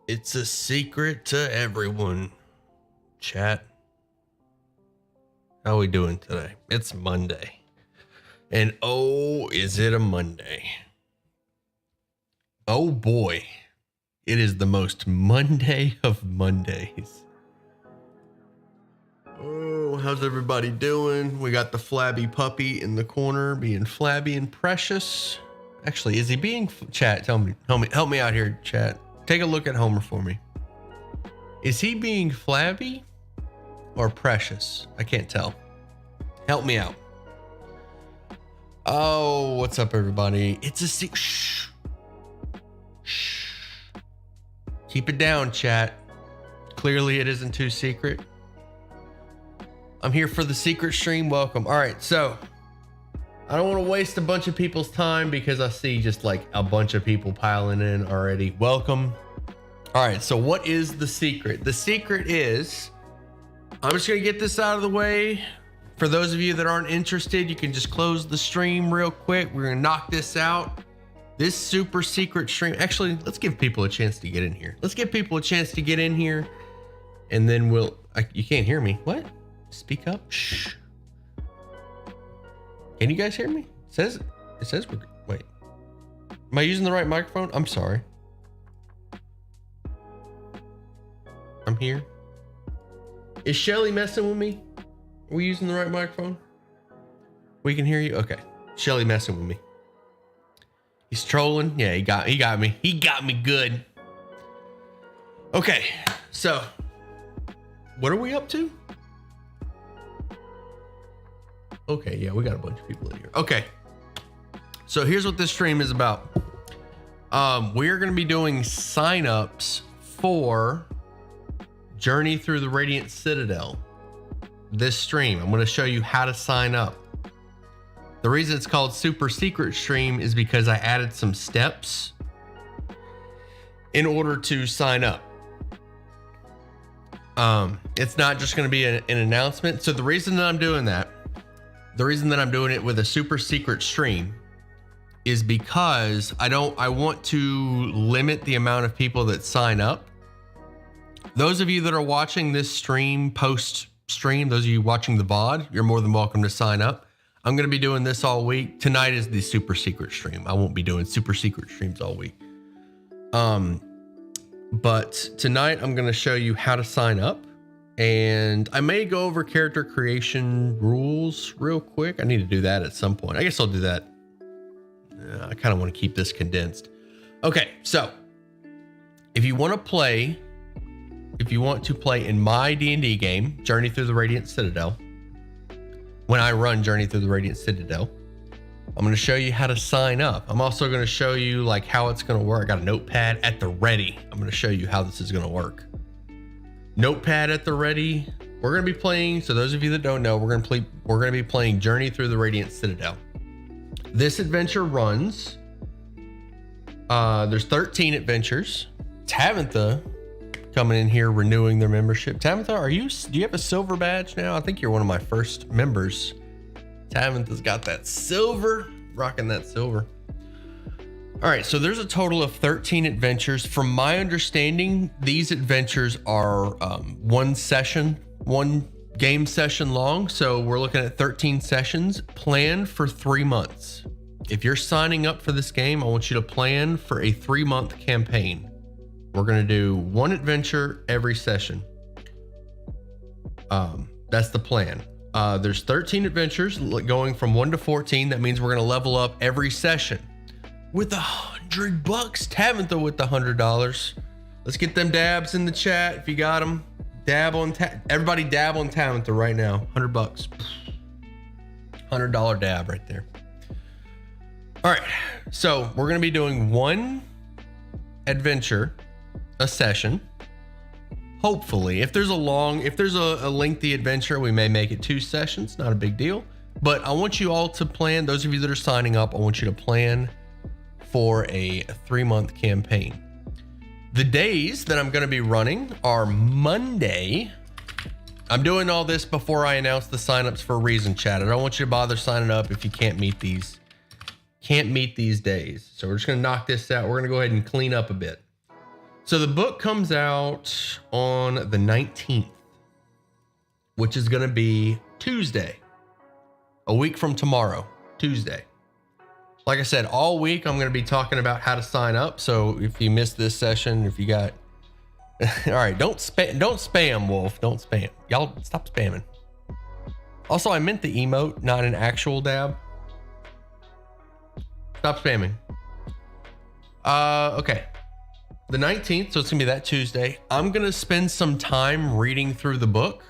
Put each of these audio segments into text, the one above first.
It's a secret to everyone. Chat. How we doing today? It's Monday. And oh, is it a Monday? Oh boy. It is the most Monday of Mondays. Oh, how's everybody doing? We got the flabby puppy in the corner being flabby and precious. Actually, is he being chat? Tell me, help me out here, chat. Take a look at Homer for me. Is he being flabby or precious? I can't tell. Help me out. Oh, what's up, everybody? It's a secret. Shh. Shh. Keep it down, chat. Clearly, it isn't too secret. I'm here for the secret stream. Welcome. All right, so I don't want to waste a bunch of people's time because I see just like a bunch of people piling in already. Welcome. All right, so what is the secret? The secret is, I'm just going to get this out of the way. For those of you that aren't interested, you can just close the stream real quick. We're going to knock this out. This super secret stream. Actually, let's give people a chance to get in here. Let's give people a chance to get in here. And then you can't hear me. What? Speak up. Shh. Can you guys hear me? It says we're, wait. Am I using the right microphone? I'm sorry. I'm here. Is Shelly messing with me? Are we using the right microphone? We can hear you? Okay. Shelly messing with me. He's trolling. Yeah, he got me. He got me good. Okay. So, what are we up to? Okay, yeah, we got a bunch of people in here. Okay. So here's what this stream is about. We're going to be doing signups for Journey Through the Radiant Citadel. This stream, I'm going to show you how to sign up. The reason it's called Super Secret Stream is because I added some steps in order to sign up. It's not just going to be an announcement. So the reason that I'm doing that, the reason that I'm doing it with a super secret stream is because I want to limit the amount of people that sign up. Those of you that are watching this stream post stream, those of you watching the VOD, you're more than welcome to sign up. I'm going to be doing this all week. Tonight is the super secret stream. I won't be doing super secret streams all week. But tonight I'm going to show you how to sign up. And I may go over character creation rules real quick. I need to do that at some point. I guess I'll do that. I kind of want to keep this condensed. Okay, so if you want to play in my D&D game, Journey Through the Radiant Citadel, when I run Journey Through the Radiant Citadel, I'm going to show you how to sign up. I'm also going to show you like how it's going to work. I got a notepad at the ready. I'm going to show you how this is going to work. Notepad at the ready. We're going to be playing, so those of you that don't know, we're going to be playing Journey Through the Radiant Citadel. This adventure runs, there's 13 adventures. Tavantha coming in here renewing their membership. Tavantha, do you have a silver badge now? I think you're one of my first members. Tavantha's got that silver, rocking that silver. All right, so there's a total of 13 adventures. From my understanding, these adventures are one game session long. So we're looking at 13 sessions planned for 3 months. If you're signing up for this game, I want you to plan for a 3-month campaign. We're going to do one adventure every session. That's the plan. There's 13 adventures going from 1 to 14. That means we're going to level up every session. With $100, Tavantha with the $100. Let's get them dabs in the chat if you got them. Everybody dab on Tavantha right now. $100. $100 dab right there. All right, so we're gonna be doing one adventure a session. Hopefully, if there's a lengthy adventure, we may make it 2 sessions. Not a big deal. But I want you all to plan. Those of you that are signing up, I want you to plan for a 3-month campaign. The days that I'm going to be running are Monday. I'm doing all this before I announce the signups for a reason, chat. I don't want you to bother signing up if you can't meet these days. So we're just going to knock this out. We're going to go ahead and clean up a bit. So the book comes out on the 19th, which is going to be Tuesday, a week from tomorrow, Tuesday. Like I said, all week I'm going to be talking about how to sign up. So if you missed this session, if you got, all right, don't spam, Wolf, don't spam. Y'all stop spamming. Also, I meant the emote, not an actual dab. Stop spamming. Okay. The 19th, so it's gonna be that Tuesday. I'm gonna spend some time reading through the book.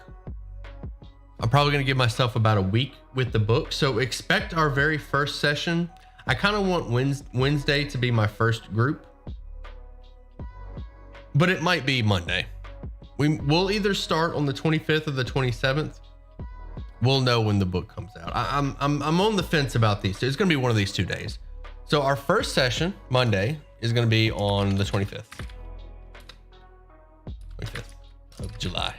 I'm probably gonna give myself about a week with the book. So expect our very first session. I kind of want Wednesday to be my first group, but it might be Monday. We'll either start on the 25th or the 27th. We'll know when the book comes out. I'm on the fence about these two. It's gonna be one of these 2 days. So our first session, Monday, is gonna be on the 25th of July.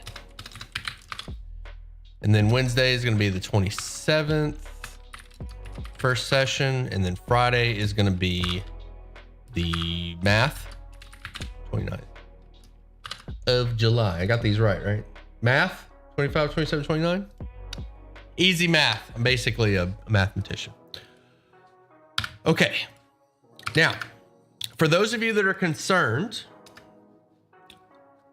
And then Wednesday is gonna be the 27th, first session. And then Friday is gonna be the math, 29th of July. I got these right? Math, 25, 27, 29. Easy math. I'm basically a mathematician. Okay. Now, for those of you that are concerned,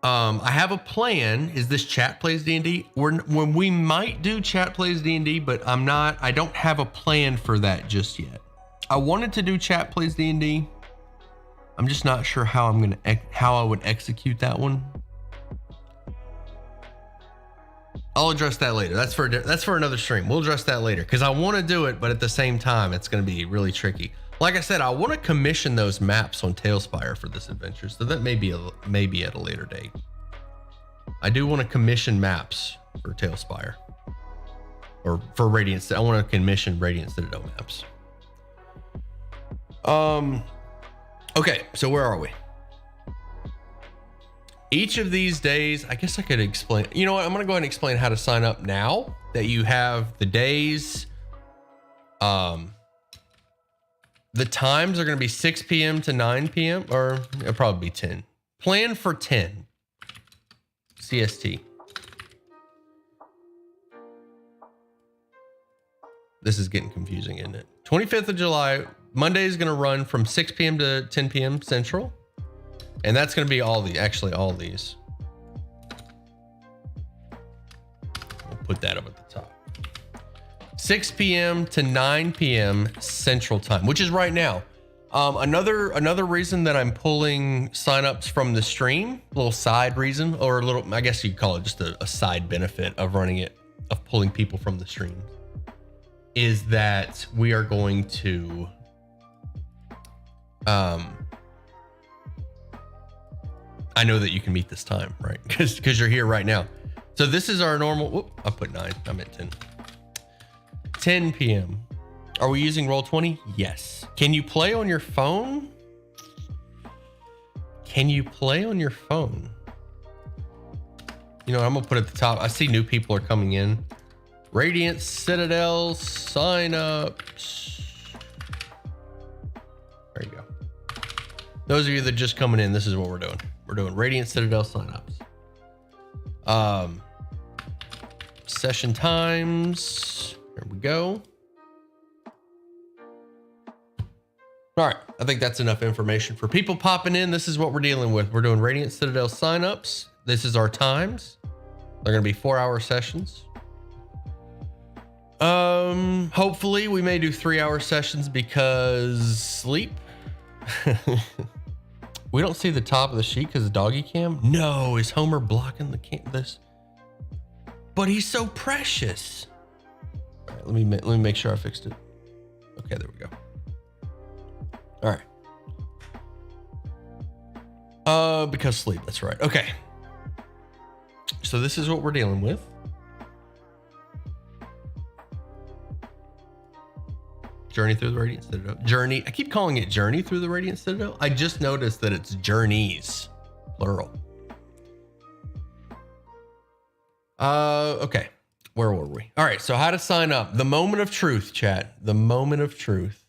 I have a plan. Is this Chat Plays D&D? When we might do Chat Plays D&D, but I don't have a plan for that just yet. I wanted to do Chat Plays D&D. I'm just not sure how I would execute that one. I'll address that later. That's for another stream. We'll address that later because I want to do it, but at the same time, it's going to be really tricky. Like I said, I want to commission those maps on Tailspire for this adventure, so that may be at a later date. I do want to commission maps for Tailspire, or for Radiant. I want to commission Radiant Citadel maps. Okay, so where are we? Each of these days, I guess I could explain. You know what? I'm going to go ahead and explain how to sign up now that you have the days. The times are going to be 6 p.m. to 9 p.m. or it'll probably be 10. Plan for 10 CST. This is getting confusing, isn't it? 25th of July, Monday is going to run from 6 p.m. to 10 p.m. Central. And that's going to be all these. We'll put that up at the top. 6 p.m. to 9 p.m. Central Time, which is right now. Another reason that I'm pulling signups from the stream, a little side reason, or a little, I guess you'd call it just a side benefit of running it, of pulling people from the stream, is that we are going to, I know that you can meet this time, right? Because you're here right now. So this is our normal, whoop, I put 9, I meant 10. 10 p.m. Are we using Roll20? Yes. Can you play on your phone? Can you play on your phone? You know, I'm gonna put at the top. I see new people are coming in. Radiant Citadel signups. There you go. Those of you that are just coming in, this is what we're doing. We're doing Radiant Citadel signups. Session times. There we go. All right, I think that's enough information for people popping in. This is what we're dealing with. We're doing Radiant Citadel signups. This is our times. They're gonna be 4-hour sessions. Hopefully we may do 3-hour sessions because sleep. We don't see the top of the sheet because of doggy cam. No, is Homer blocking this? But he's so precious. All right, let me make sure I fixed it. Okay, there we go. All right. Because sleep, that's right. Okay. So this is what we're dealing with. Journey through the Radiant Citadel. Journey. I keep calling it Journey through the Radiant Citadel. I just noticed that it's journeys, plural. Okay. Where were we? All right. So how to sign up. The moment of truth, chat. The moment of truth.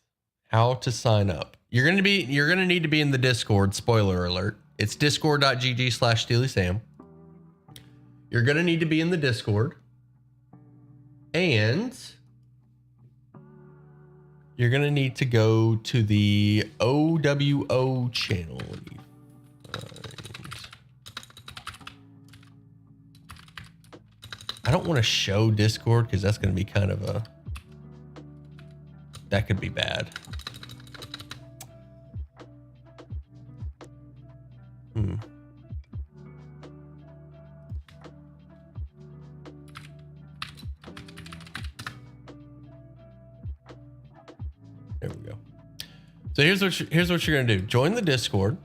How to sign up. You're going to need to be in the Discord. Spoiler alert. It's discord.gg/SteelySam. You're going to need to be in the Discord. And you're going to need to go to the OWO channel. I don't want to show Discord because that's going to be kind of a... That could be bad. There we go. So here's what you're gonna do. Join the Discord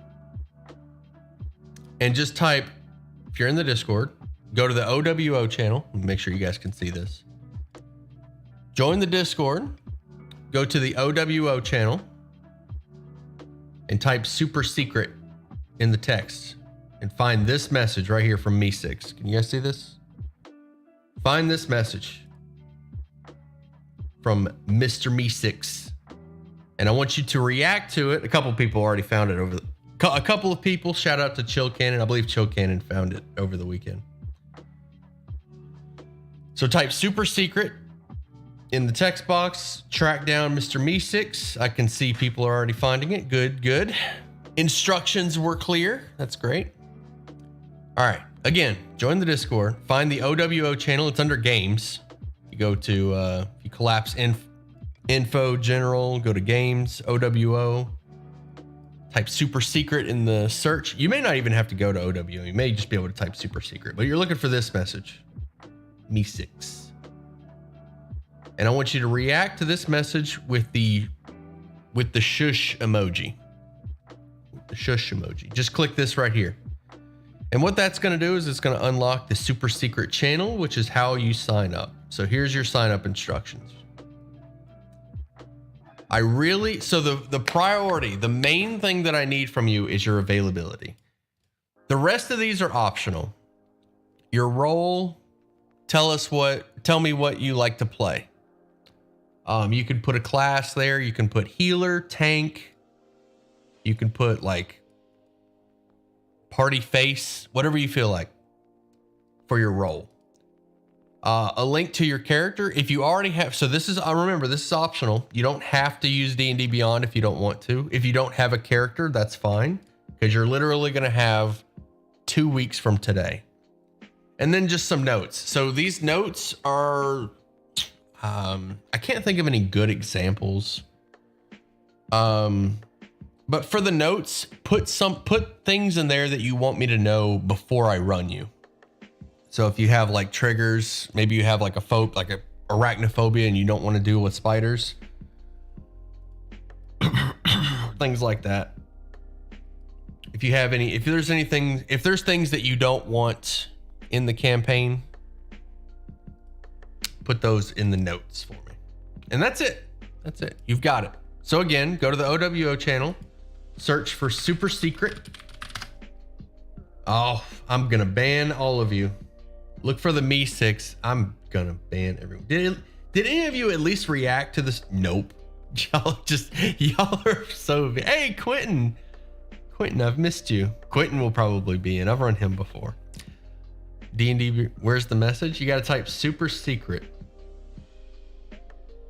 and just type, if you're in the Discord, go to the OWO channel. Make sure you guys can see this. Join the Discord, go to the OWO channel and type super secret in the text and find this message right here from Me6. Can you guys see this? Find this message from Mr. Me6. And I want you to react to it. A couple of people already found it a couple of people. Shout out to Chill Cannon. I believe Chill Cannon found it over the weekend. So type super secret in the text box, track down Mr. Me6. I can see people are already finding it. Good. Instructions were clear. That's great. All right. Again, join the Discord. Find the OWO channel. It's under games. You go to, you collapse info general, go to games, OWO. Type super secret in the search. You may not even have to go to OWO. You may just be able to type super secret, but you're looking for this message. Me6. And I want you to react to this message with the shush emoji. The shush emoji. Just click this right here. And what that's going to do is it's going to unlock the super secret channel, which is how you sign up. So here's your sign up instructions. So the priority, the main thing that I need from you is your availability. The rest of these are optional. Your role, tell me what you like to play. You can put a class there. You can put healer, tank. You can put like party face, whatever you feel like for your role. A link to your character. If you already have, so this is, remember, this is optional. You don't have to use D&D Beyond if you don't want to. If you don't have a character, that's fine, because you're literally going to have 2 weeks from today. And then just some notes. So these notes are, I can't think of any good examples. But for the notes, put things in there that you want me to know before I run you. So if you have like triggers, maybe you have like a arachnophobia and you don't want to deal with spiders, things like that. If there's things that you don't want in the campaign, put those in the notes for me. And that's it. You've got it. So again, go to the OWO channel, search for super secret. Oh, I'm going to ban all of you. Look for the Me6. I'm going to ban everyone. Did any of you at least react to this? Nope. Y'all are so, hey, Quentin, I've missed you. Quentin will probably be in. I've run him before. D&D, where's the message? You got to type super secret.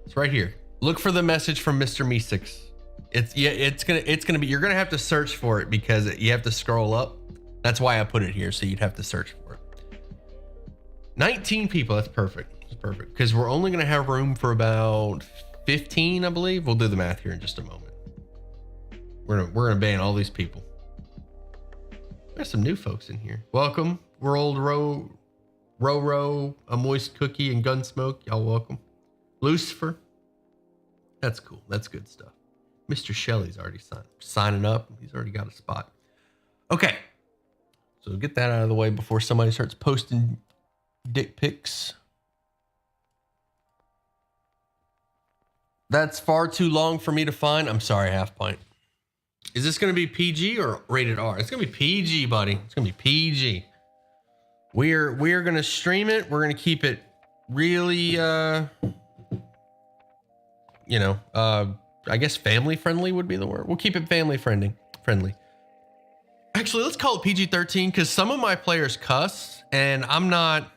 It's right here. Look for the message from Mr. Me6. It's gonna be, you're gonna have to search for it because you have to scroll up. That's why I put it here, so you'd have to search for it. 19 people, that's perfect. That's perfect. Because we're only gonna have room for about 15, I believe. We'll do the math here in just a moment. We're gonna ban all these people. There's some new folks in here. Welcome, World Row, A Moist Cookie, and Gunsmoke. Y'all welcome. Lucifer. That's cool. That's good stuff. Mr. Shelley's already signing up. He's already got a spot. Okay. So get that out of the way before somebody starts posting dick pics. That's far too long for me to find. I'm sorry, Half Pint. Is this going to be PG or rated R? It's going to be PG, buddy. It's going to be PG. We're going to stream it. We're going to keep it really, I guess family friendly would be the word. We'll keep it family friendly. Actually, let's call it PG-13 because some of my players cuss, and I'm not.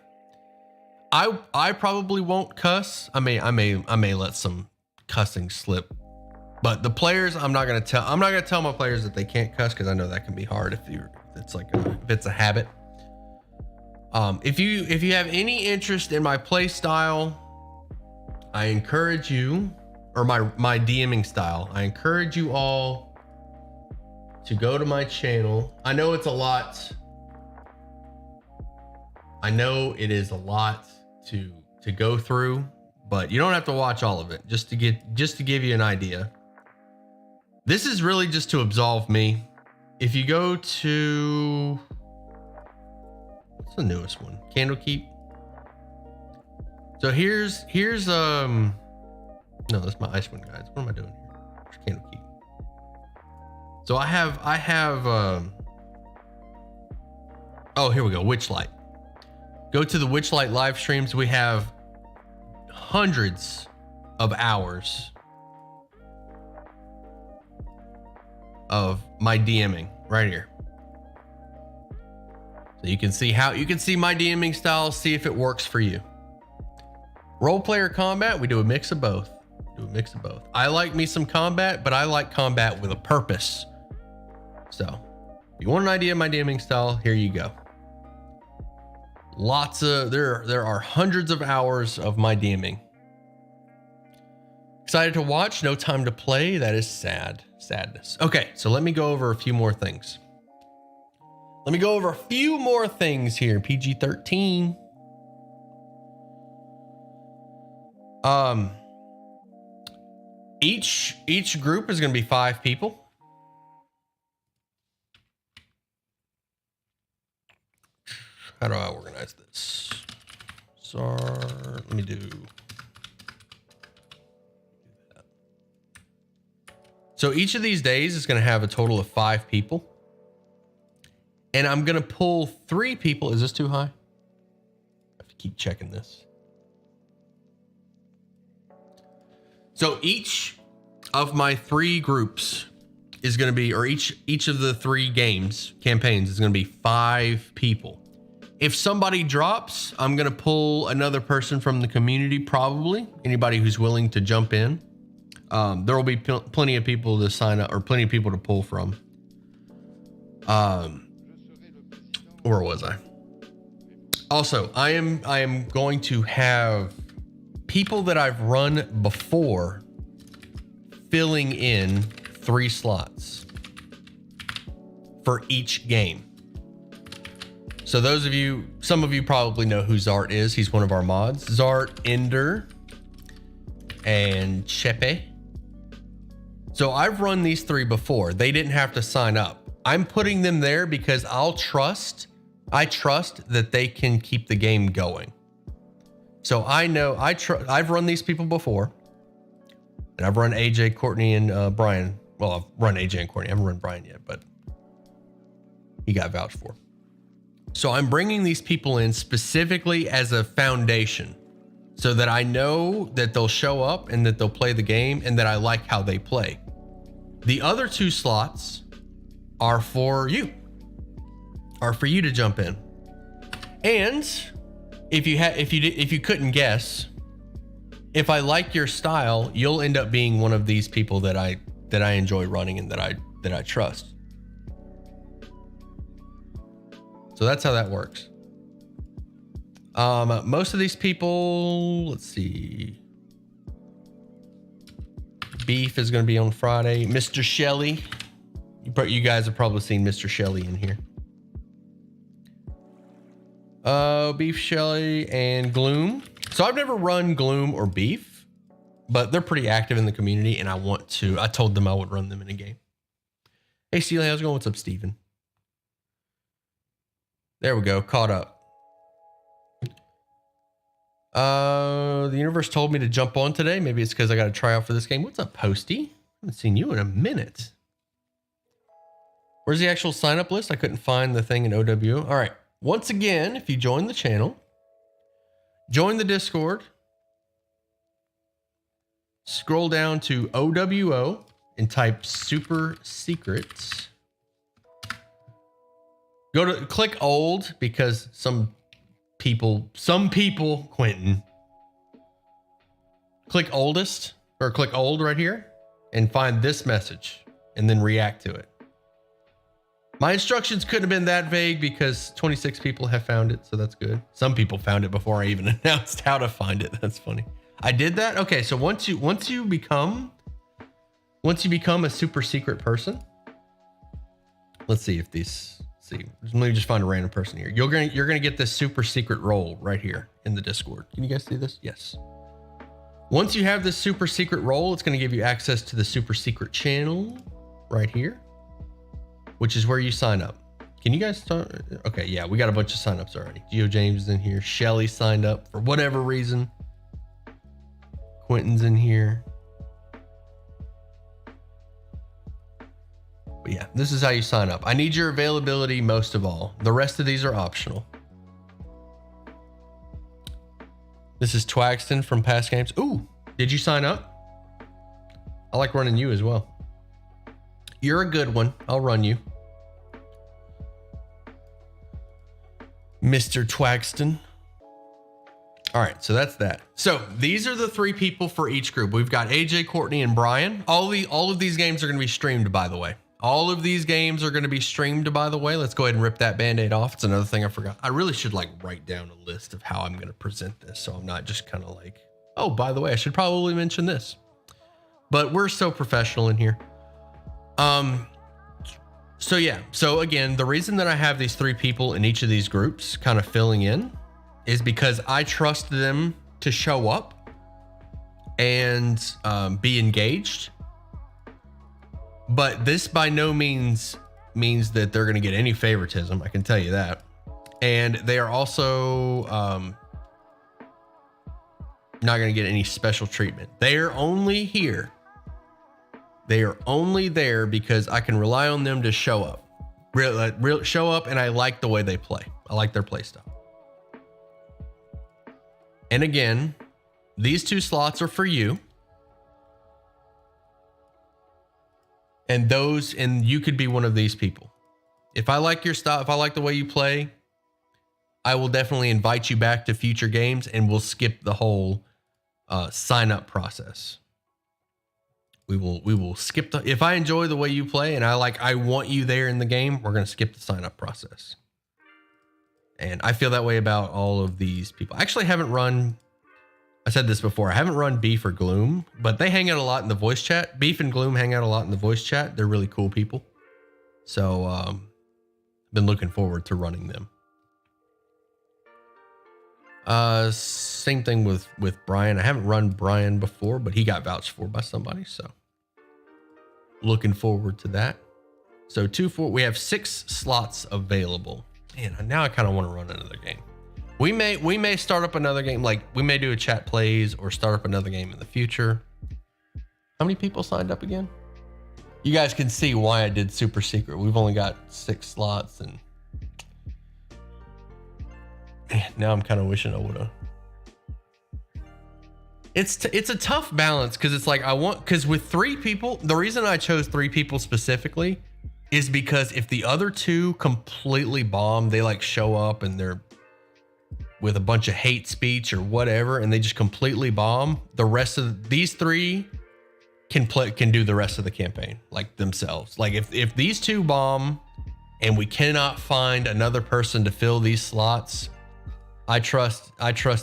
I probably won't cuss. I may let some cussing slip, but the players I'm not gonna tell my players that they can't cuss because I know that can be hard if it's a habit. If you have any interest in my play style, I encourage you, or my DMing style, I encourage you all to go to my channel. I know it's a lot. I know it is a lot to go through, but you don't have to watch all of it. Just to give you an idea. This is really just to absolve me. If you go to, what's the newest one? Candlekeep. So here's no, that's my Icewind guides. What am I doing here? There's Candlekeep. So I have oh, here we go. Witchlight. Go to the Witchlight live streams. We have hundreds of hours of my DMing right here. So you can see my DMing style, see if it works for you. Role player combat, we do a mix of both. I like me some combat, but I like combat with a purpose. So if you want an idea of my DMing style, here you go. There are hundreds of hours of my DMing. Excited to watch, no time to play. That is sadness. Okay, so let me go over a few more things. Here, PG-13. Each group is going to be 5 people. How do I organize this? Let me do that. So each of these days is going to have a total of 5 people. And I'm going to pull 3 people. Is this too high? I have to keep checking this. So each of my 3 groups is going to be, or each of the 3 campaigns is going to be 5 people. If somebody drops, I'm going to pull another person from the community, probably anybody who's willing to jump in. There will be plenty of people to sign up, or plenty of people to pull from. Where was I? Also, I am going to have people that I've run before filling in 3 slots for each game. So some of you probably know who Zart is. He's one of our mods. Zart, Ender, and Chepe. So I've run these 3 before. They didn't have to sign up. I'm putting them there because I trust that they can keep the game going. So I know I've run these people before, and I've run AJ, Courtney, and Brian. Well, I've run AJ and Courtney. I haven't run Brian yet, but he got vouched for. So I'm bringing these people in specifically as a foundation so that I know that they'll show up and that they'll play the game and that I like how they play. The other 2 slots are for you to jump in. And if you couldn't guess, if I like your style, you'll end up being one of these people that I enjoy running and that I trust. So that's how that works. Most of these people, let's see. Beef is going to be on Friday. Mr. Shelley. You guys have probably seen Mr. Shelley in here. Beef, Shelley, and Gloom. So I've never run Gloom or Beef, but they're pretty active in the community, and I told them I would run them in a game. Hey, Steely, how's it going? What's up, Steven? There we go. Caught up. The universe told me to jump on today. Maybe it's because I got to try out for this game. What's up, Posty? I haven't seen you in a minute. Where's the actual sign up list? I couldn't find the thing in OWO. All right. Once again, if you join the channel, join the Discord, scroll down to OWO and type super secrets. click old because some people, Quentin, click oldest or click old right here and find this message and then react to it. My instructions couldn't have been that vague because 26 people have found it, so that's good. Some people found it before I even announced how to find it. That's funny. I did that. Okay, so once you become a super secret person, let's see if these. Let me just find a random person here. You're gonna get this super secret role right here in the Discord. Can you guys see this? Yes. Once you have this super secret role, it's gonna give you access to the super secret channel right here, which is where you sign up. Can you guys start? Okay, yeah, we got a bunch of signups already. Geo James is in here. Shelly signed up for whatever reason. Quentin's in here. But yeah, this is how you sign up. I need your availability most of all. The rest of these are optional. This is Twagston from past games. Ooh, did you sign up? I like running you as well. You're a good one. I'll run you. Mr. Twagston. All right, so that's that. So these are the 3 people for each group. We've got AJ, Courtney, and Brian. All of these games are going to be streamed, by the way. All of these games are going to be streamed, by the way. Let's go ahead and rip that Band-Aid off. It's another thing I forgot. I really should like write down a list of how I'm going to present this, so I'm not just kind of like, oh, by the way, I should probably mention this. But we're so professional in here. So yeah. So again, the reason that I have these 3 people in each of these groups kind of filling in is because I trust them to show up and be engaged. But this by no means means that they're going to get any favoritism. I can tell you that. And they are also not going to get any special treatment. They are only here. They are only there because I can rely on them to show up. Real show up, and I like the way they play. I like their play style. And again, these 2 slots are for you. And you could be one of these people. If I like your style, if I like the way you play, I will definitely invite you back to future games and we'll skip the whole sign up process. We will skip if I enjoy the way you play and I want you there in the game, we're going to skip the sign up process. And I feel that way about all of these people. I actually haven't run, I said this before, I haven't run Beef or Gloom, but they hang out a lot in the voice chat. Beef and Gloom hang out a lot in the voice chat. They're really cool people. So I've been looking forward to running them. Same thing with Brian. I haven't run Brian before, but he got vouched for by somebody. So looking forward to that. So we have 6 slots available. Man, now I kind of want to run another game. We may start up another game. Like we may do a chat plays or start up another game in the future. How many people signed up again? You guys can see why I did super secret. We've only got 6 slots and man, now I'm kind of wishing I would have. It's a tough balance because it's like because with 3 people, the reason I chose 3 people specifically is because if the other 2 completely bomb, they like show up and they're with a bunch of hate speech or whatever, and they just completely bomb, the rest of these 3 can do the rest of the campaign like themselves. Like if these 2 bomb and we cannot find another person to fill these slots, I trust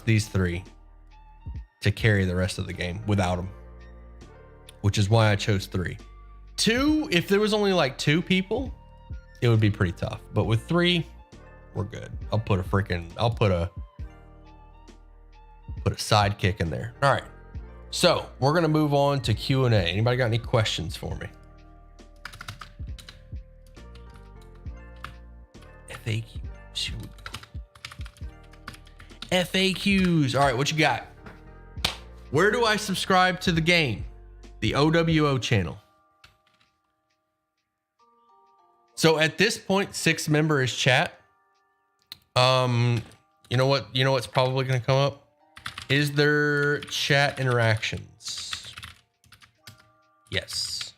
these 3 to carry the rest of the game without them, which is why I chose 3. 2, if there was only like 2 people, it would be pretty tough. But with 3, we're good. I'll put a sidekick in there. All right. So we're going to move on to Q&A. Anybody got any questions for me? FAQs. All right. What you got? Where do I subscribe to the game? The OWO channel. So at this point, 6 member is chat. You know what's probably going to come up? Is there chat interactions? Yes.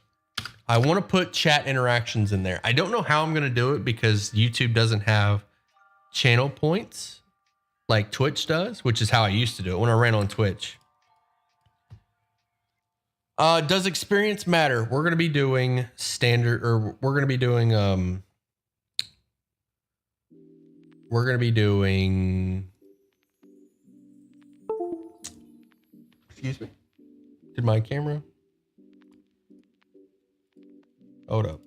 I want to put chat interactions in there. I don't know how I'm going to do it because YouTube doesn't have channel points like Twitch does, which is how I used to do it when I ran on Twitch. Does experience matter? We're going to be doing standard, or we're going to be doing, excuse me. Did my camera? Hold up.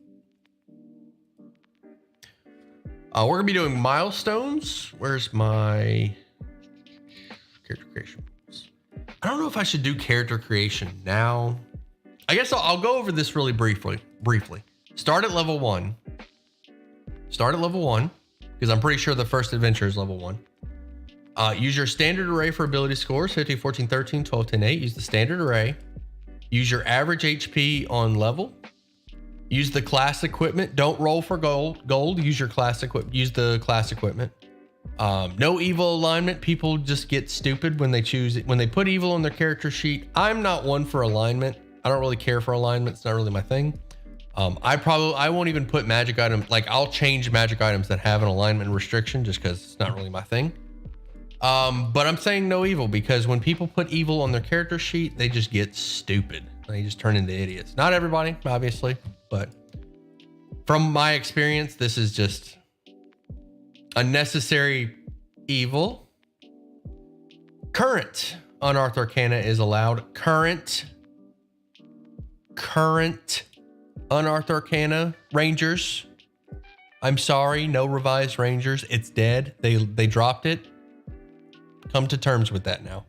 We're going to be doing milestones. Where's my character creation? I don't know if I should do character creation now. I guess I'll go over this really briefly. Start at level 1. Start at level 1, because I'm pretty sure the first adventure is level 1. Use your standard array for ability scores, 15, 14, 13, 12, 10, 8. Use the standard array. Use your average HP on level. Use the class equipment. Don't roll for gold. Use your class equipment. Use the class equipment. No evil alignment. People just get stupid when they choose it. When they put evil on their character sheet. I'm not one for alignment. I don't really care for alignment. It's not really my thing. I won't even put magic items. Like, I'll change magic items that have an alignment restriction just because it's not really my thing. But I'm saying no evil because when people put evil on their character sheet, they just get stupid. They just turn into idiots. Not everybody, obviously, but from my experience, this is just unnecessary evil. Current Unearthed Arcana is allowed. Current Unearthed Arcana Rangers. I'm sorry, no revised Rangers. It's dead. They dropped it. Come to terms with that now.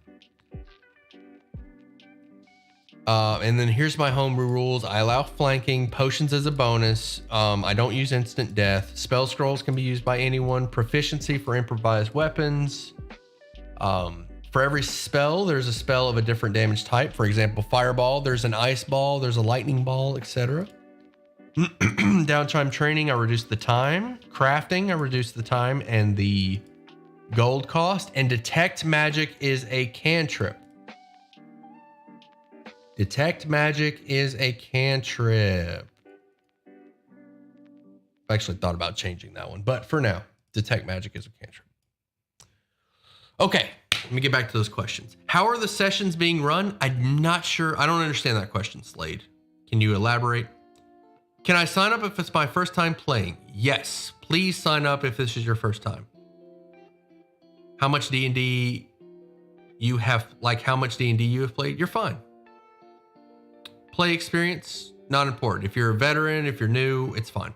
And then here's my homebrew rules. I allow flanking, potions as a bonus. I don't use instant death. Spell scrolls can be used by anyone. Proficiency for improvised weapons. For every spell, there's a spell of a different damage type. For example, fireball, there's an ice ball, there's a lightning ball, etc. Downtime training, I reduce the time. Crafting, I reduce the time and the gold cost. And detect magic is a cantrip. Detect magic is a cantrip. I actually thought about changing that one, but for now, detect magic is a cantrip. Okay, let me get back to those questions. How are the sessions being run? I'm not sure. I don't understand that question, Slade. Can you elaborate? Can I sign up if it's my first time playing? Yes, please sign up if this is your first time. How much D&D you have, like how much D&D you have played? You're fine. Play experience, not important. If you're a veteran, if you're new, it's fine.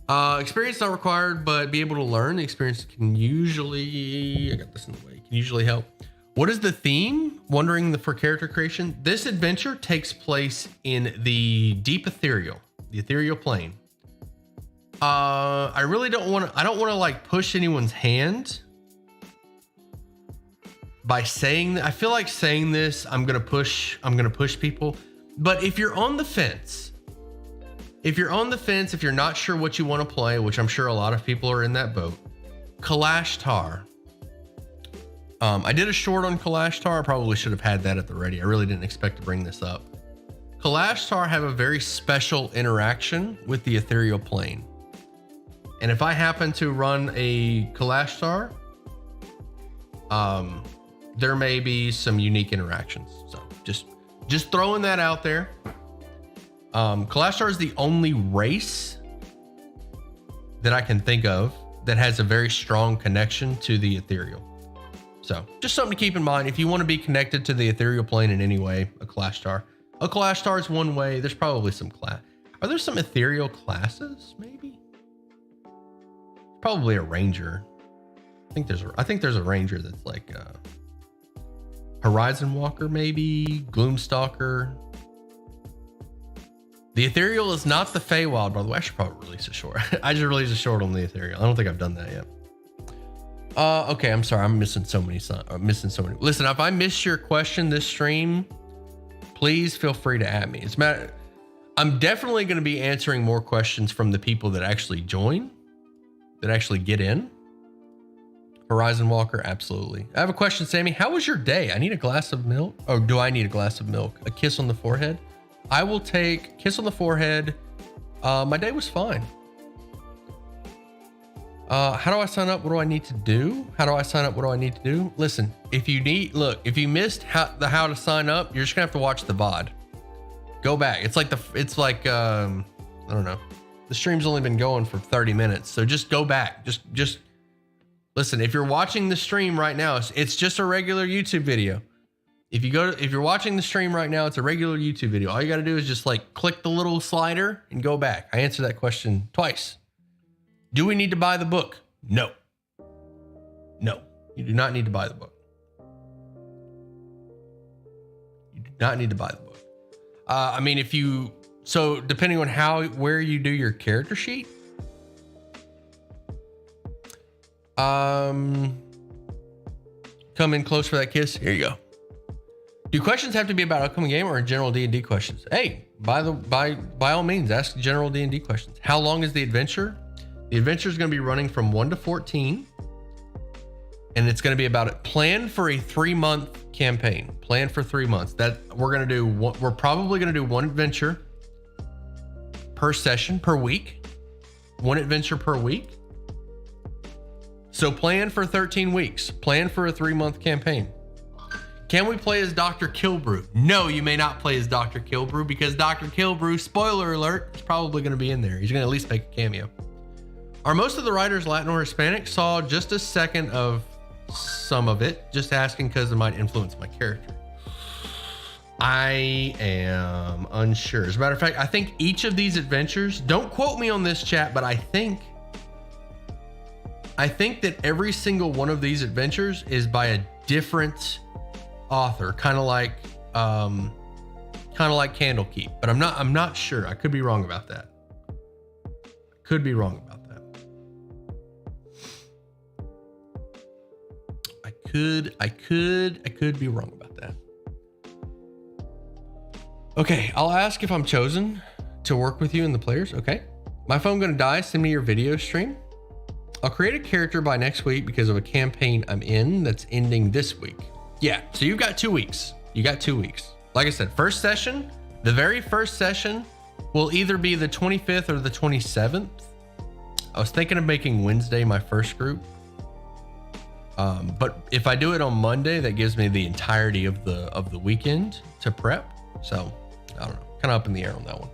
Experience not required, but be able to learn. The experience can usually, I got this in the way, can usually help. What is the theme? Wondering for character creation. This adventure takes place in the deep ethereal, the ethereal plane. I really don't want to, I don't want to like push anyone's hand by saying that. I feel like saying this, I'm going to push people. But if you're on the fence, if you're not sure what you want to play, which I'm sure a lot of people are in that boat, Kalashtar. I did a short on Kalashtar. I probably should have had that at the ready. I really didn't expect to bring this up. Kalashtar have a very special interaction with the ethereal plane. And if I happen to run a Kalashtar, there may be some unique interactions. So just throwing that out there. Kalashtar is the only race that I can think of that has a very strong connection to the ethereal. So just something to keep in mind. If you want to be connected to the ethereal plane in any way, a Kalashtar is one way. There's probably some class. Are there some ethereal classes? Maybe. Probably a ranger. I think there's a ranger that's like Horizon Walker, maybe Gloomstalker. The ethereal is not the Feywild, by the way. I should probably release a short. I just released a short on the ethereal. I don't think I've done that yet. Okay, I'm sorry. I'm missing so many. Listen, if I missed your question this stream, please feel free to at me. I'm definitely going to be answering more questions from the people that actually join, that actually get in. Horizon Walker, absolutely. I have a question, Sammy. How was your day? I need a glass of milk. Or do I need a glass of milk? A kiss on the forehead? I will take kiss on the forehead. My day was fine. How do I sign up? What do I need to do? How do I sign up? What do I need to do? Listen, if you missed how to sign up, you're just gonna have to watch the VOD. Go back. It's like I don't know. The stream's only been going for 30 minutes. So just go back. Just listen. If you're watching the stream right now, it's just a regular YouTube video. If you're watching the stream right now, it's a regular YouTube video. All you got to do is just like click the little slider and go back. I answered that question twice. Do we need to buy the book? No. No, you do not need to buy the book. You do not need to buy the book. I mean, depending on where you do your character sheet, come in close for that kiss. Here you go. Do questions have to be about upcoming game or general D&D questions? Hey, by all means, ask general D&D questions. How long is the adventure? The adventure is going to be running from 1 to 14, and it's going to be about planned for a 3-month campaign. Planned for 3 months. That we're probably going to do one adventure per session per week. One adventure per week. So plan for 13 weeks. Plan for a 3-month campaign. Can we play as Dr. Kilbrew? No, you may not play as Dr. Kilbrew because Dr. Kilbrew, spoiler alert, is probably going to be in there. He's going to at least make a cameo. Are most of the writers Latin or Hispanic? Saw just a second of some of it. Just asking because it might influence my character. I am unsure. As a matter of fact, I think each of these adventures, don't quote me on this, chat, but I think that every single one of these adventures is by a different author, kind of like Candlekeep, but I'm not sure. I could be wrong about that. I could be wrong about that. Okay, I'll ask if I'm chosen to work with you and the players. Okay. My phone gonna die. Send me your video stream. I'll create a character by next week because of a campaign I'm in that's ending this week. Yeah, so you've got 2 weeks. Like I said, first session, the very first session will either be the 25th or the 27th. I was thinking of making Wednesday my first group. But if I do it on Monday, that gives me the entirety of the weekend to prep. So I don't know, kind of up in the air on that one.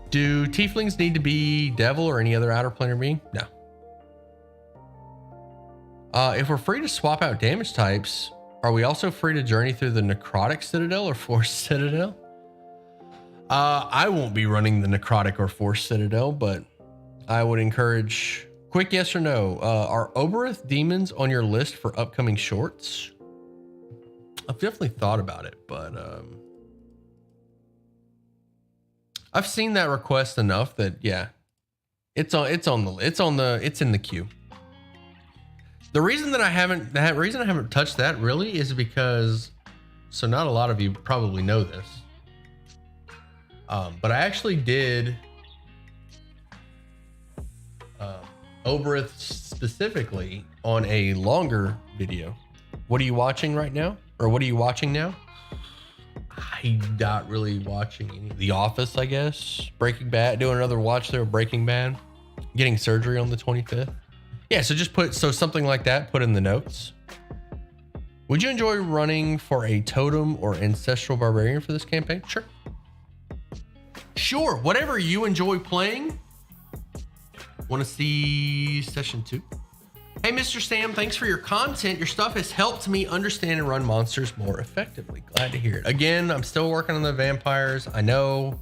Do tieflings need to be devil or any other outer planar being? No. If we're free to swap out damage types, are we also free to journey through the necrotic citadel or force citadel? I won't be running the necrotic or force citadel, but I would encourage. Quick yes or no. Are Oberith demons on your list for upcoming shorts? I've definitely thought about it, but I've seen that request enough that yeah, it's in the queue. The reason I haven't touched that really is because, so not a lot of you probably know this, but I actually did Oberith specifically on a longer video. What are you watching right now? Or what are you watching now? I'm not really watching any. The Office, I guess. Breaking Bad. Doing another watch there of Breaking Bad. Getting surgery on the 25th. Yeah, so just something like that, put in the notes. Would you enjoy running for a totem or ancestral barbarian for this campaign? Sure. Sure, whatever you enjoy playing. Want to see session 2? Hey, Mr. Sam, thanks for your content. Your stuff has helped me understand and run monsters more effectively. Glad to hear it. Again, I'm still working on the vampires. I know.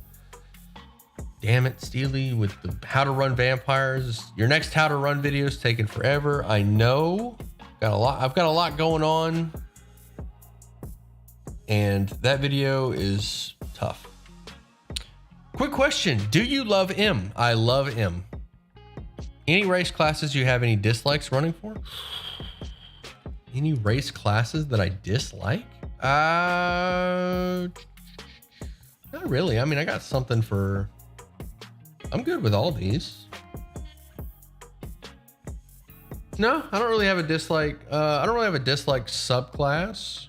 Damn it, Steely, with the how to run vampires. Your next how to run video is taking forever. I know. I've got a lot going on. And that video is tough. Quick question. Do you love M? I love M. Any race classes you have any dislikes running for? Any race classes that I dislike? Not really. I mean, I got something for... I'm good with all these. No, I don't really have a dislike. I don't really have a dislike subclass.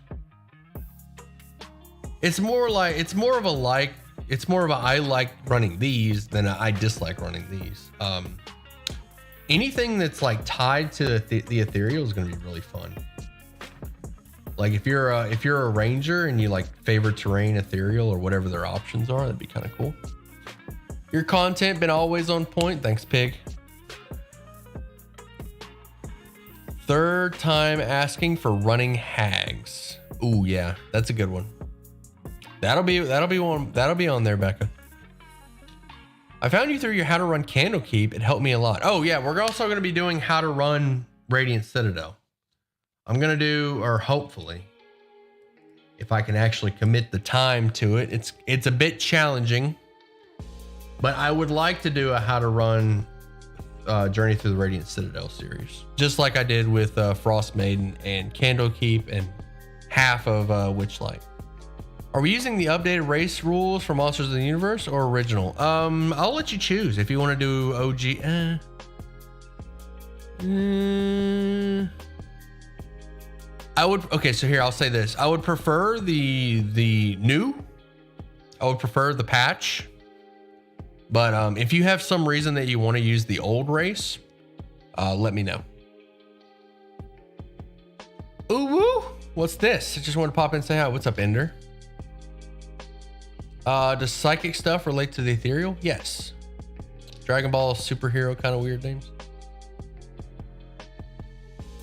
It's more of a I like running these than I dislike running these. Anything that's like tied to the ethereal is going to be really fun. Like if you're a ranger and you like favor terrain, ethereal, or whatever their options are, that'd be kind of cool. Your content been always on point. Thanks, Pig. Third time asking for running hags. Ooh, yeah, that's a good one. That'll be on there, Becca. I found you through your how to run Candlekeep. It helped me a lot. Oh yeah, we're also going to be doing how to run Radiant Citadel. I'm going to do, or hopefully, if I can actually commit the time to it. It's a bit challenging, but I would like to do a how to run Journey Through the Radiant Citadel series, just like I did with Frost Maiden and Candlekeep and half of Witchlight. Are we using the updated race rules for Monsters of the Universe or original? I'll let you choose if you want to do OG. Okay, so here I'll say this. I would prefer the new. I would prefer the patch. But if you have some reason that you want to use the old race, let me know. Ooh woo! What's this? I just want to pop in and say hi. What's up, Ender? Does psychic stuff relate to the ethereal? Yes. Dragon Ball superhero kind of weird names.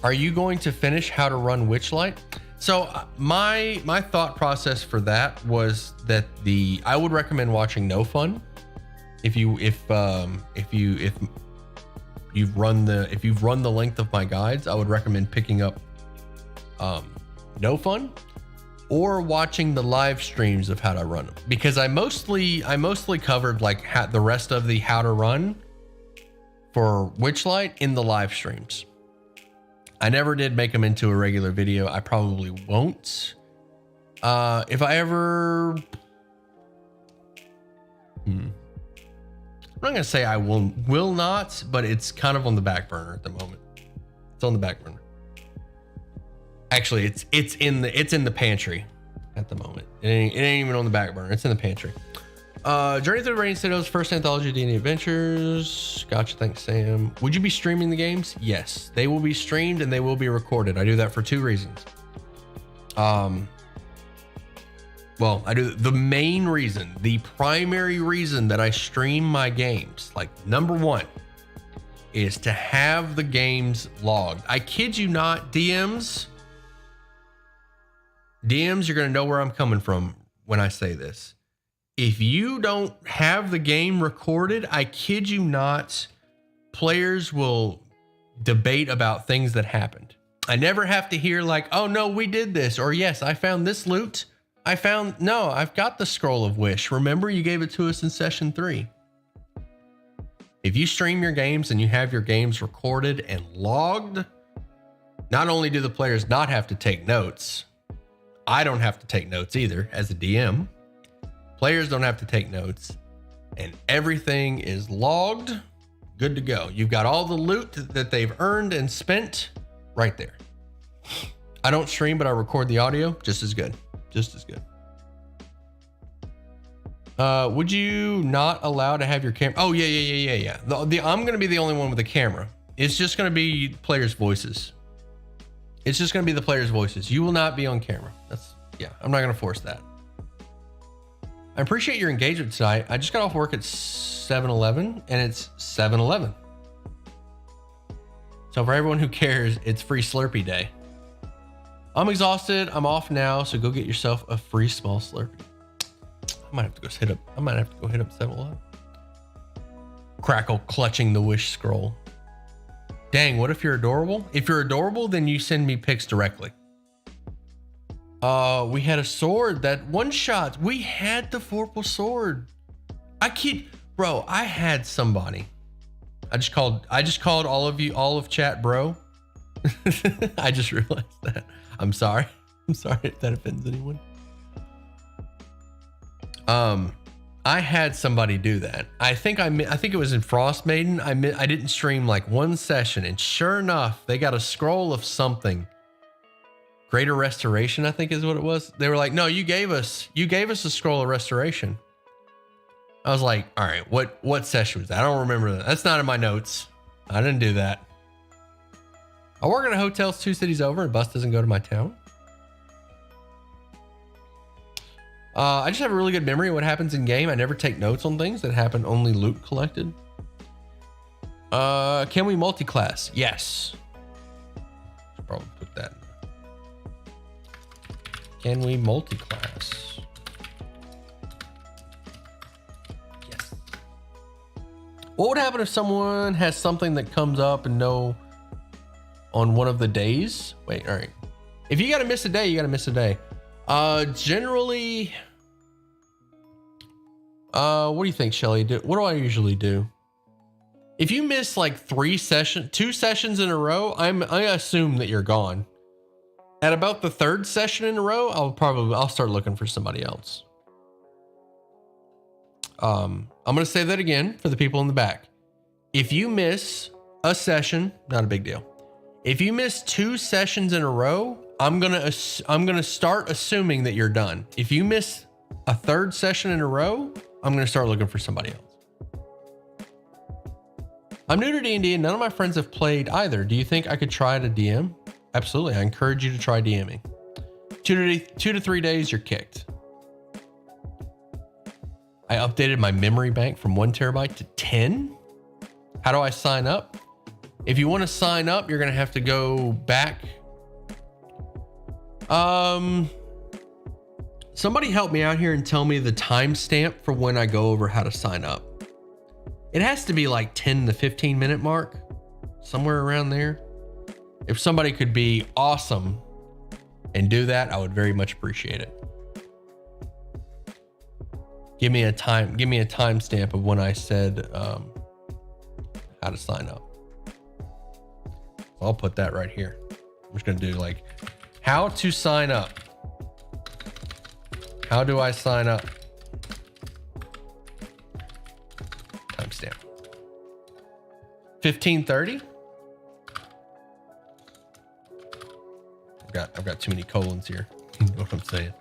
Are you going to finish how to run Witchlight? So my thought process for that was that I would recommend watching No Fun. If you've run the length of my guides, I would recommend picking up No Fun or watching the live streams of how to run them, because I mostly covered like the rest of the how to run for Witchlight in the live streams. I never did make them into a regular video. I probably won't. If I ever, I'm not gonna say I will not, but it's kind of on the back burner at the moment. It's on the back burner. Actually, it's in the pantry at the moment. It ain't even on the back burner. It's in the pantry. Journey Through the Radiant Citadel's first anthology of D&D Adventures. Gotcha, thanks, Sam. Would you be streaming the games? Yes, they will be streamed and they will be recorded. I do that for two reasons. Well, I do the main reason, the primary reason that I stream my games, like number one, is to have the games logged. I kid you not, DMs, you're gonna know where I'm coming from when I say this. If you don't have the game recorded, I kid you not, players will debate about things that happened. I never have to hear like, oh no, we did this, or yes, I found this loot. No, I've got the Scroll of Wish. Remember, you gave it to us in session 3. If you stream your games and you have your games recorded and logged, not only do the players not have to take notes, I don't have to take notes either as a DM. Players don't have to take notes, and everything is logged, good to go. You've got all the loot that they've earned and spent right there. I don't stream, but I record the audio, just as good. Just as good. Would you not allow to have your camera? Oh yeah. I'm going to be the only one with a camera. It's just going to be players' voices. It's just going to be the players' voices. You will not be on camera. I'm not going to force that. I appreciate your engagement tonight. I just got off work at 7-Eleven and it's 7-Eleven. So for everyone who cares, it's free Slurpee day. I'm exhausted. I'm off now. So go get yourself a free small Slurpee. I might have to go hit up 7-Eleven. Crackle clutching the wish scroll. Dang, what if you're adorable? If you're adorable, then you send me pics directly. We had a sword that one shot. We had the Vorpal sword. Bro, I had somebody. I just called all of chat, bro. I just realized that. I'm sorry if that offends anyone. I had somebody do that. I think it was in Frost Maiden. I didn't stream like one session, and sure enough, they got a scroll of something Greater Restoration, I think is what it was. They were like, no, you gave us a scroll of restoration. I was like, all right, what session was that? I don't remember that. That's not in my notes. I didn't do that. I work in a hotel 2 cities over and bus doesn't go to my town. I just have a really good memory of what happens in game. I never take notes on things that happen, only loot collected. Can we multi-class? Yes. Should probably put that in. Can we multi-class? Yes. What would happen if someone has something that comes up and no on one of the days? Wait, all right. If you gotta miss a day, you gotta miss a day. Generally, what do you think, Shelly? What do I usually do? If you miss like 2 sessions in a row, I assume that you're gone. At about the 3rd session in a row, I'll start looking for somebody else. I'm gonna say that again for the people in the back. If you miss a session, not a big deal. If you miss 2 sessions in a row, I'm gonna start assuming that you're done. If you miss a 3rd session in a row, I'm gonna start looking for somebody else. I'm new to D&D and none of my friends have played either. Do you think I could try to DM? Absolutely. I encourage you to try DMing. 2 to 3 days, you're kicked. I updated my memory bank from 1 terabyte to 10. How do I sign up? If you want to sign up, you're going to have to go back. Somebody help me out here and tell me the timestamp for when I go over how to sign up. It has to be like 10 to 15 minute mark, somewhere around there. If somebody could be awesome and do that, I would very much appreciate it. Give me a timestamp of when I said how to sign up. I'll put that right here. I'm just gonna do like how to sign up. How do I sign up? Timestamp. 15:30. I've got too many colons here. You know what I'm saying?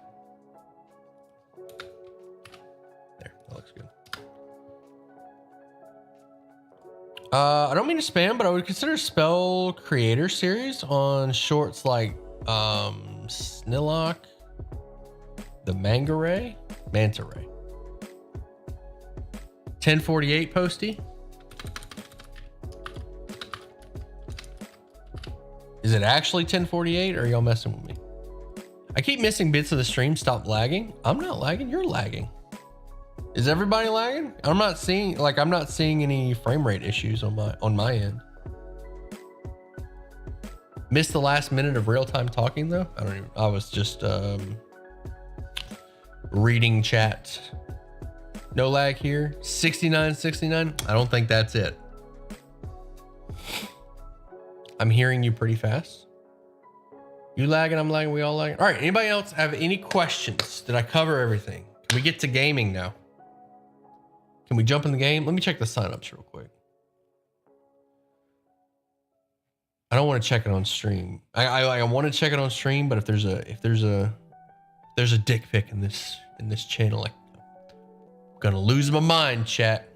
There, that looks good. I don't mean to spam, but I would consider Spell Creator series on shorts like Snillock, the Manta Ray. 1048 Posty. Is it actually 1048 or are y'all messing with me? I keep missing bits of the stream. Stop lagging. I'm not lagging. You're lagging. Is everybody lagging? I'm not seeing any frame rate issues on my end. Missed the last minute of real time talking though. I was just reading chat. No lag here. 69. I don't think that's it. I'm hearing you pretty fast. You lagging, I'm lagging, we all lagging. All right, anybody else have any questions? Did I cover everything? Can we get to gaming now? Can we jump in the game? Let me check the signups real quick. I don't want to check it on stream. I want to check it on stream, but if there's a dick pic in this channel, I'm gonna lose my mind, chat.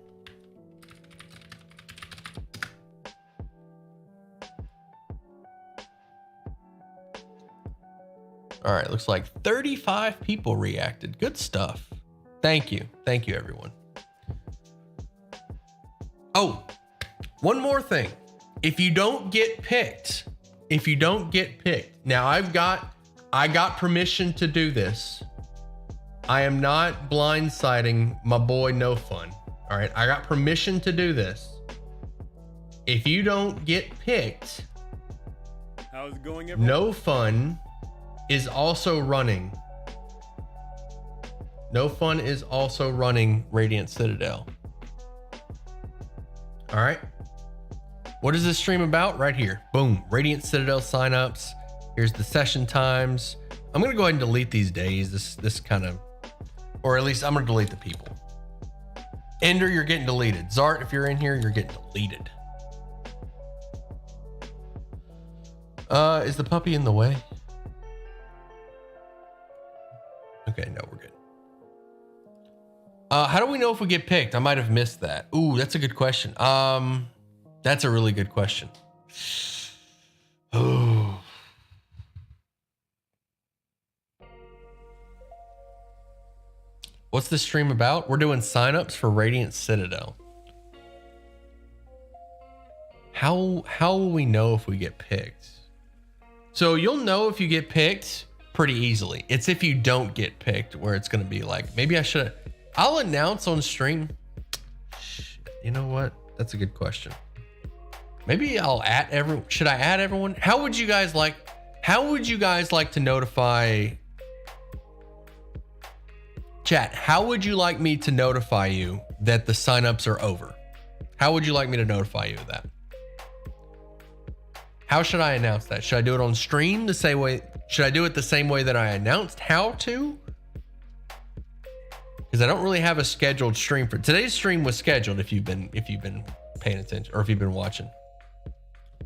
All right, looks like 35 people reacted. Good stuff. Thank you, everyone. Oh, one more thing. If you don't get picked, now I got permission to do this. I am not blindsiding my boy No Fun. All right, I got permission to do this. If you don't get picked, how's it going, everyone? No Fun is also running. No Fun is also running Radiant Citadel. All right. What is this stream about? Right here. Boom. Radiant Citadel signups. Here's the session times. I'm gonna go ahead and delete these days. This kind of, or at least I'm gonna delete the people. Ender, you're getting deleted. Zart, if you're in here, you're getting deleted. Is the puppy in the way? Okay, no, we're good. How do we know if we get picked? I might have missed that. Ooh, that's a good question. That's a really good question. Oh. What's this stream about? We're doing signups for Radiant Citadel. How will we know if we get picked? So you'll know if you get picked pretty easily. It's if you don't get picked where it's going to be like, maybe I'll announce on stream. Shit, you know what? That's a good question. Maybe I'll add everyone. Should I add everyone? How would you guys like to notify chat? How would you like me to notify you that the signups are over? How would you like me to notify you of that? How should I announce that? Should I do it on stream the same way? Should I do it the same way that I announced how to? Because I don't really have a scheduled stream for today's stream. Was scheduled if you've been paying attention or if you've been watching.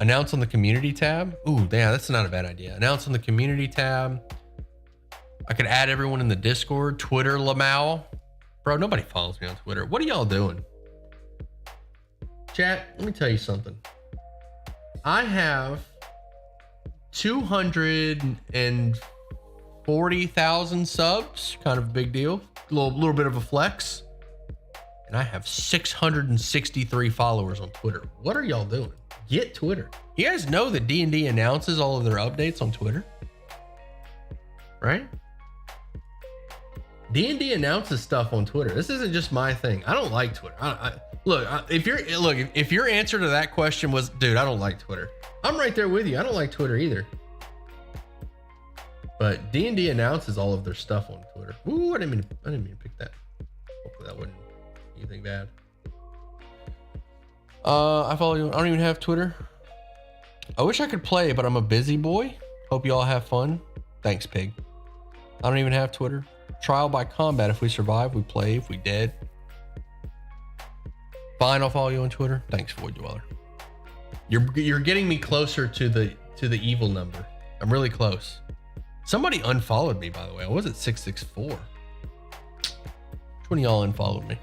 Announce on the community tab. Ooh, yeah, that's not a bad idea. Announce on the community tab. I could add everyone in the Discord. Twitter Lamau. Bro, nobody follows me on Twitter. What are y'all doing? Chat, let me tell you something. I have 240,000 subs. Kind of a big deal. Little bit of a flex. And I have 663 followers on Twitter. What are y'all doing? Get Twitter. You guys know that D&D announces all of their updates on Twitter, right? D&D announces stuff on Twitter. This isn't just my thing. I don't like Twitter. If your answer to that question was, dude, I don't like Twitter, I'm right there with you. I don't like Twitter either. But D&D announces all of their stuff on Twitter. Ooh, I didn't mean to pick that. Hopefully that wasn't anything bad. I follow you. I don't even have Twitter. I wish I could play, but I'm a busy boy. Hope you all have fun. Thanks, Pig. I don't even have Twitter. Trial by combat. If we survive, we play. If we dead, fine. I'll follow you on Twitter. Thanks, Void Dweller. You're getting me closer to the evil number. I'm really close. Somebody unfollowed me, by the way. I was at 664. Which one of y'all unfollowed me?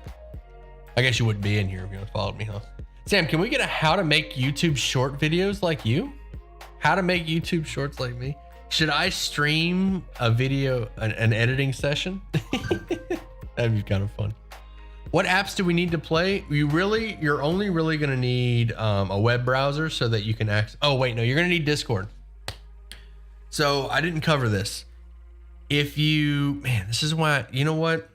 I guess you wouldn't be in here if you unfollowed me, huh? Sam, can we get a how to make YouTube short videos like you? How to make YouTube shorts like me? Should I stream a video, an editing session? That'd be kind of fun. What apps do we need to play? You're only really going to need a web browser so that you can access. Oh, wait, no, you're going to need Discord. So I didn't cover this. This is why, you know what?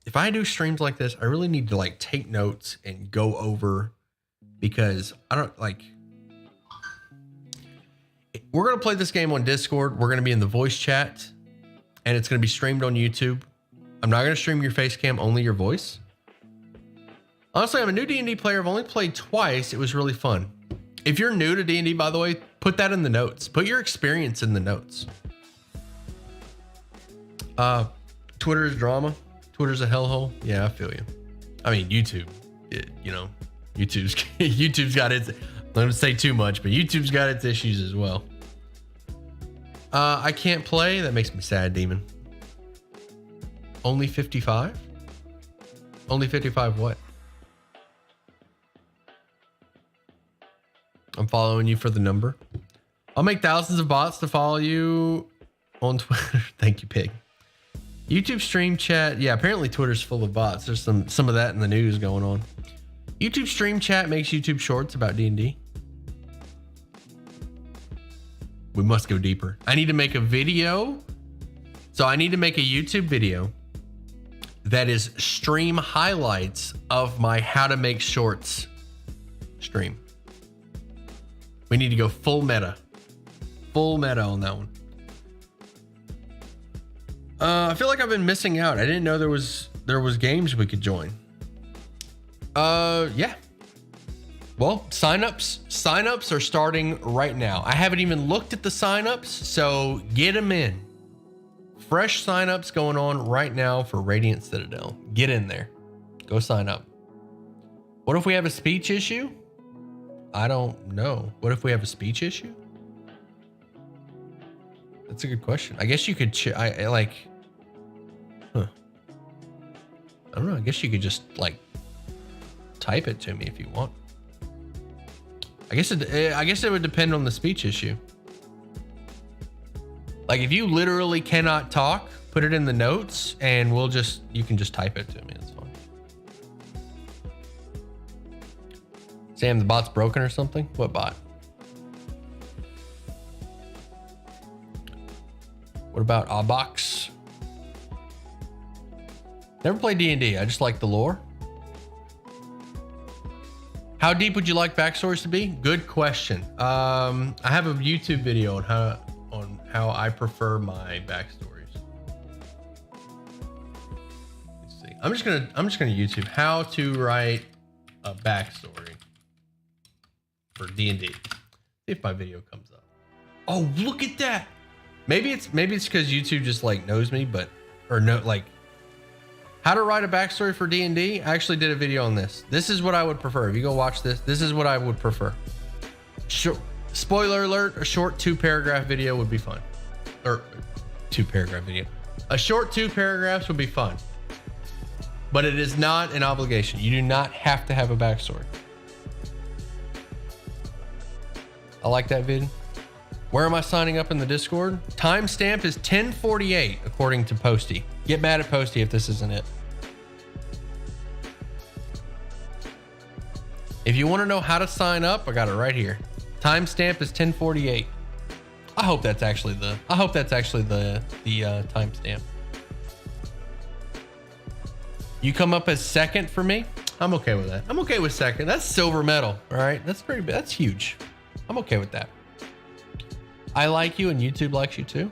If I do streams like this, I really need to like take notes and go over, because I don't like, we're going to play this game on Discord. We're going to be in the voice chat and it's going to be streamed on YouTube. I'm not going to stream your face cam, only your voice. Honestly, I'm a new D&D player. I've only played twice. It was really fun. If you're new to D&D, by the way, put that in the notes. Put your experience in the notes. Twitter is drama. Twitter's a hellhole. Yeah, I feel you. I mean, YouTube, YouTube's got its, I'm going to say too much, but YouTube's got its issues as well. I can't play. That makes me sad, Demon. Only 55? Only 55 what? I'm following you for the number. I'll make thousands of bots to follow you on Twitter. Thank you, Pig. YouTube stream chat. Yeah, apparently Twitter's full of bots. There's some of that in the news going on. YouTube stream chat makes YouTube shorts about D&D. We must go deeper. I need to make a video. So I need to make a YouTube video that is stream highlights of my how to make shorts stream. We need to go full meta on that one. I feel like I've been missing out. I didn't know there was games we could join. Yeah. Well, signups are starting right now. I haven't even looked at the signups, so get them in. Fresh signups going on right now for Radiant Citadel. Get in there. Go sign up. What if we have a speech issue? I don't know. What if we have a speech issue? That's a good question. I guess you could I don't know. I guess you could just like type it to me if you want. I guess it would depend on the speech issue. Like if you literally cannot talk, put it in the notes and you can just type it to me. It's fine. Sam, the bot's broken or something? What bot? What about Abox? Never played D&D. I just like the lore. How deep would you like backstories to be? Good question. I have a YouTube video on how I prefer my backstories. Let's see. I'm just gonna YouTube how to write a backstory for D&D. See if my video comes up. Oh, look at that. Maybe it's because YouTube just like knows me, how to write a backstory for D&D. I actually did a video on this. This is what I would prefer. If you go watch this, this is what I would prefer. Spoiler alert, a short 2-paragraph video would be fun. Or 2-paragraph video. A short 2 paragraphs would be fun. But it is not an obligation. You do not have to have a backstory. I like that vid. Where am I signing up in the Discord? Timestamp is 10:48 according to Posty. Get mad at Posty if this isn't it. If you want to know how to sign up, I got it right here. Timestamp is 10:48. I hope that's actually the timestamp. You come up as second for me. I'm okay with that. I'm okay with second. That's silver medal. All right, that's pretty big. That's huge. I'm okay with that. I like you and YouTube likes you too.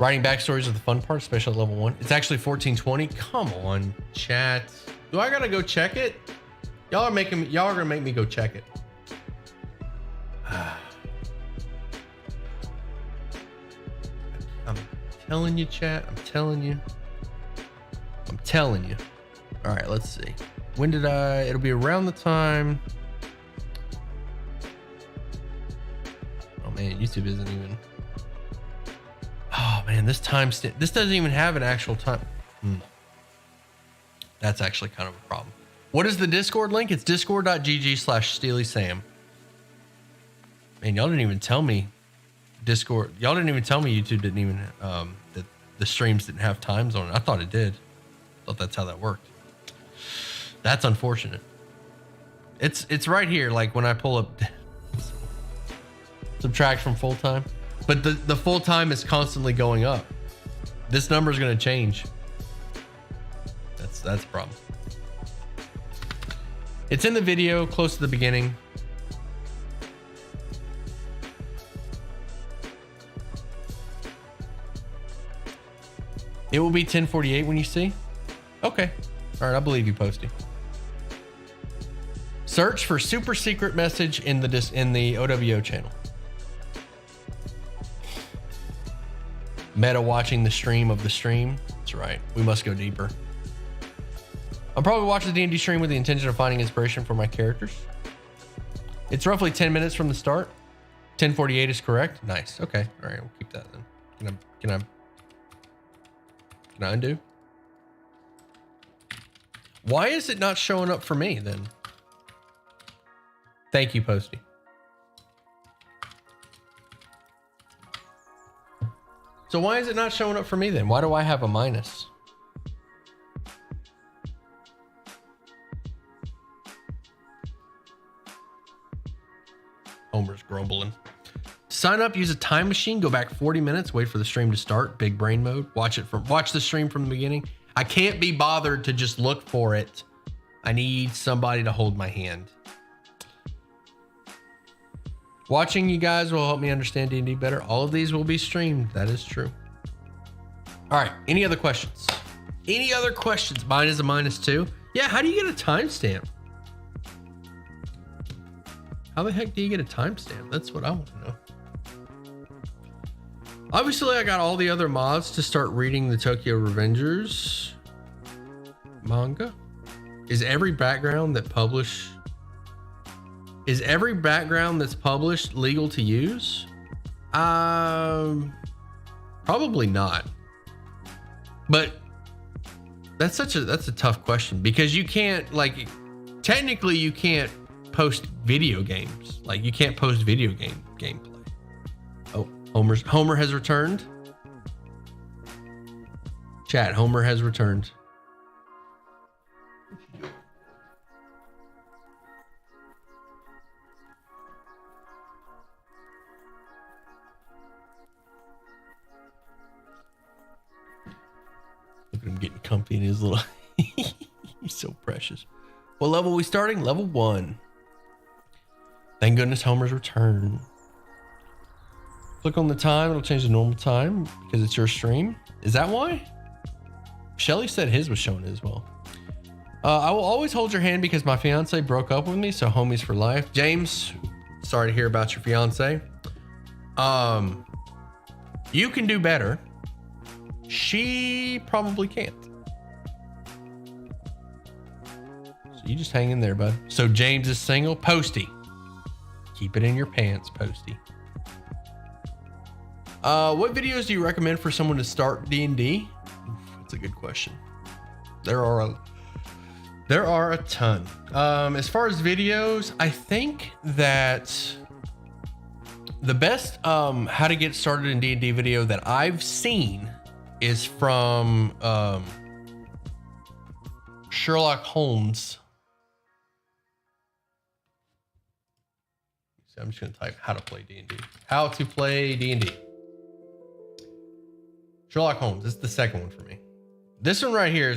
Writing backstories is the fun part, especially at level 1. It's actually 1420. Come on, chat. Do I gotta go check it? Y'all are gonna make me go check it. I'm telling you, chat. I'm telling you. All right, let's see. When did it'll be around the time. Oh man, YouTube isn't even. Oh man, this timestamp. This doesn't even have an actual time. That's actually kind of a problem. What is the Discord link? It's discord.gg/SteelySam. Man, y'all didn't even tell me Discord. Y'all didn't even tell me YouTube didn't even that the streams didn't have times on it. I thought it did. I thought that's how that worked. That's unfortunate. It's right here. Like when I pull up subtract from full time, but the full time is constantly going up. This number is going to change. That's a problem. It's in the video close to the beginning. It will be 10:48 when you see. Okay. All right. I believe you, Posty. Search for super secret message in the OWO channel. Meta watching the stream of the stream. That's right. We must go deeper. I'm probably watching the D&D stream with the intention of finding inspiration for my characters. It's roughly 10 minutes from the start. 10:48 is correct. Nice. Okay. All right. We'll keep that then. Can I undo? Why is it not showing up for me then? Thank you, Posty. So why is it not showing up for me then? Why do I have a minus? Homer's grumbling. Sign up, use a time machine, go back 40 minutes, wait for the stream to start, big brain mode, watch the stream from the beginning. I can't be bothered to just look for it. I need somebody to hold my hand. Watching you guys will help me understand D&D better. All of these will be streamed. That is true. All right. Any other questions? Any other questions? Mine is a -2. Yeah. How do you get a timestamp? How the heck do you get a timestamp? That's what I want to know. Obviously, I got all the other mods to start reading the Tokyo Revengers manga. Is every background that's published legal to use? Probably not. But that's a tough question because you can't, like, technically you can't post video games. Like, you can't post video game gameplay. Oh, Homer has returned. Chat, Homer has returned. Look at him getting comfy in his little... He's so precious. What level are we starting? Level 1. Thank goodness Homer's returned. Click on the time. It'll change to normal time because it's your stream. Is that why? Shelly said his was showing as well. I will always hold your hand because my fiance broke up with me, so homies for life. James, sorry to hear about your fiance. You can do better. She probably can't. So you just hang in there, bud. So James is single. Posty. Keep it in your pants, Posty. What videos do you recommend for someone to start D&D? That's a good question. There are a ton. As far as videos, I think that the best how to get started in D&D video that I've seen is from Sherlock Holmes. So I'm just gonna type how to play D&D. How to play D&D. Sherlock Holmes. This is the second one for me. This one right here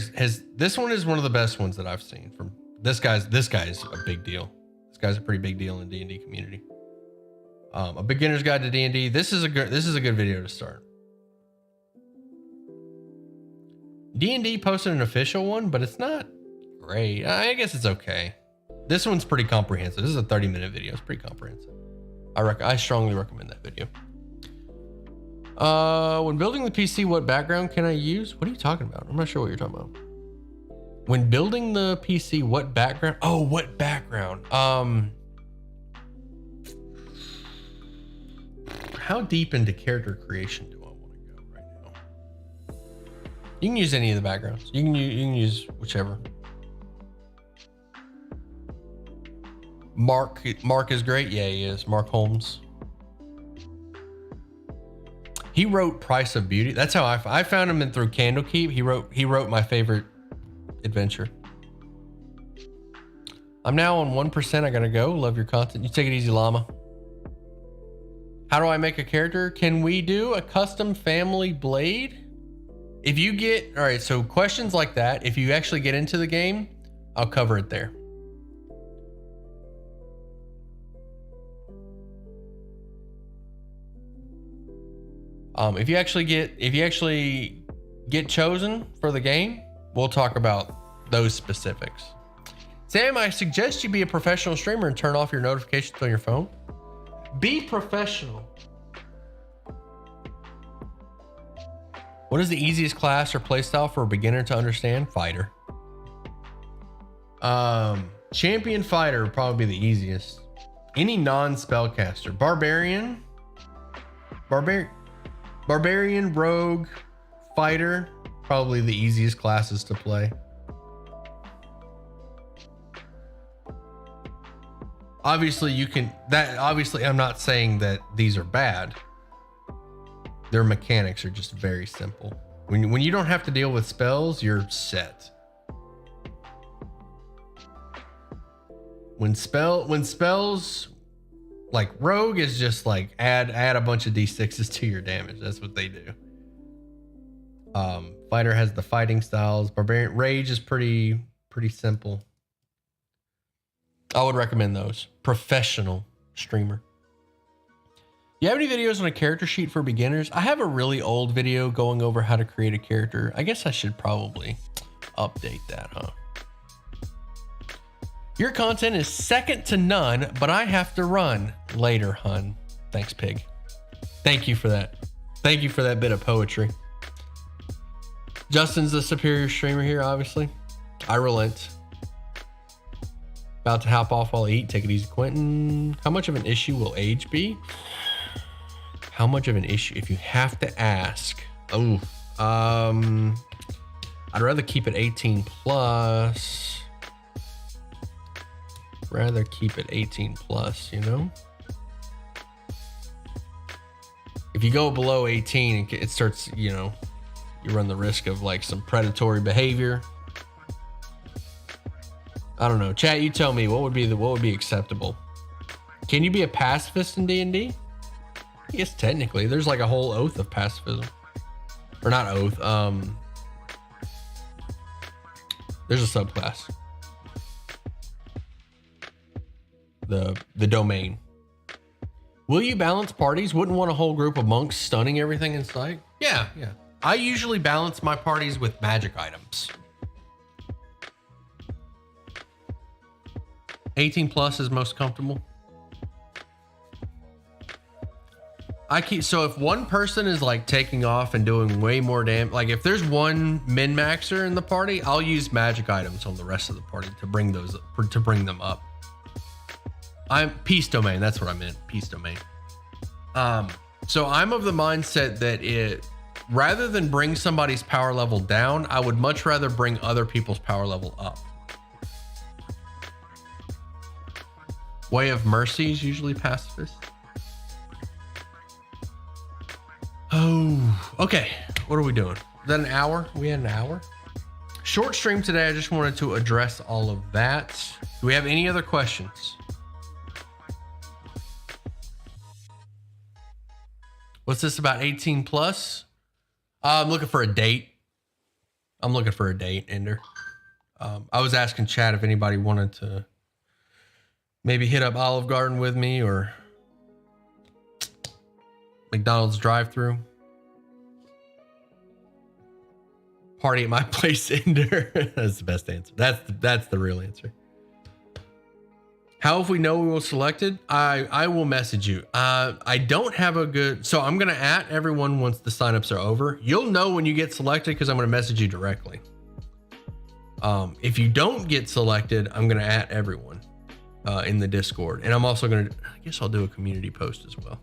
this one is one of the best ones that I've seen from this guy's a big deal. This guy's a pretty big deal in D&D community. A beginner's guide to D&D. This is a good video to start. D&D posted an official one, but it's not great. I guess it's okay. This one's pretty comprehensive. This is a 30-minute video. It's pretty comprehensive. I strongly recommend that video. When building the PC, what background can I use? What are you talking about? I'm not sure what you're talking about. When building the PC, what background? Oh, what background? How deep into character creation do I want to go right now? You can use any of the backgrounds. You can use whichever. Mark is great. Yeah, he is. Mark Holmes. He wrote Price of Beauty. That's how I found him through Candlekeep. He wrote my favorite adventure. I'm now on 1%. I gotta go. Love your content. You take it easy, llama. How do I make a character? Can we do a custom family blade? If you get, all right, so questions like that, if you actually get into the game, I'll cover it there. If you actually get chosen for the game, we'll talk about those specifics. Sam, I suggest you be a professional streamer and turn off your notifications on your phone. Be professional. What is the easiest class or playstyle for a beginner to understand? Fighter. Champion fighter would probably be the easiest. Any non-spellcaster. Barbarian, rogue, fighter, probably the easiest classes to play. Obviously I'm not saying that these are bad. Their mechanics are just very simple. When you don't have to deal with spells, you're set. When spells, like rogue is just like add a bunch of d6s to your damage. That's what they do. Fighter has the fighting styles. Barbarian rage is pretty simple. I would recommend those. Professional streamer. Do you have any videos on a character sheet for beginners? I have a really old video going over how to create a character. I guess I should probably update that, huh? Your content is second to none, but I have to run later, hun. Thanks, Pig. Thank you for that. Thank you for that bit of poetry. Justin's the superior streamer here, obviously. I relent. About to hop off while I eat. Take it easy, Quentin. How much of an issue will age be? How much of an issue? If you have to ask, I'd rather keep it 18 plus. Rather keep it 18 plus, you know? If you go below 18, it starts, you know, you run the risk of like some predatory behavior. I don't know. Chat, you tell me what would be acceptable. Can you be a pacifist in D&D? I guess technically there's like a whole oath of pacifism. Or not oath. There's a subclass. The domain. Will you balance parties? Wouldn't want a whole group of monks stunning everything in sight? Yeah. I usually balance my parties with magic items. 18 plus is most comfortable. So if one person is like taking off and doing way more damage, like if there's one min-maxer in the party, I'll use magic items on the rest of the party to bring them up. I'm peace domain. That's what I meant. Peace domain. So I'm of the mindset that rather than bring somebody's power level down, I would much rather bring other people's power level up. Way of Mercy is usually pacifist. Oh, okay. What are we doing? Is that an hour? We had an hour. Short stream today. I just wanted to address all of that. Do we have any other questions? What's this about 18 plus? I'm looking for a date. Ender. I was asking chat if anybody wanted to maybe hit up Olive Garden with me or McDonald's drive-thru. Party at my place, Ender. That's the best answer. That's the real answer. How if we know we will selected? I will message you. I don't have a good, so I'm gonna @ everyone once the signups are over. You'll know when you get selected because I'm gonna message you directly. If you don't get selected, I'm gonna @ everyone in the Discord, and I'm also gonna, I guess I'll do a community post as well.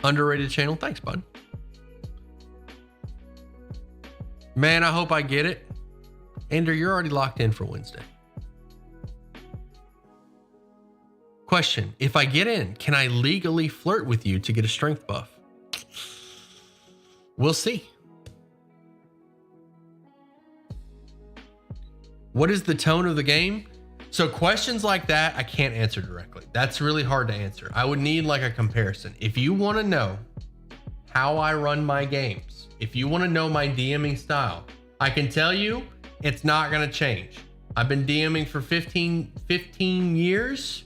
Underrated channel. Thanks, bud. Man, I hope I get it. Ender, you're already locked in for Wednesday. Question: if I get in, can I legally flirt with you to get a strength buff? We'll see. What is the tone of the game? So questions like that, I can't answer directly. That's really hard to answer. I would need like a comparison. If you want to know how I run my games, if you want to know my DMing style, I can tell you it's not going to change. I've been DMing for 15 years.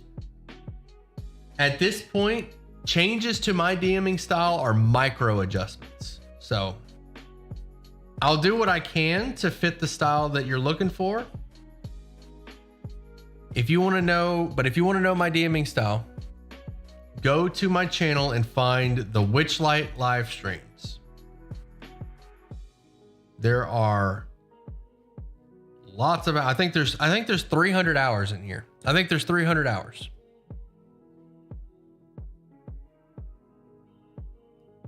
At this point, changes to my DMing style are micro adjustments. So I'll do what I can to fit the style that you're looking for. If you want to know my DMing style, go to my channel and find the Witchlight live streams. There are lots of, I think there's 300 hours in here. I think there's 300 hours.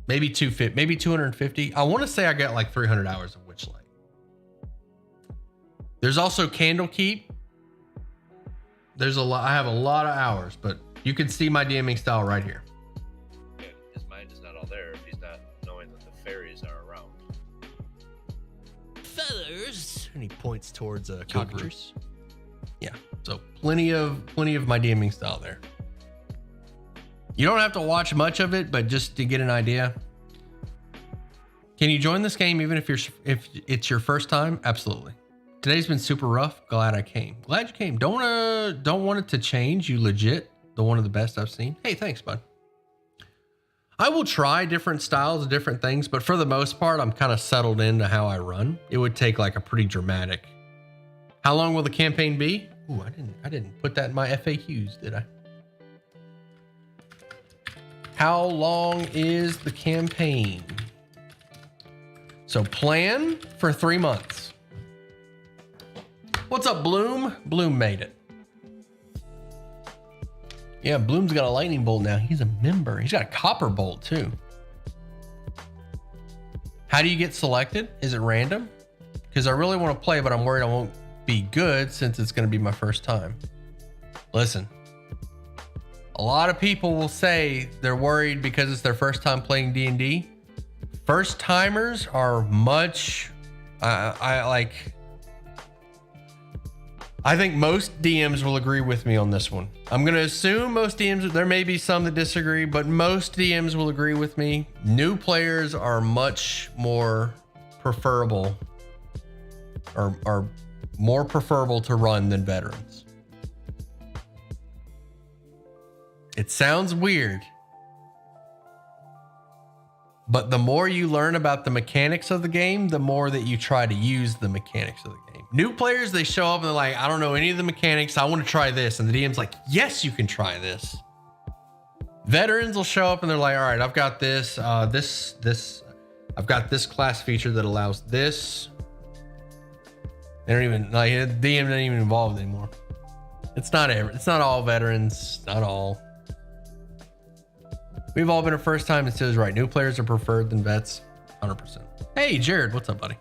Maybe 250, maybe 250. I want to say I got like 300 hours of Witchlight. There's also Candlekeep. There's a lot. I have a lot of hours, but you can see my DMing style right here. Yeah, his mind is not all there if he's not knowing that the fairies are around. Feathers, and he points towards cockatoos. Yeah, so plenty of my DMing style there. You don't have to watch much of it, but just to get an idea. Can you join this game even if it's your first time? Absolutely. Today's been super rough. Glad I came. Glad you came. Don't want it to change. You legit one of the best I've seen. Hey, thanks, bud. I will try different styles of different things, but for the most part, I'm kind of settled into how I run. It would take like a pretty dramatic. How long will the campaign be? Ooh, I didn't put that in my FAQs, did I? How long is the campaign? So plan for 3 months. What's up, Bloom? Bloom made it. Yeah, Bloom's got a lightning bolt now. He's a member. He's got a copper bolt too. How do you get selected? Is it random? Because I really want to play, but I'm worried I won't be good since it's going to be my first time. Listen, a lot of people will say they're worried because it's their first time playing D&D. First timers are much, I think most DMs will agree with me on this one. I'm going to assume most DMs, there may be some that disagree, but most DMs will agree with me. New players are much more preferable or are more preferable to run than veterans. It sounds weird, but the more you learn about the mechanics of the game, the more that you try to use the mechanics of the game. New players, they show up and they're like, I don't know any of the mechanics. I want to try this. And the DM's like, yes, you can try this. Veterans will show up and they're like, all right, I've got this, I've got this class feature that allows this. They don't even, like, DM not even involved anymore. It's not all veterans, not all. We've all been a first time, and Steele's right. New players are preferred than vets, 100%. Hey, Jared, what's up, buddy?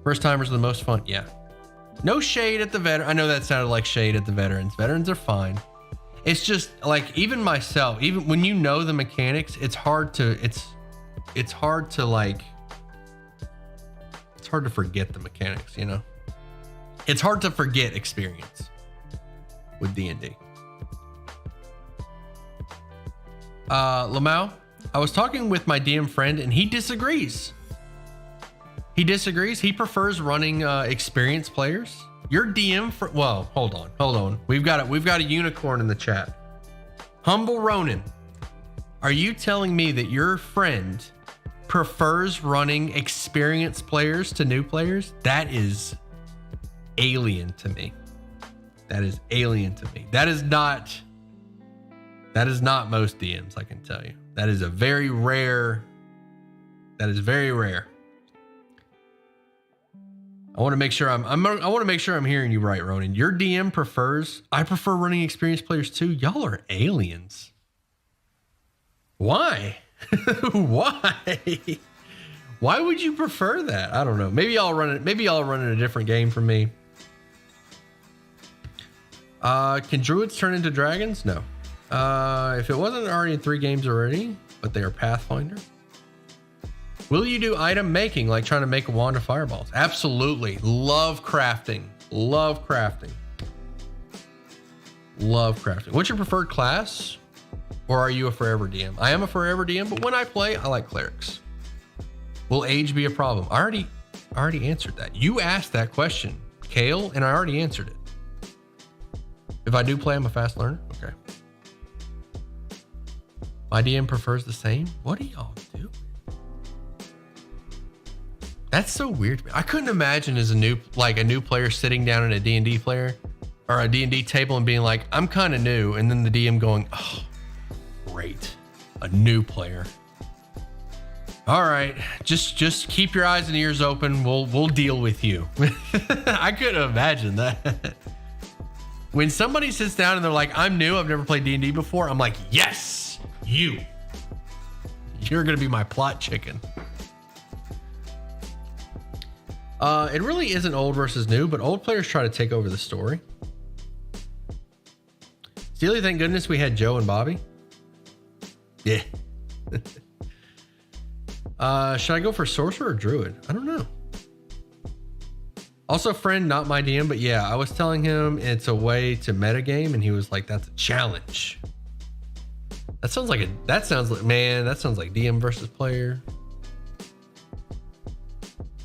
First timers are the most fun. Yeah. No shade at the veteran. I know that sounded like shade at the veterans. Veterans are fine. It's just like, even myself, even when you know the mechanics, it's hard to forget the mechanics, you know? It's hard to forget experience with D&D. Lamau, I was talking with my DM friend and he disagrees. He prefers running experienced players. Your DM for, well, hold on. We've got a unicorn in the chat. Humble Ronin, are you telling me that your friend prefers running experienced players to new players? That is alien to me. That is not most DMs, I can tell you. That is very rare. I want to make sure I'm hearing you right, Ronan. Your DM prefers, I prefer running experienced players too. Y'all are aliens. Why? Why would you prefer that? I don't know. Maybe y'all run a different game from me. Can druids turn into dragons? No. If it wasn't already in 3 games already, but they are Pathfinder. Will you do item making, like trying to make a wand of fireballs? Absolutely. Love crafting. What's your preferred class? Or are you a forever DM? I am a forever DM, but when I play, I like clerics. Will age be a problem? I already answered that. You asked that question, Kale, and I already answered it. If I do play, I'm a fast learner. Okay. My DM prefers the same. What do y'all do? That's so weird. I couldn't imagine as a new player sitting down at a D&D player or a D&D table and being like, I'm kind of new. And then the DM going, oh, great. A new player. All right. Just keep your eyes and ears open. We'll deal with you. I couldn't imagine that. When somebody sits down and they're like, I'm new, I've never played D&D before. I'm like, yes, you're going to be my plot chicken. It really isn't old versus new, but old players try to take over the story. Steely, thank goodness we had Joe and Bobby. Yeah. Should I go for sorcerer or druid? I don't know. Also, friend, not my DM, but yeah, I was telling him it's a way to metagame, and he was like, that's a challenge. That sounds like DM versus player.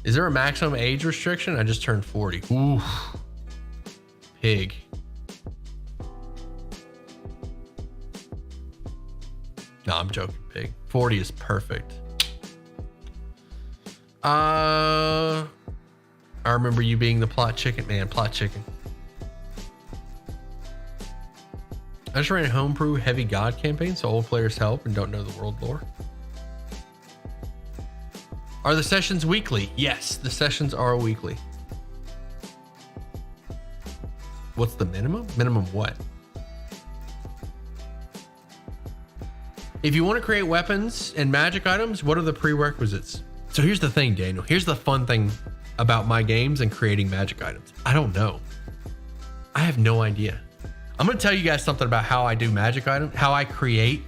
Is there a maximum age restriction? I just turned 40. Ooh. Pig. No, I'm joking, pig. 40 is perfect. I remember you being the plot chicken. Man, plot chicken. I just ran a homebrew heavy god campaign so old players help and don't know the world lore. Are the sessions weekly? Yes, the sessions are weekly. What's the minimum? Minimum what? If you want to create weapons and magic items, what are the prerequisites? So here's the thing, Daniel. Here's the fun thing about my games and creating magic items. I don't know. I have no idea. I'm going to tell you guys something about how I do magic items, how I create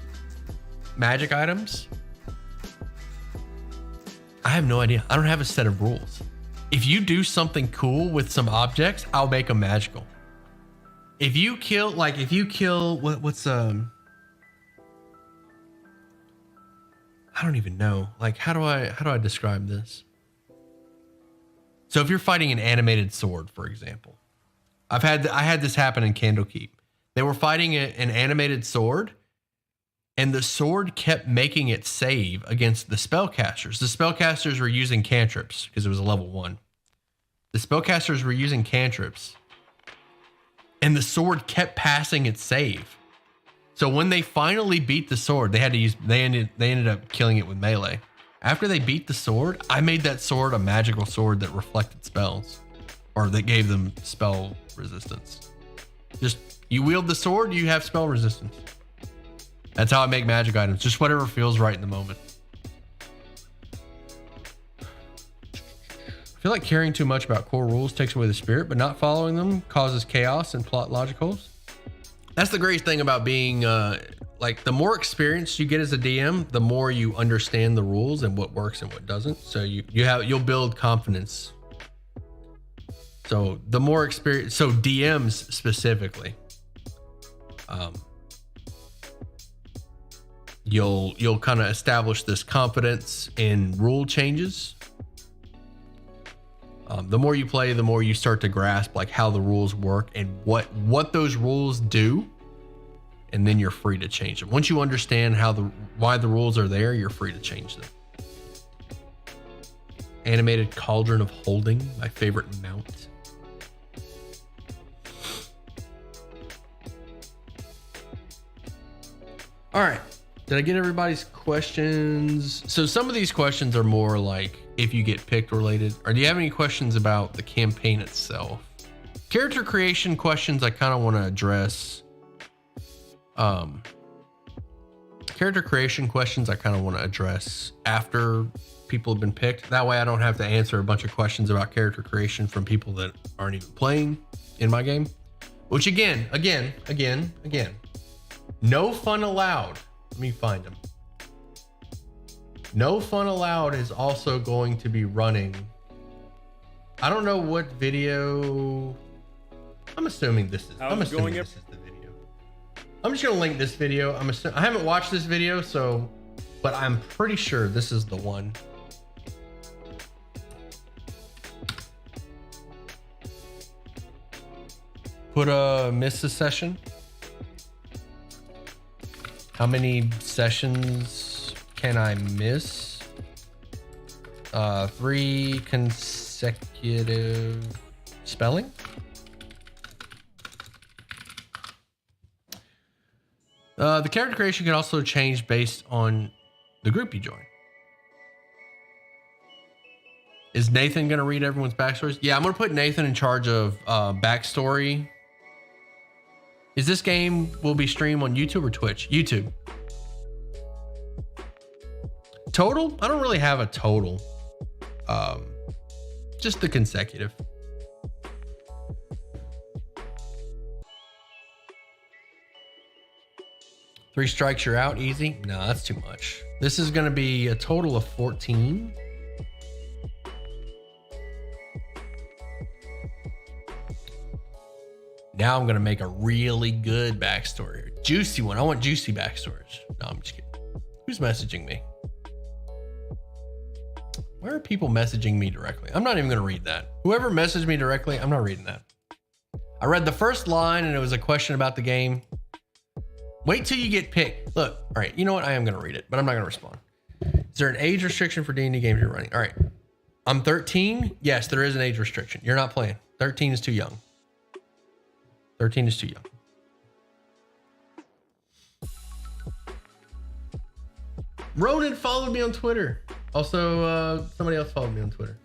magic items. I have no idea. I don't have a set of rules. If you do something cool with some objects, I'll make them magical. If you kill what's I don't even know. Like, how do I describe this? So if you're fighting an animated sword, for example, I had this happen in Candlekeep. They were fighting an animated sword, and the sword kept making it save against the spellcasters. The spellcasters were using cantrips because it was a level 1. The spellcasters were using cantrips, and the sword kept passing its save. So when they finally beat the sword, they ended up killing it with melee. After they beat the sword, I made that sword a magical sword that reflected spells, or that gave them spell resistance. Just you wield the sword, you have spell resistance. That's how I make magic items. Just whatever feels right in the moment. I feel like caring too much about core rules takes away the spirit, but not following them causes chaos and plot logic holes. That's the greatest thing about being like, the more experience you get as a DM, the more you understand the rules and what works and what doesn't. So you'll build confidence. So the more experience, so DMs specifically, you'll kind of establish this confidence in rule changes. The more you play, the more you start to grasp like how the rules work and what those rules do, and then you're free to change them. Once you understand why the rules are there, you're free to change them. Animated Cauldron of Holding, my favorite mount. All right. Did I get everybody's questions? So some of these questions are more like if you get picked related. Or do you have any questions about the campaign itself? Character creation questions I kind of want to address. Character creation questions I kind of want to address after people have been picked. That way I don't have to answer a bunch of questions about character creation from people that aren't even playing in my game. Which again, no fun allowed. Let me find them. No Fun Allowed is also going to be running. I don't know what video. I'm assuming this is. I'm assuming this is the video. I'm just gonna link this video. I haven't watched this video, but I'm pretty sure this is the one. Miss a session. How many sessions can I miss? 3 consecutive spelling. The character creation can also change based on the group you join. Is Nathan going to read everyone's backstories? Yeah, I'm going to put Nathan in charge of backstory. Is this game will be streamed on YouTube or Twitch? YouTube. Total? I don't really have a total. Just the consecutive. Three strikes, you're out, easy? No, that's too much. This is going to be a total of 14. Now I'm going to make a really good backstory. A juicy one. I want juicy backstories. No, I'm just kidding. Who's messaging me? Why are people messaging me directly? I'm not even going to read that. Whoever messaged me directly, I'm not reading that. I read the first line and it was a question about the game. Wait till you get picked. Look, all right, you know what? I am going to read it, but I'm not going to respond. Is there an age restriction for D&D games you're running? All right. I'm 13. Yes, there is an age restriction. You're not playing. 13 is too young. 13 is too young. Ronan followed me on Twitter. Also, somebody else followed me on Twitter.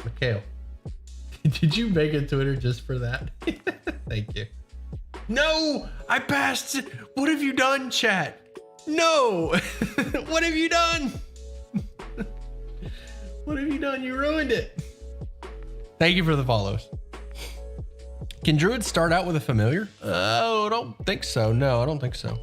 Mikhail. Did you make a Twitter just for that? Thank you. No, I passed it. What have you done, chat? No. What have you done? What have you done? You ruined it. Thank you for the follows. Can druids start out with a familiar? Oh, I don't think so. No, I don't think so.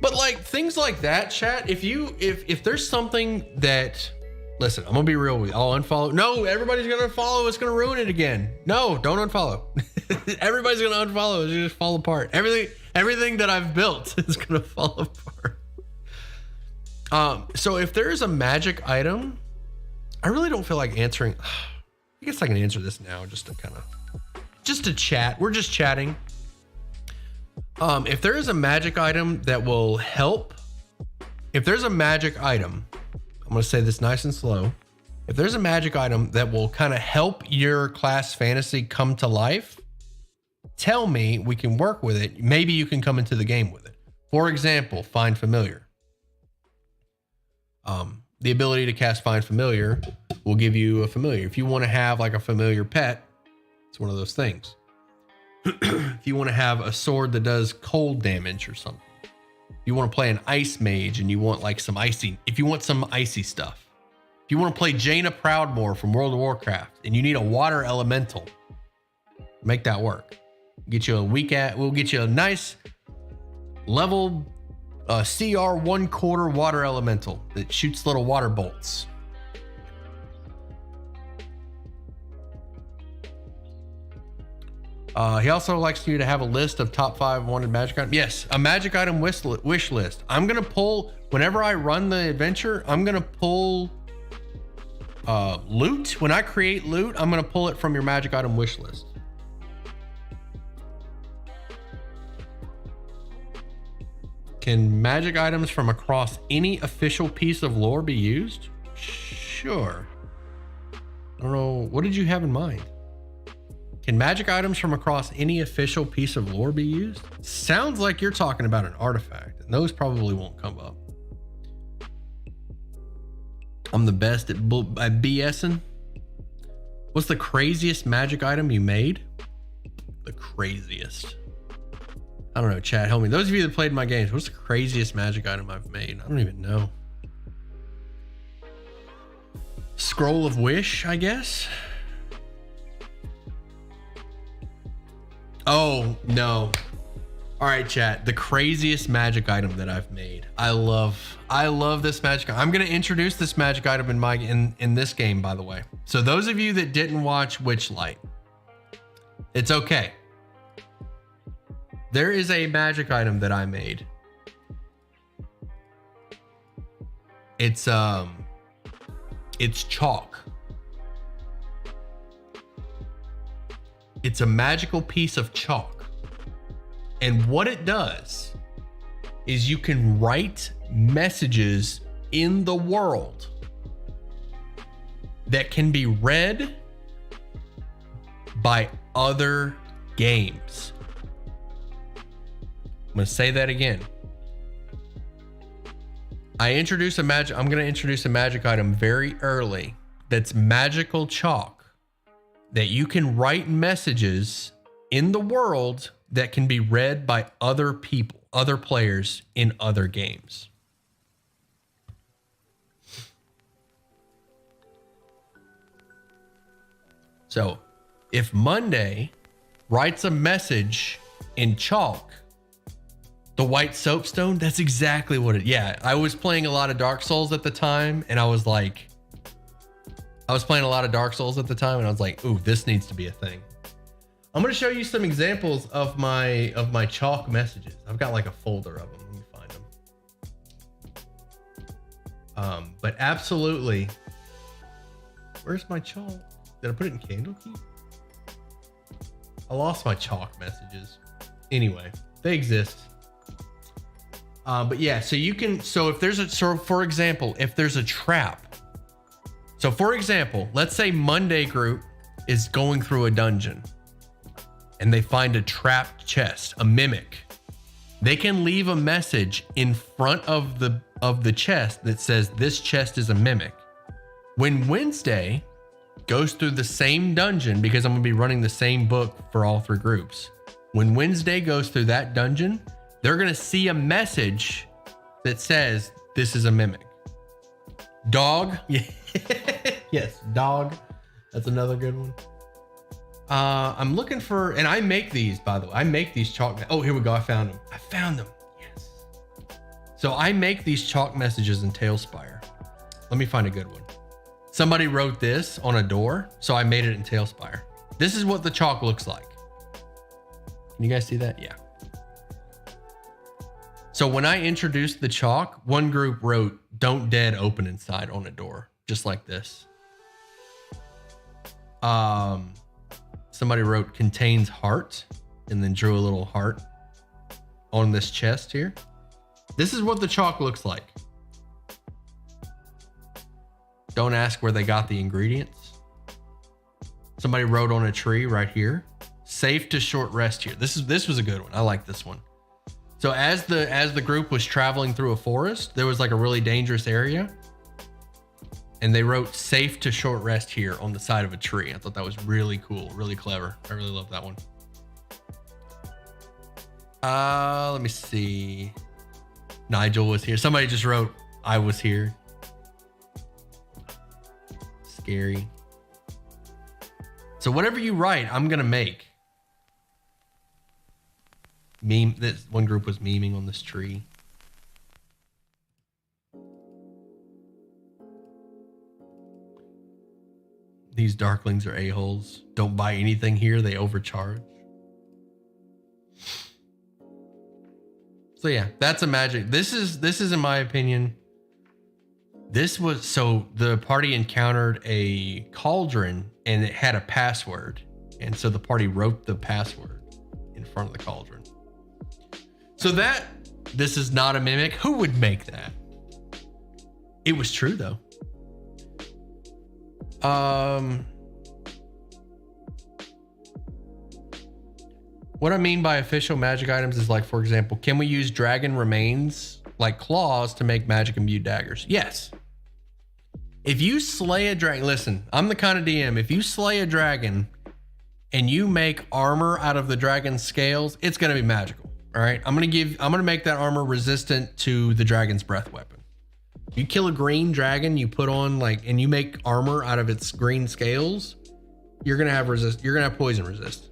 But like things like that, chat, if there's something that, listen, I'm gonna be real with you. I'll unfollow. No, everybody's gonna unfollow. It's gonna ruin it again. No, don't unfollow. Everybody's gonna unfollow. It's just fall apart. Everything that I've built is gonna fall apart. So if there is a magic item, I really don't feel like answering. I guess I can answer this now just to chat. We're just chatting. If there is a magic item that will help, if there's a magic item, I'm going to say this nice and slow. If there's a magic item that will kind of help your class fantasy come to life, tell me, we can work with it. Maybe you can come into the game with it. For example, Find Familiar. The ability to cast Find Familiar will give you a familiar. If you want to have like a familiar pet, it's one of those things. If you want to have a sword that does cold damage or something, if you want to play an ice mage and you want like some icy, if you want some icy stuff, if you want to play Jaina Proudmoore from World of Warcraft and you need a water elemental, make that work. We'll get you a nice level CR 1/4 water elemental that shoots little water bolts. He also likes you to have a list of top 5 wanted magic items. Yes, a magic item wish list. I'm going to pull, whenever I run the adventure, I'm going to pull loot. When I create loot, I'm going to pull it from your magic item wish list. Can magic items from across any official piece of lore be used? Sure. I don't know. What did you have in mind? Can magic items from across any official piece of lore be used? Sounds like you're talking about an artifact, and those probably won't come up. I'm the best at BSing. What's the craziest magic item you made? The craziest. I don't know, chat, help me. Those of you that played my games, what's the craziest magic item I've made? I don't even know. Scroll of Wish, I guess. Oh, no. All right, chat. The craziest magic item that I've made. I love this magic. I'm going to introduce this magic item in this game, by the way. So those of you that didn't watch Witchlight, it's okay. There is a magic item that I made. It's chalk. It's a magical piece of chalk. And what it does is you can write messages in the world that can be read by other games. I'm going to say that again. I'm going to introduce a magic item very early that's magical chalk that you can write messages in the world that can be read by other people, other players in other games. So if Monday writes a message in chalk, the white soapstone, that's exactly what it, yeah. I was playing a lot of Dark Souls at the time and I was like, ooh, this needs to be a thing. I'm going to show you some examples of my chalk messages. I've got like a folder of them. Let me find them. But absolutely. Where's my chalk? Did I put it in Candlekeep? I lost my chalk messages. Anyway, they exist. But yeah, so you can, for example, if there's a trap. So for example, let's say Monday group is going through a dungeon and they find a trapped chest, a mimic. They can leave a message in front of the chest that says this chest is a mimic. When Wednesday goes through the same dungeon, because I'm gonna be running the same book for all 3 groups. When Wednesday goes through that dungeon, they're gonna see a message that says this is a mimic. Dog. Yes, dog. That's another good one. I'm looking for, and I make these, by the way. I make these chalk. Oh, here we go. I found them. Yes. So I make these chalk messages in Tailspire. Let me find a good one. Somebody wrote this on a door, so I made it in Tailspire. This is what the chalk looks like. Can you guys see that? Yeah. So when I introduced the chalk, one group wrote, "Don't dead open inside" on a door, just like this. Somebody wrote "contains heart" and then drew a little heart on this chest here. This is what the chalk looks like. Don't ask where they got the ingredients. Somebody wrote on a tree right here, "Safe to short rest here." This was a good one. I like this one. So as the group was traveling through a forest, there was like a really dangerous area, and they wrote "Safe to short rest here" on the side of a tree. I thought that was really cool, really clever. I really love that one. Let me see. Nigel was here. Somebody just wrote, "I was here." Scary. So whatever you write, I'm gonna make. Meme. This one group was memeing on this tree. These darklings are a-holes. Don't buy anything here. They overcharge. So yeah, that's a magic. This is in my opinion. This was, so the party encountered a cauldron and it had a password. And so the party wrote the password in front of the cauldron. So this is not a mimic. Who would make that? It was true though. What I mean by official magic items is, like, for example, can we use dragon remains like claws to make magic imbued daggers? Yes. If you slay a dragon, listen, I'm the kind of DM, if you slay a dragon and you make armor out of the dragon's scales, it's going to be magical. All right. I'm going to make that armor resistant to the dragon's breath weapon. You kill a green dragon, you put on and you make armor out of its green scales, you're going to have poison resist.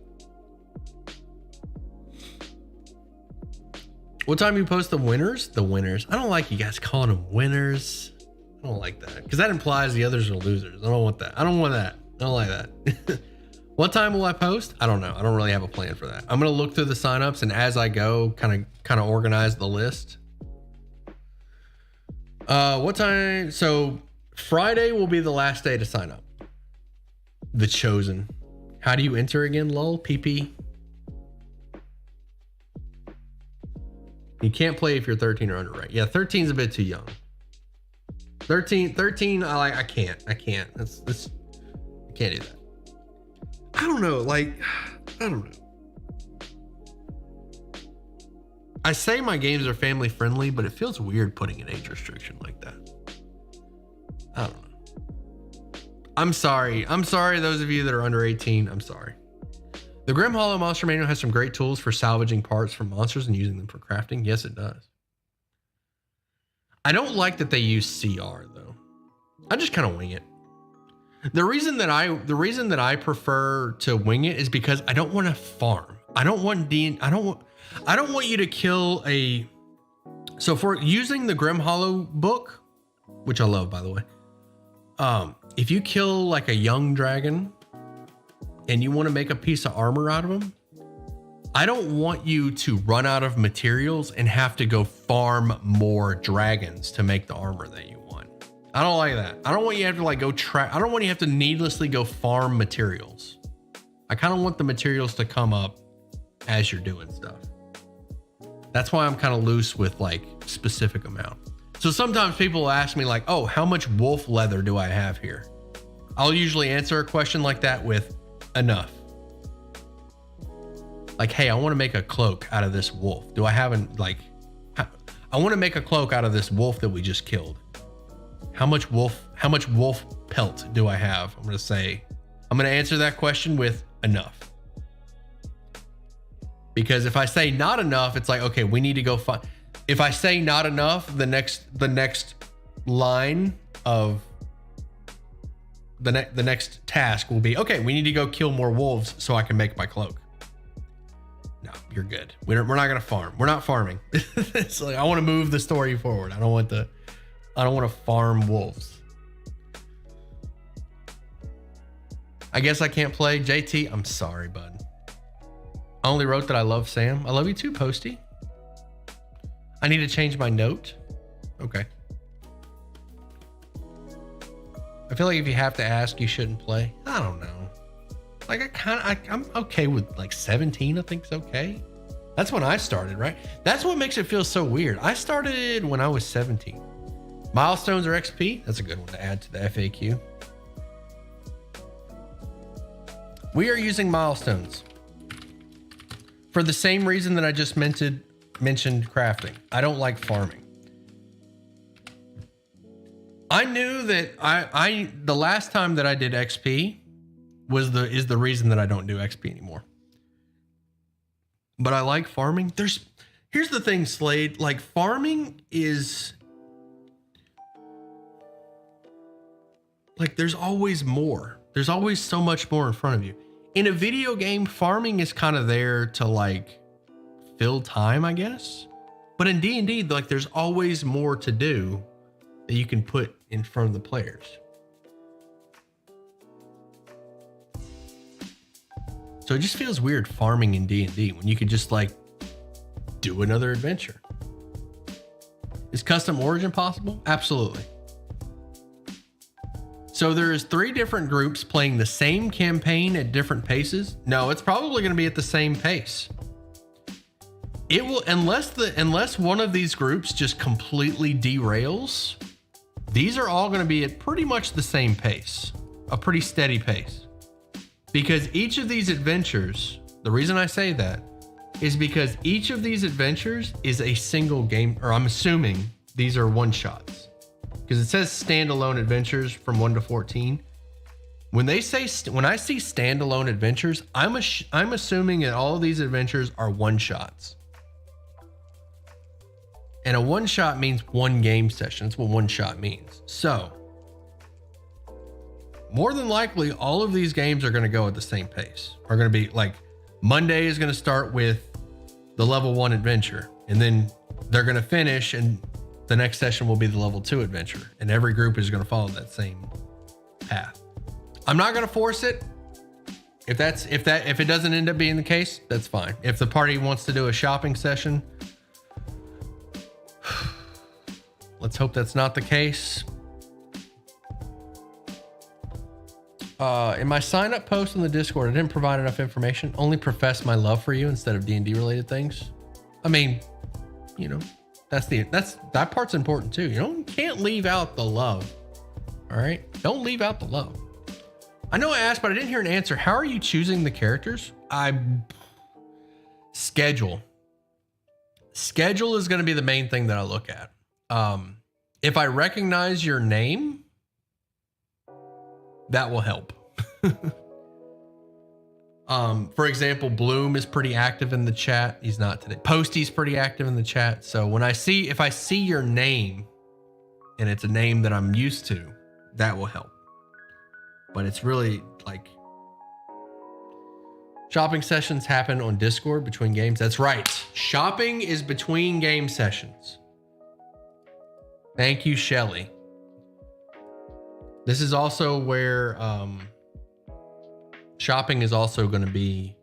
What time you post the winners? The winners. I don't like you guys calling them winners. I don't like that, because that implies the others are losers. I don't want that. I don't like that. What time will I post? I don't know. I don't really have a plan for that. I'm going to look through the signups, and as I go, kind of organize the list. What time? So Friday will be the last day to sign up. The Chosen. How do you enter again? Lol. PP. You can't play if you're 13 or under, right? Yeah, 13 is a bit too young. 13, I can't. I can't do that. I don't know. I don't know. I say my games are family friendly, but it feels weird putting an age restriction like that. I don't know. I'm sorry. Those of you that are under 18, I'm sorry. The Grim Hollow Monster Manual has some great tools for salvaging parts from monsters and using them for crafting. Yes, it does. I don't like that they use CR though. I just kind of wing it. The reason that I prefer to wing it is because I don't want to farm. I don't want you to kill a. So for using the Grim Hollow book, which I love, by the way, if you kill like a young dragon and you want to make a piece of armor out of them, I don't want you to run out of materials and have to go farm more dragons to make the armor that you want. I don't like that. I don't want you to have to I don't want you to have to needlessly go farm materials. I kind of want the materials to come up as you're doing stuff. That's why I'm kind of loose with specific amount. So sometimes people ask me oh, how much wolf leather do I have here? I'll usually answer a question like that with enough. Hey, I want to make a cloak out of this wolf. Do I have I want to make a cloak out of this wolf that we just killed. How much wolf pelt do I have? I'm going to answer that question with enough. Because if I say not enough, it's okay, we need to go find. If I say not enough, the next line of the next task will be, okay, we need to go kill more wolves so I can make my cloak. No, you're good. We're not gonna farm. We're not farming. It's like, I want to move the story forward. I don't want to farm wolves. I guess I can't play. JT, I'm sorry, bud. I only wrote that I love Sam. I love you too, Posty. I need to change my note. Okay. I feel like if you have to ask, you shouldn't play. I don't know. Like I'm okay with like 17. I think it's okay. That's when I started, right? That's what makes it feel so weird. I started when I was 17. Milestones or XP? That's a good one to add to the FAQ. We are using milestones for the same reason that I just mentioned crafting. I don't like farming. I knew that I the last time that I did XP is the reason that I don't do XP anymore. But I like farming. Here's the thing, Slade, like farming is like there's always more. There's always so much more in front of you. In a video game, farming is kind of there to like fill time, I guess. But in D&D, like there's always more to do that you can put in front of the players. So it just feels weird farming in D&D when you could just like do another adventure. Is custom origin possible? Absolutely. So there's 3 different groups playing the same campaign at different paces. No, it's probably going to be at the same pace. It will, unless one of these groups just completely derails, these are all going to be at pretty much the same pace, a pretty steady pace. Because each of these adventures, the reason I say that is because each of these adventures is a single game, or I'm assuming these are one shots. Because it says standalone adventures from 1 to 14. When I see standalone adventures, I'm assuming that all of these adventures are one shots. And a one shot means one game session. That's what one shot means. So more than likely, all of these games are going to go at the same pace. Are going to be like Monday is going to start with the level 1 adventure, and then they're going to finish, and the next session will be the level 2 adventure, and every group is going to follow that same path. I'm not going to force it. If it doesn't end up being the case, that's fine. If the party wants to do a shopping session, let's hope that's not the case. In my sign up post on the Discord, I didn't provide enough information. Only profess my love for you instead of D&D related things. I mean, you know, that part's important too. You can't leave out the love. All right, don't leave out the love. I know I asked, but I didn't hear an answer. How are you choosing the characters? Schedule is going to be the main thing that I look at. If I recognize your name, that will help. For example, Bloom is pretty active in the chat. He's not today. Posty's pretty active in the chat. So if I see your name and it's a name that I'm used to, that will help. But it's really like shopping sessions happen on Discord between games. That's right. Shopping is between game sessions. Thank you, Shelly. This is also where shopping is also going to be,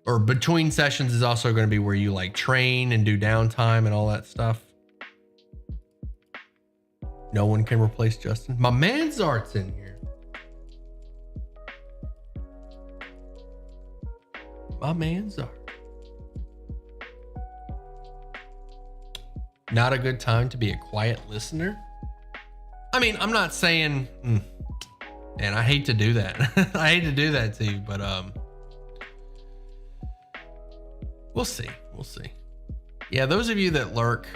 or between sessions is also going to be where you like train and do downtime and all that stuff. No one can replace Justin. My man Zart's in here. My man Zart. Not a good time to be a quiet listener. I mean, I'm not saying, and I hate to do that. I hate to do that to you, but we'll see. We'll see. Yeah, those of you that lurk,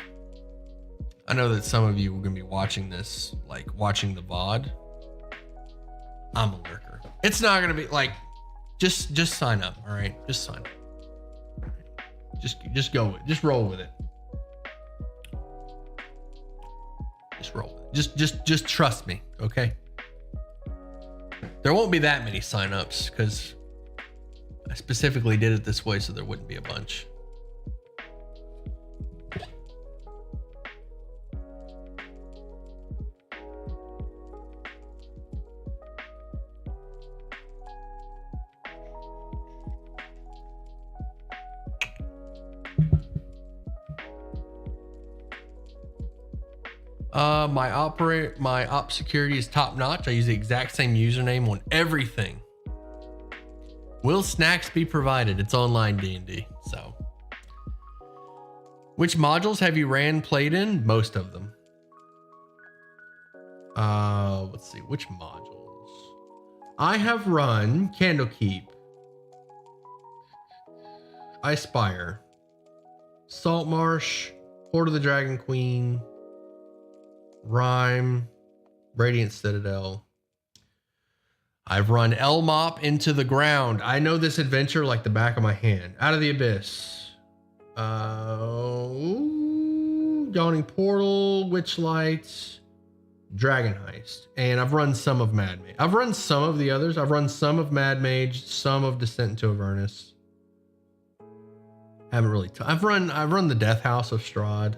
I know that some of you are going to be watching this, like watching the VOD. I'm a lurker. It's not going to be like, just sign up. All right. Just sign up. Just go with it. Just roll with it. Just roll. Just trust me, okay? There won't be that many signups because I specifically did it this way so there wouldn't be a bunch. My op security is top notch. I use the exact same username on everything. Will snacks be provided? It's online D&D. So, which modules have you played in? Most of them. Let's see, which modules? I have run Candlekeep, Icespire, Saltmarsh, Horde of the Dragon Queen, Rhyme, Radiant Citadel. I've run Elmop Into the Ground. I know this adventure like the back of my hand. Out of the Abyss. Yawning Portal, Witchlight, Dragon Heist. And I've run some of Mad Mage. I've run some of the others. I've run some of Mad Mage, some of Descent into Avernus. Haven't really I've run the Death House of Strahd.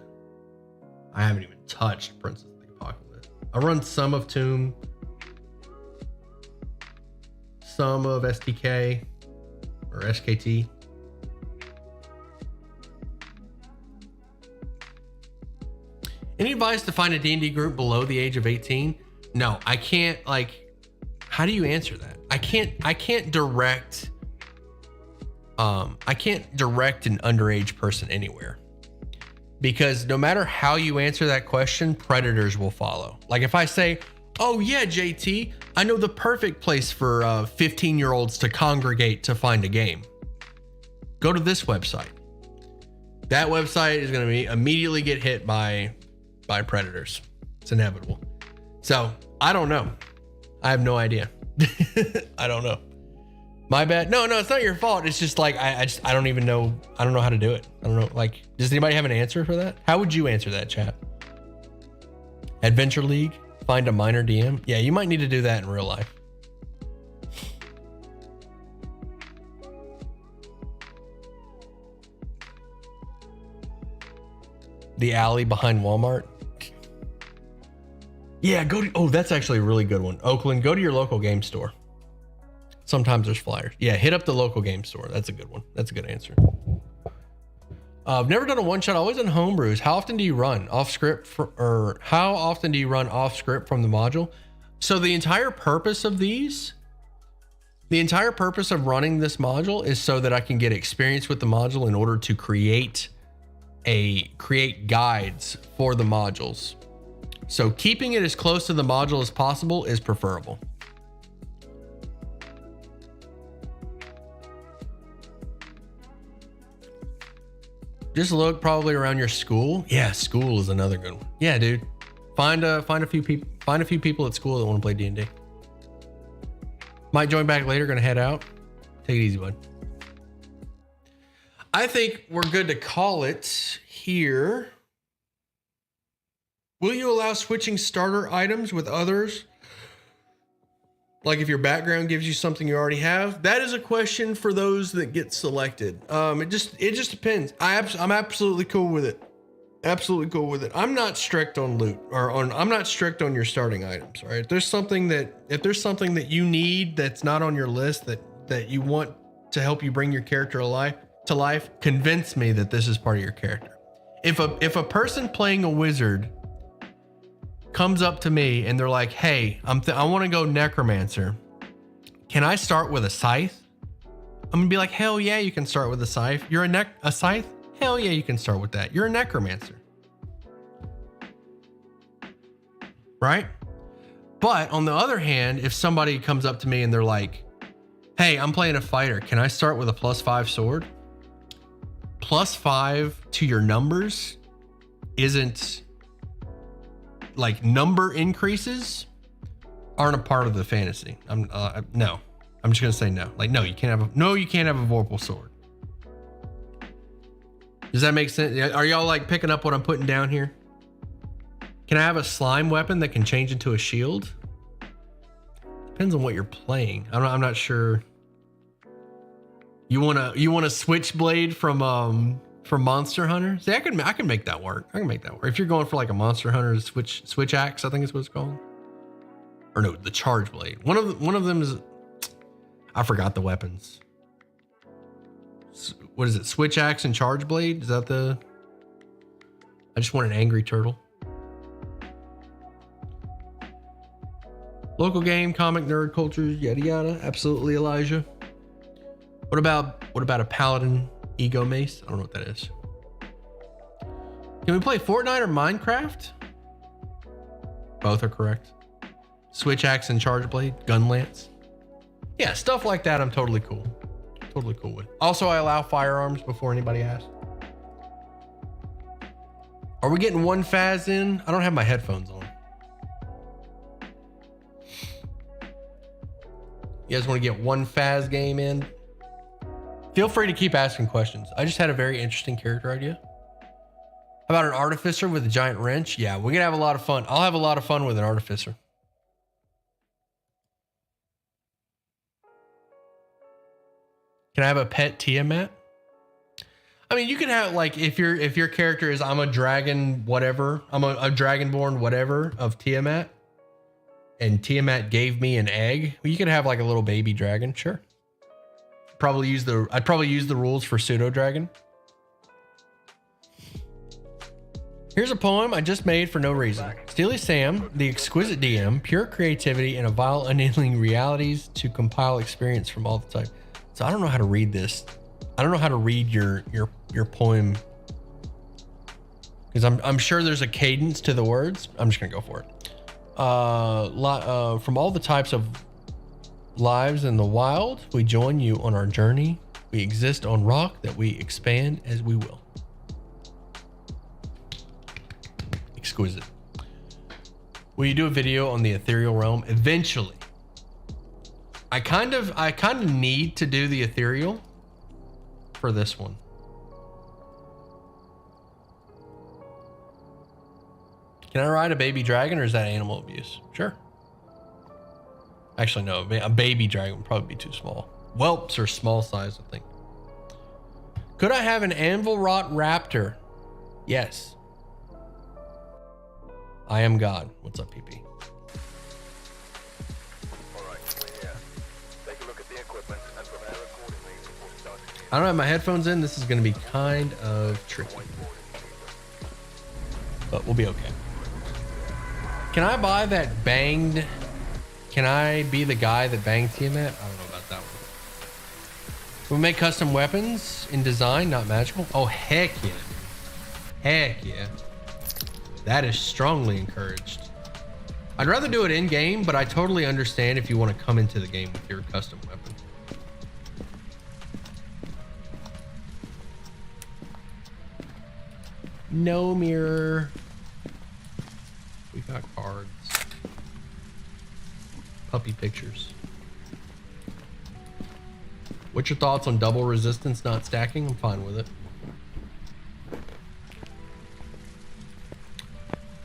I haven't even touched Princess of the Apocalypse. I've run some of Tomb, some of STK or SKT. Any advice to find a D&D group below the age of 18? No, I can't. Like, how do you answer that? I can't direct an underage person anywhere, because no matter how you answer that question, predators will follow. Like if I say, oh yeah, JT, I know the perfect place for 15-year-olds to congregate to find a game. Go to this website. That website is going to immediately get hit by predators. It's inevitable. So I don't know. I have no idea. I don't know. My bad. No, it's not your fault. It's just like, I don't even know. I don't know how to do it. I don't know. Like, does anybody have an answer for that? How would you answer that, chat? Adventure League, find a minor DM. Yeah, you might need to do that in real life. The alley behind Walmart. Yeah, that's actually a really good one. Oakland, go to your local game store. Sometimes there's flyers. Yeah, hit up the local game store. That's a good one. That's a good answer. I've never done a one shot. Always in homebrews. How often do you run off script how often do you run off script from the module? So the entire purpose of running this module is so that I can get experience with the module in order to create guides for the modules. So keeping it as close to the module as possible is preferable. Just look probably around your school. Yeah, school is another good one. Yeah, dude. Find a few people at school that want to play D&D. Might join back later, gonna head out. Take it easy, bud. I think we're good to call it here. Will you allow switching starter items with others? Like if your background gives you something you already have? That is a question for those that get selected. It just depends. I'm absolutely cool with it. Absolutely cool with it. I'm not strict on loot I'm not strict on your starting items. All right. If there's something that you need that's not on your list that you want to help you bring your character to life, convince me that this is part of your character. If a person playing a wizard comes up to me and they're like, hey, I want to go necromancer. Can I start with a scythe? I'm gonna be like, hell yeah, you can start with a scythe. You're a scythe? Hell yeah, you can start with that. You're a necromancer. Right? But on the other hand, if somebody comes up to me and they're like, hey, I'm playing a fighter. Can I start with a +5 sword? +5 to your numbers isn't like number increases aren't a part of the fantasy. No, I'm just gonna say no. Like, no, you can't have a Vorpal sword. Does that make sense? Are y'all like picking up what I'm putting down here? Can I have a slime weapon that can change into a shield? Depends on what you're playing. I'm not sure. You want a switchblade from Monster Hunter? See, I can make that work. I can make that work. If you're going for like a Monster Hunter switch axe, I think is what it's called. Or no, the charge blade. One of them is, I forgot the weapons. What is it? Switch axe and charge blade? Is that the? I just want an angry turtle. Local game, comic, nerd culture, yada yada. Absolutely, Elijah. What about a paladin ego mace? I don't know what that is. Can we play Fortnite or Minecraft? Both are correct. Switch axe and charge blade, gun lance. Yeah, stuff like that I'm totally cool. Totally cool with. Also, I allow firearms before anybody asks. Are we getting one Faz in? I don't have my headphones on. You guys want to get one Faz game in? Feel free to keep asking questions. I just had a very interesting character idea. How about an artificer with a giant wrench? Yeah, we're gonna have a lot of fun. I'll have a lot of fun with an artificer. Can I have a pet Tiamat? I mean, you can have like if your character is I'm a dragon whatever, I'm a dragonborn whatever of Tiamat, and Tiamat gave me an egg. Well, you could have like a little baby dragon, sure. I'd probably use the rules for pseudo dragon. Here's a poem I just made for no reason. Steely Sam, the exquisite DM, pure creativity and a vile annealing realities to compile experience from all the time. So I don't know how to read this. I don't know how to read your poem because I'm sure there's a cadence to the words. I'm just gonna go for it. From all the types of lives in the wild, we join you on our journey. We exist on rock that we expand as we will. Exquisite. Will you do a video on the ethereal realm eventually? I kind of need to do the ethereal for this one. Can I ride a baby dragon or is that animal abuse? Sure. Actually, no, a baby dragon would probably be too small. Whelps are small size, I think. Could I have an anvil rot raptor? Yes. I am God. What's up, PP? I don't have my headphones in. This is going to be kind of tricky, but we'll be okay. Can I buy that banged? Can I be the guy that banged Tiamat? I don't know about that one. We make custom weapons in design, not magical. Oh, heck yeah. Heck yeah. That is strongly encouraged. I'd rather do it in game, but I totally understand if you want to come into the game with your custom weapon. No mirror. We got cards. Puppy pictures. What's your thoughts on double resistance not stacking? I'm fine with it.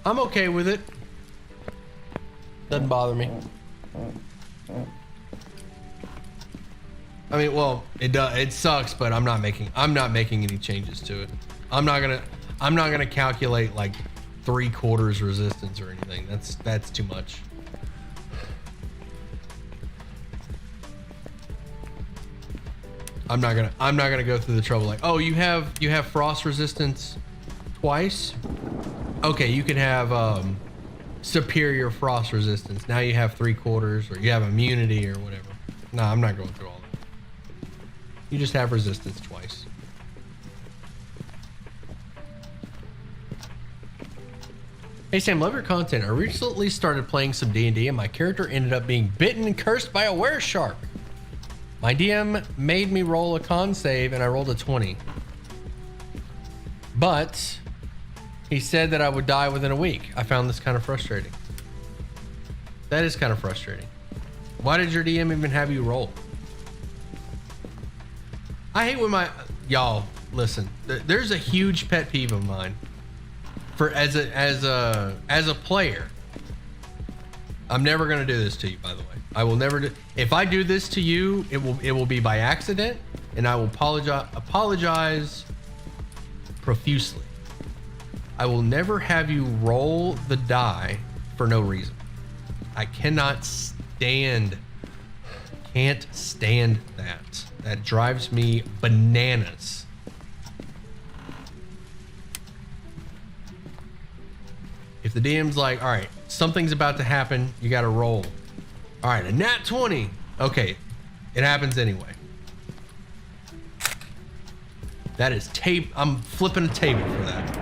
I'm okay with it. Doesn't bother me. I mean, well, it does. It sucks, but I'm not making any changes to it. I'm not gonna calculate like 3/4 resistance or anything. That's too much. I'm not gonna go through the trouble like, oh, you have frost resistance twice. Okay, you can have superior frost resistance. Now you have 3/4, or you have immunity or whatever. No, I'm not going through all that. You just have resistance twice. Hey Sam, love your content. I recently started playing some D&D and my character ended up being bitten and cursed by a wereshark. My DM made me roll a con save and I rolled a 20. But he said that I would die within a week. I found this kind of frustrating. That is kind of frustrating. Why did your DM even have you roll? I hate when y'all, listen, there's a huge pet peeve of mine. for as a player, I'm never gonna do this to you. By the way, I will never do. If I do this to you, it will be by accident, and I will apologize profusely. I will never have you roll the die for no reason. I can't stand that. That drives me bananas. If the DM's like, all right, something's about to happen, you got to roll. All right, a nat 20. Okay, it happens anyway. That is tape. I'm flipping a table for that.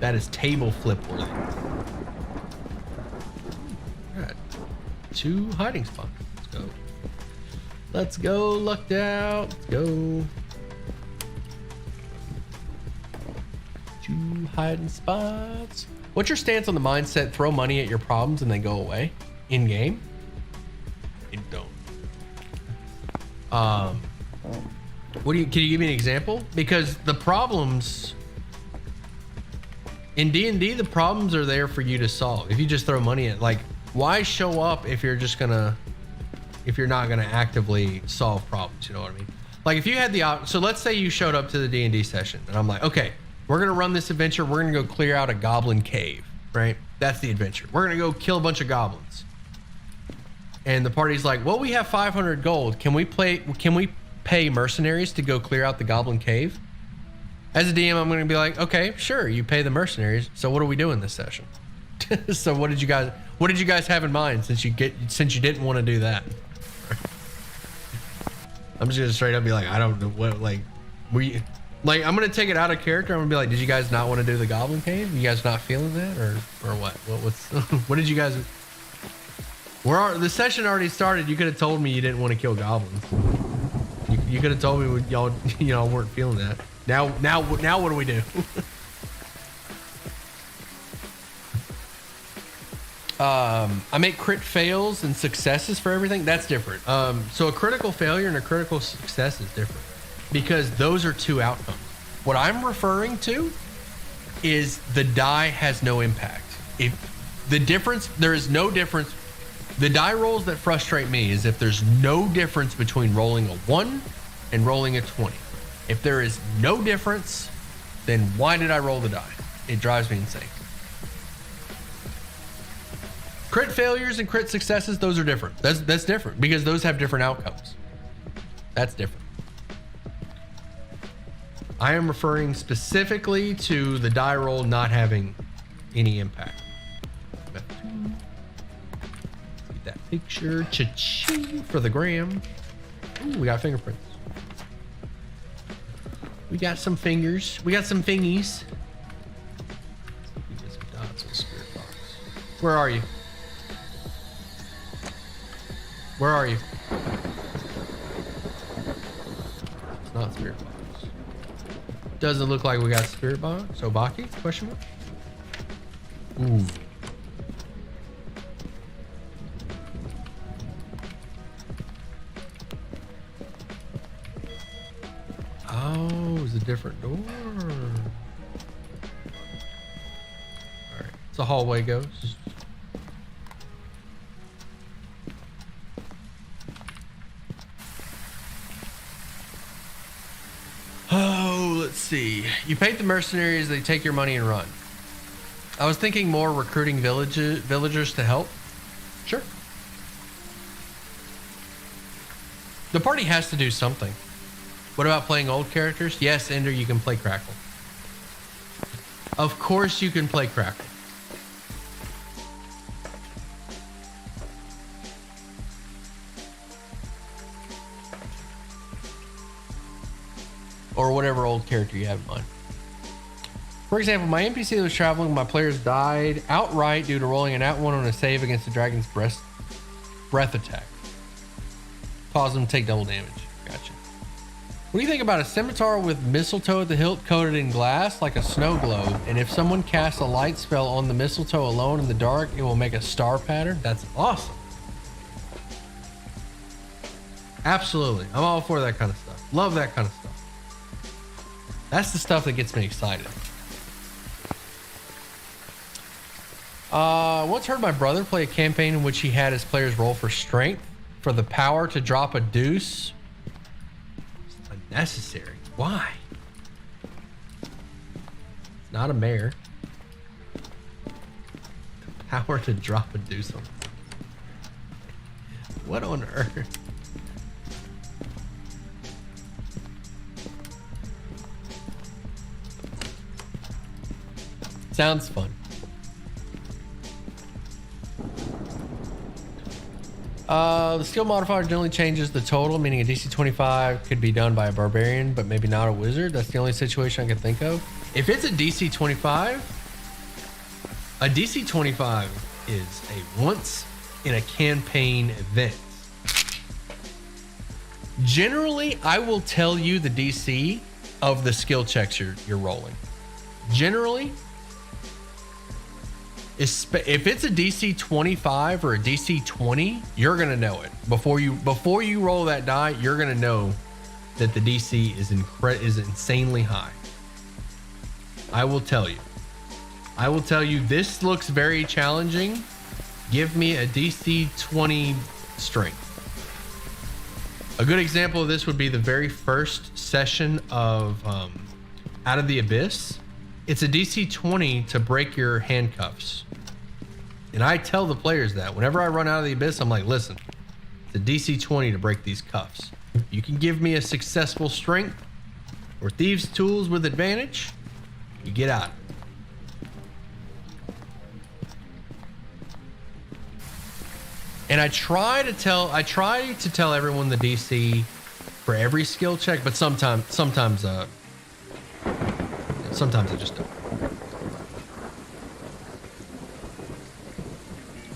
That is table flip worthy. All right, 2 hiding spots. Let's go. Let's go. Lucked out. Let's go. 2 hiding spots. What's your stance on the mindset? Throw money at your problems and then go away in game. You don't. Can you give me an example? Because the problems in D&D, the problems are there for you to solve. If you just throw money at, like, why show up if you're not gonna actively solve problems? You know what I mean? Like, if you had so let's say you showed up to the D&D session and I'm like, okay, we're gonna run this adventure. We're gonna go clear out a goblin cave, right? That's the adventure. We're gonna go kill a bunch of goblins. And the party's like, well, we have 500 gold. Can we pay mercenaries to go clear out the goblin cave? As a DM, I'm gonna be like, okay, sure, you pay the mercenaries. So what are we doing this session? So what did you guys have in mind since you didn't want to do that? I'm just gonna straight up be like, I don't know what, I'm gonna take it out of character. I'm gonna be like, did you guys not want to do the goblin cave? You guys not feeling that, or what? What did you guys? The session already started. You could have told me you didn't want to kill goblins. You could have told me y'all weren't feeling that. Now what do we do? I make crit fails and successes for everything. That's different. So a critical failure and a critical success is different because those are 2 outcomes. What I'm referring to is the die has no impact. There is no difference. The die rolls that frustrate me is if there's no difference between rolling a 1 and rolling a 20. If there is no difference, then why did I roll the die? It drives me insane. Crit failures and crit successes, those are different. That's different because those have different outcomes. That's different. I am referring specifically to the die roll not having any impact. Get that picture. Cha-ching for the gram. Ooh, we got fingerprints. We got some fingers. We got some fingies. We get some dots on spirit box. Where are you? Where are you? It's not spirit box. Doesn't look like we got spirit box. Obaki? Question mark? Ooh. Oh, it's a different door. All right, it's a hallway ghost. Oh, let's see. You paid the mercenaries, they take your money and run. I was thinking more recruiting villagers to help. Sure. The party has to do something. What about playing old characters? Yes, Ender, you can play Crackle. Of course you can play Crackle. Or whatever old character you have in mind. For example, my NPC that was traveling with my players died outright due to rolling an @1 on a save against the dragon's breath attack. Caused them to take double damage. Gotcha. What do you think about a scimitar with mistletoe at the hilt coated in glass like a snow globe? And if someone casts a light spell on the mistletoe alone in the dark, it will make a star pattern? That's awesome. Absolutely. I'm all for that kind of stuff. Love that kind of stuff. That's the stuff that gets me excited. Once heard my brother play a campaign in which he had his players roll for strength for the power to drop a deuce. It's unnecessary. Why? It's not a mare. The power to drop a deuce on. What on earth? Sounds fun. The skill modifier generally changes the total, meaning a DC 25 could be done by a barbarian, but maybe not a wizard. That's the only situation I can think of. If it's a DC 25, a DC 25 is a once in a campaign event. Generally, I will tell you the DC of the skill checks you're rolling. Generally, if it's a DC 25 or a DC 20, you're gonna know it before you roll that die. You're gonna know that the DC is insanely high. I will tell you. This looks very challenging. Give me a DC 20 strength. A good example of this would be the very first session of Out of the Abyss. It's a DC 20 to break your handcuffs. And I tell the players that whenever I run Out of the Abyss, I'm like, listen, it's a DC 20 to break these cuffs. You can give me a successful strength or thieves' tools with advantage, you get out. And I try to tell everyone the DC for every skill check, but sometimes I just don't.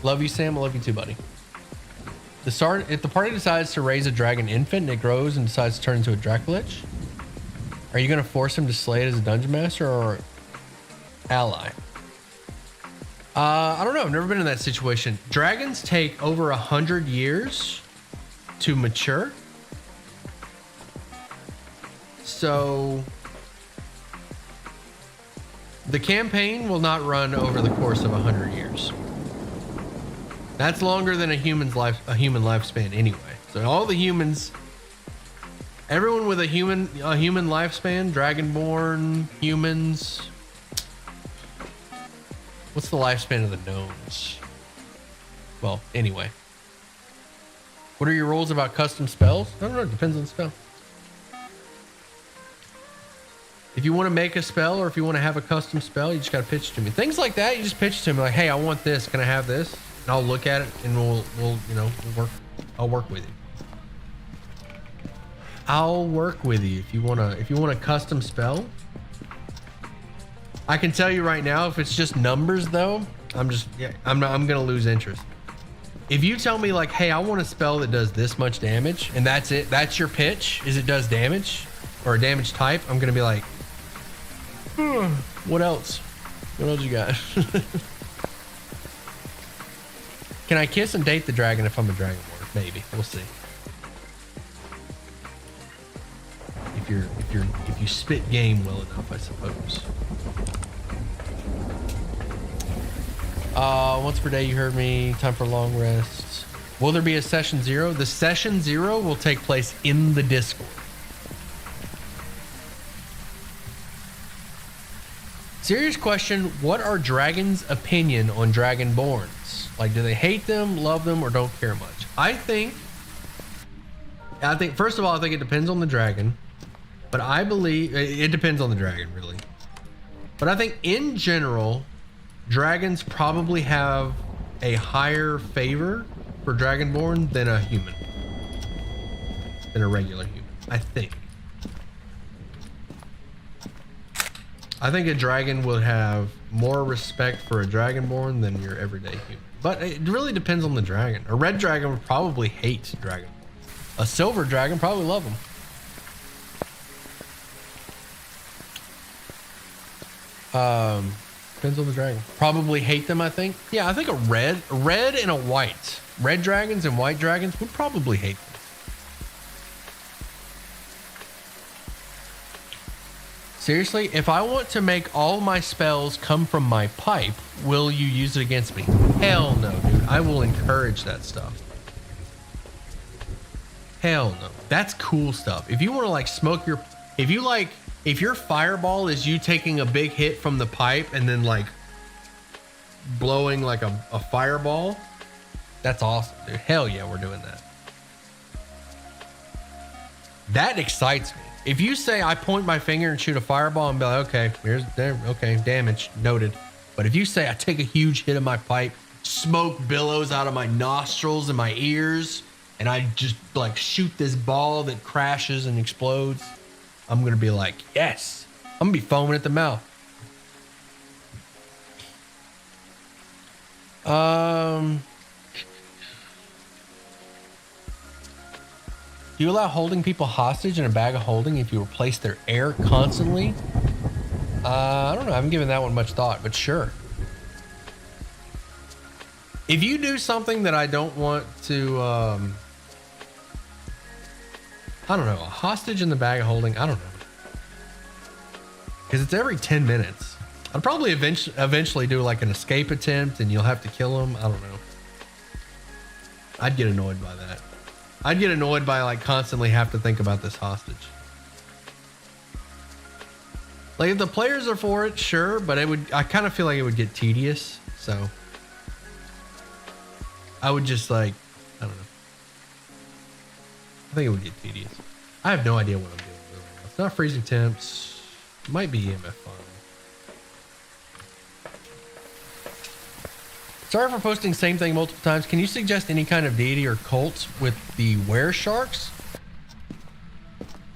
Love you, Sam. I love you too, buddy. If the party decides to raise a dragon infant and it grows and decides to turn into a Dracolich, are you going to force him to slay it as a dungeon master or ally? I don't know. I've never been in that situation. Dragons take over 100 years to mature. So the campaign will not run over the course of 100 years. That's longer than a human lifespan anyway. So all the humans, everyone with a human lifespan, dragonborn humans. What's the lifespan of the gnomes? Well, anyway. What are your rules about custom spells? I don't know. It depends on the spell. If you want to make a spell or if you want to have a custom spell, you just got to pitch it to me. Things like that, you just pitch it to me like, hey, I want this. Can I have this? And I'll look at it and we'll work. I'll work with you. I'll work with you if you want a custom spell. I can tell you right now, if it's just numbers though, I'm gonna lose interest. If you tell me like, hey, I want a spell that does this much damage and that's it, that's your pitch, is it does damage or a damage type, I'm gonna be like, what else? What else you got? Can I kiss and date the dragon if I'm a dragonborn? Maybe. We'll see. If you spit game well enough, I suppose. Once per day, you heard me. Time for long rests. Will there be a session 0? The session 0 will take place in the Discord. Serious question. What are dragons' opinion on dragonborns? Like, do they hate them, love them, or don't care much? I think first of all, I think it depends on the dragon, but I believe it depends on the dragon really. But I think in general, dragons probably have a higher favor for dragonborn than a human, than a regular human. I think a dragon would have more respect for a dragonborn than your everyday human. But it really depends on the dragon. A red dragon would probably hate dragon. A silver dragon probably love them. Depends on the dragon. Probably hate them, I think. Yeah, I think a red and a white. Red dragons and white dragons would probably hate them. Seriously, if I want to make all my spells come from my pipe, will you use it against me? Hell no, dude. I will encourage that stuff. Hell no. That's cool stuff. If you want to like smoke your, if your fireball is you taking a big hit from the pipe and then like blowing like a fireball, that's awesome, dude. Hell yeah, we're doing that. That excites me. If you say I point my finger and shoot a fireball and be like, okay, okay, damage noted. But if you say I take a huge hit of my pipe, smoke billows out of my nostrils and my ears, and I just like shoot this ball that crashes and explodes, I'm gonna be like, yes. I'm gonna be foaming at the mouth. Do you allow holding people hostage in a bag of holding if you replace their air constantly? I don't know. I haven't given that one much thought, but sure. If you do something that I don't want to, I don't know, a hostage in the bag of holding, I don't know. Because it's every 10 minutes. I'd probably eventually do like an escape attempt and you'll have to kill them. I don't know. I'd get annoyed by that. I'd get annoyed by like constantly have to think about this hostage. Like if the players are for it, sure, but I kind of feel like it would get tedious. So I would just like, I don't know. I think it would get tedious. I have no idea what I'm doing. It's not freezing temps. It might be EMF fun. Sorry for posting same thing multiple times. Can you suggest any kind of deity or cult with the were sharks?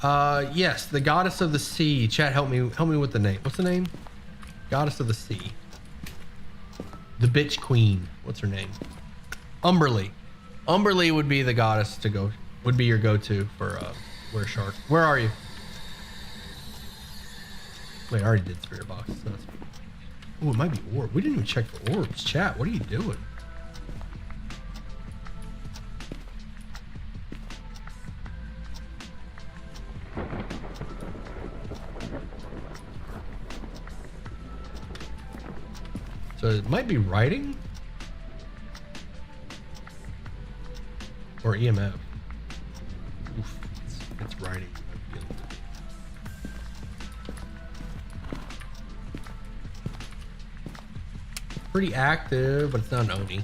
Yes, the goddess of the sea. Chat, help me with the name. What's the name? Goddess of the sea. The bitch queen. What's her name? Umberly. Umberly would be the goddess to go. Would be your go-to for were shark. Where are you? Wait, I already did spirit box. Oh, it might be orb. We didn't even check for orbs. Chat, what are you doing? So it might be writing or EMF. Oof, it's writing. Pretty active, but it's not an Oni.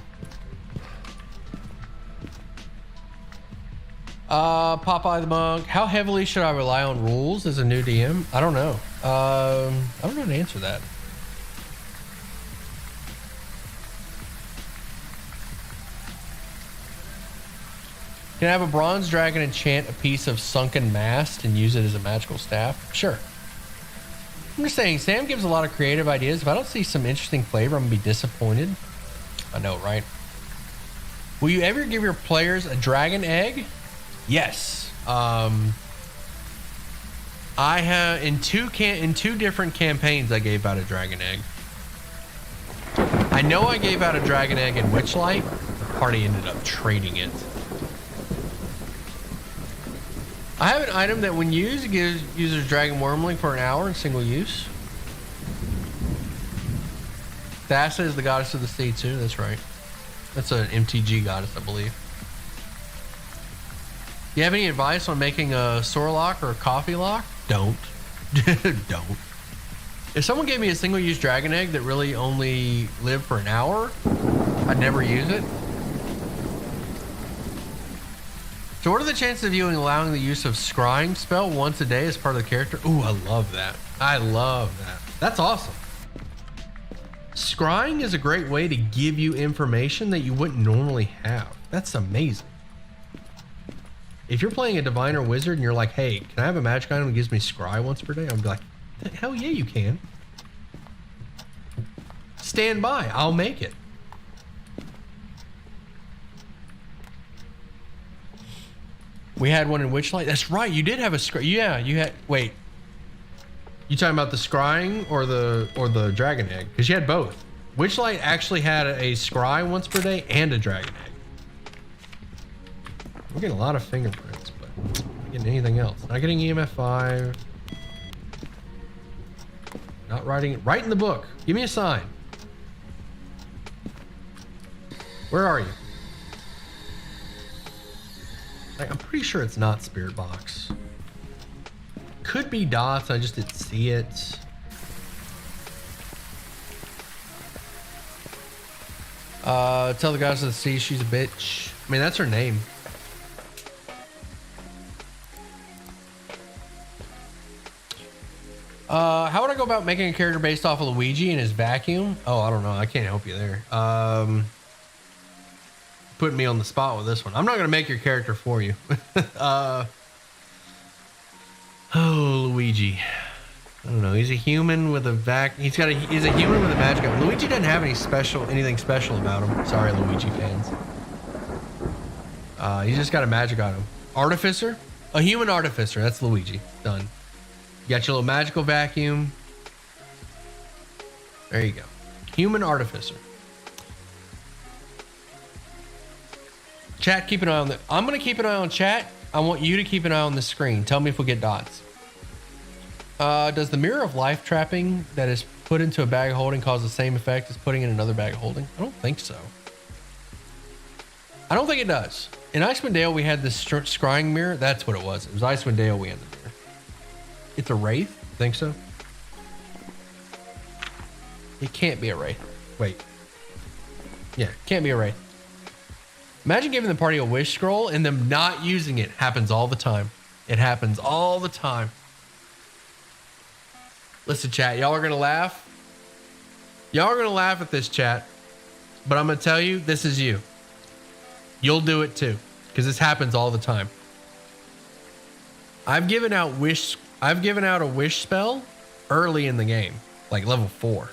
Popeye the Monk. How heavily should I rely on rules as a new DM? I don't know. I don't know how to answer that. Can I have a bronze dragon enchant a piece of sunken mast and use it as a magical staff? Sure. I'm just saying, Sam gives a lot of creative ideas. If I don't see some interesting flavor, I'm gonna be disappointed. I know, right? Will you ever give your players a dragon egg? Yes. I have in two different campaigns I gave out a dragon egg. I know I gave out a dragon egg in Witchlight. The party ended up trading it. I have an item that when used gives users dragon wormling for an hour in single use. Thassa is the goddess of the sea too, that's right. That's an MTG goddess, I believe. You have any advice on making a sore lock or a coffee lock? Don't. Don't. If someone gave me a single use dragon egg that really only lived for an hour, I'd never use it. So what are the chances of you allowing the use of scrying spell once a day as part of the character? Ooh, I love that. I love that. That's awesome. Scrying is a great way to give you information that you wouldn't normally have. That's amazing. If you're playing a divine or wizard and you're like, hey, can I have a magic item that gives me scry once per day? I'll be like, hell yeah, you can. Stand by, I'll make it. We had one in Witchlight. That's right. You did have a scry. Yeah, you had. Wait. You talking about the scrying or the dragon egg? Because you had both. Witchlight actually had a scry once per day and a dragon egg. We're getting a lot of fingerprints, but not getting anything else. Not getting EMF 5. Not writing it. Write in the book. Give me a sign. Where are you? Like, I'm pretty sure it's not Spirit Box. Could be dots. I just didn't see it. Tell the guys to the sea she's a bitch. I mean, that's her name. How would I go about making a character based off of Luigi and his vacuum? Oh, I don't know. I can't help you there. Putting me on the spot with this one. I'm not gonna make your character for you. Oh, Luigi. I don't know. He's a human with a he's a human with a magic item. Luigi doesn't have anything special about him. Sorry, Luigi fans. He's just got a magic item. Artificer? A human artificer. That's Luigi. Done. You got your little magical vacuum. There you go. Human artificer. Chat, keep an eye on that. I'm going to keep an eye on chat. I want you to keep an eye on the screen. Tell me if we get dots. Does the mirror of life trapping that is put into a bag of holding cause the same effect as putting in another bag of holding? I don't think so. I don't think it does. In Icewind Dale, we had this scrying mirror. That's what it was. It was Icewind Dale we had the mirror. It's a wraith? Think so? It can't be a wraith. Wait. Yeah, can't be a wraith. Imagine giving the party a wish scroll and them not using it. Happens all the time. It happens all the time. Listen, chat, y'all are gonna laugh. Y'all are gonna laugh at this, chat. But I'm gonna tell you, this is you. You'll do it too, because this happens all the time. I've given out a wish spell early in the game, like level 4.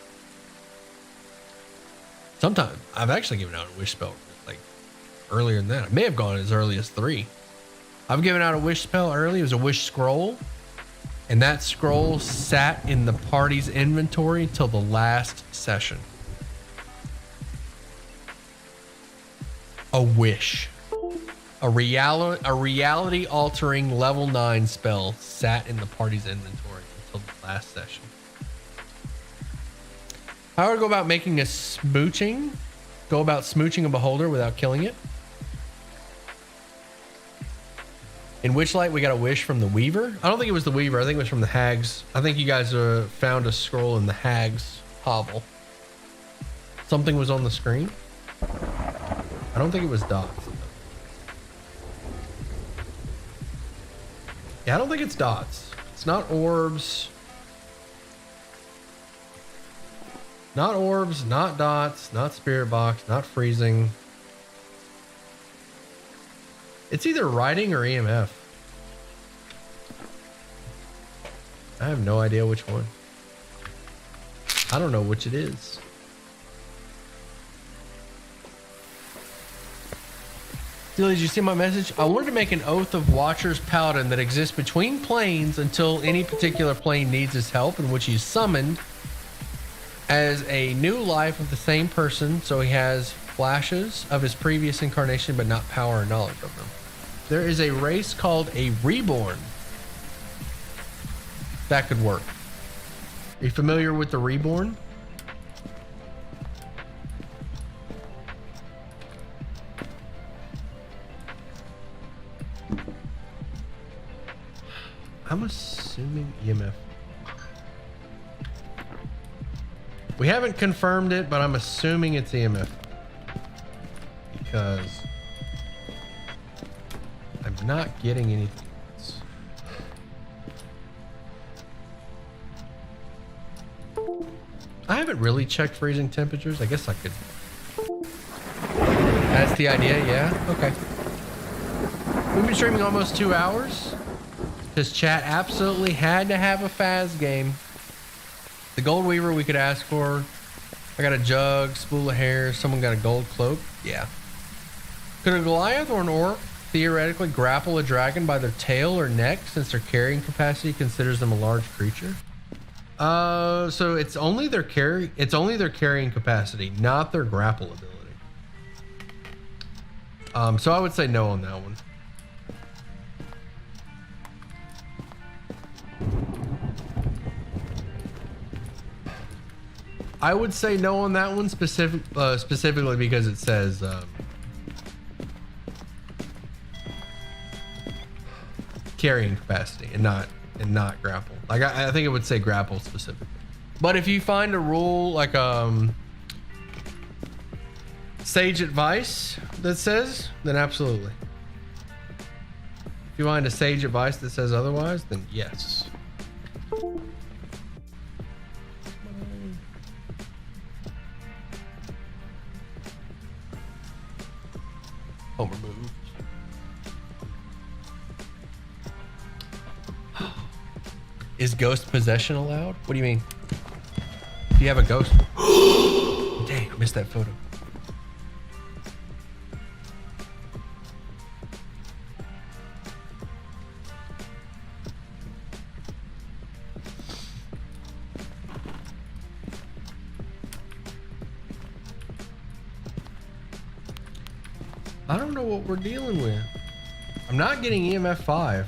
Sometimes I've actually given out a wish spell like earlier than that. I may have gone as early as 3. I've given out a wish spell early. It was a wish scroll, and that scroll sat in the party's inventory till the last session. A wish. A reality altering level 9 spell sat in the party's inventory until the last session. How would I go about making a smooching? Go about smooching a beholder without killing it? In Witchlight, we got a wish from the Weaver. I don't think it was the Weaver. I think it was from the Hags. I think you guys found a scroll in the Hags hovel. Something was on the screen. I don't think it was dots. Yeah, I don't think it's dots. It's not orbs. Not orbs, not dots, not spirit box, not freezing. It's either writing or EMF. I have no idea which one. I don't know which it is. Dilly, did you see my message? I wanted to make an Oath of Watcher's Paladin that exists between planes until any particular plane needs his help, in which he's summoned as a new life of the same person, so he has flashes of his previous incarnation but not power or knowledge of them. There is a race called a Reborn. That could work. Are you familiar with the Reborn? I'm assuming EMF. We haven't confirmed it, but I'm assuming it's EMF. Because I'm not getting anything else. I haven't really checked freezing temperatures. I guess I could. That's the idea, yeah? Okay. We've been streaming almost 2 hours. This chat absolutely had to have a Faz game. The Gold Weaver we could ask for. I got a jug, spool of hair. Someone got a gold cloak. Yeah. Could a Goliath or an orc theoretically grapple a dragon by their tail or neck, since their carrying capacity considers them a large creature? So it's only their carrying capacity, not their grapple ability. So I would say no on that one. I would say no on that one specifically because it says carrying capacity and not grapple. Like I think it would say grapple specifically. But if you find a rule like sage advice that says, then absolutely. If you find a sage advice that says otherwise, then yes. Home removed. Is ghost possession allowed? What do you mean? If you have a ghost. Dang, I missed that photo. I don't know what we're dealing with. I'm not getting EMF 5.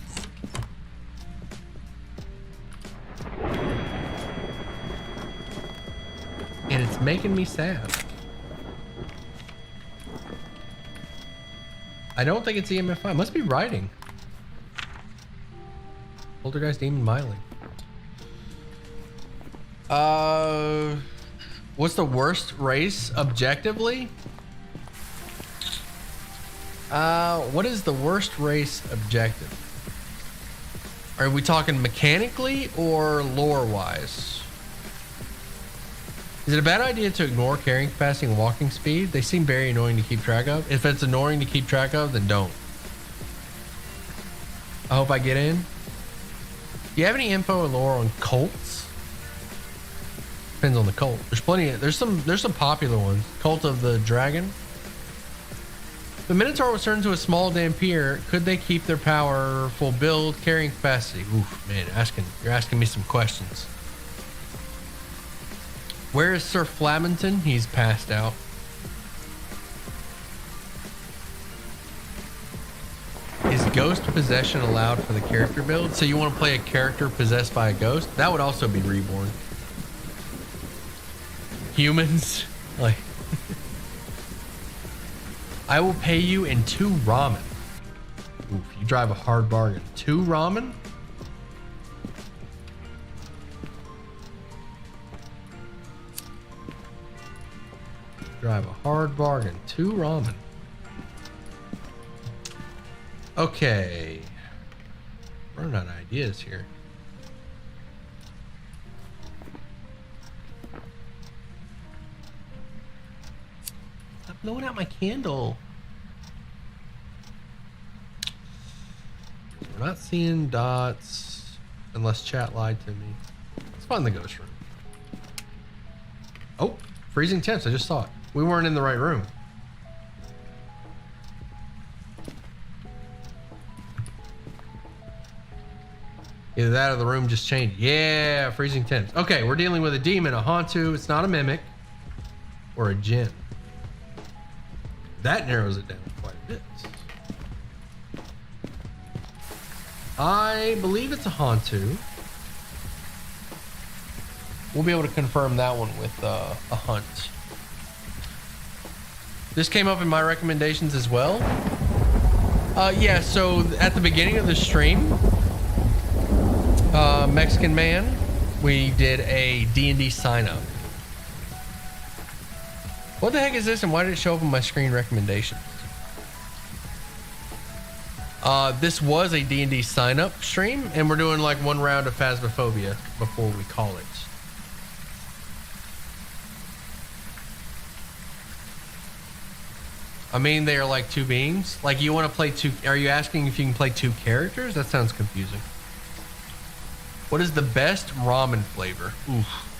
And it's making me sad. I don't think it's EMF 5. Must be writing. Poltergeist Demon Myling. What's the worst race objectively? What is the worst race objective? Are we talking mechanically or lore-wise? Is it a bad idea to ignore carrying capacity and walking speed? They seem very annoying to keep track of. If it's annoying to keep track of, then don't. I hope I get in. Do you have any info or lore on cults? Depends on the cult. There's plenty of, there's some popular ones. Cult of the Dragon. The Minotaur was turned into a small Dampier. Could they keep their powerful build carrying capacity? Oof, man, you're asking me some questions. Where is Sir Flamington? He's passed out. Is ghost possession allowed for the character build? So you want to play a character possessed by a ghost? That would also be reborn. Humans, like. I will pay you in 2 ramen. Oof, you drive a hard bargain. 2 ramen? Drive a hard bargain. 2 ramen. Okay. Running out of ideas here. Stop blowing out my candle. We're not seeing dots unless chat lied to me. Let's find the ghost room. Oh, freezing temps. I just saw it. We weren't in the right room. Either that or the room just changed. Yeah, freezing temps. Okay, we're dealing with a demon, a Hantu. It's not a mimic or a djinn. That narrows it down quite a bit. I believe it's a Hantu. We'll be able to confirm that one with a hunt. This came up in my recommendations as well. Yeah, so at the beginning of the stream, Mexican Man, we did a D&D sign up. What the heck is this and why did it show up on my screen recommendations? This was a D&D sign up stream and we're doing like 1 round of Phasmophobia before we call it. I mean, they are like 2 beings. Like you want to play 2, are you asking if you can play 2 characters? That sounds confusing. What is the best ramen flavor? Oof.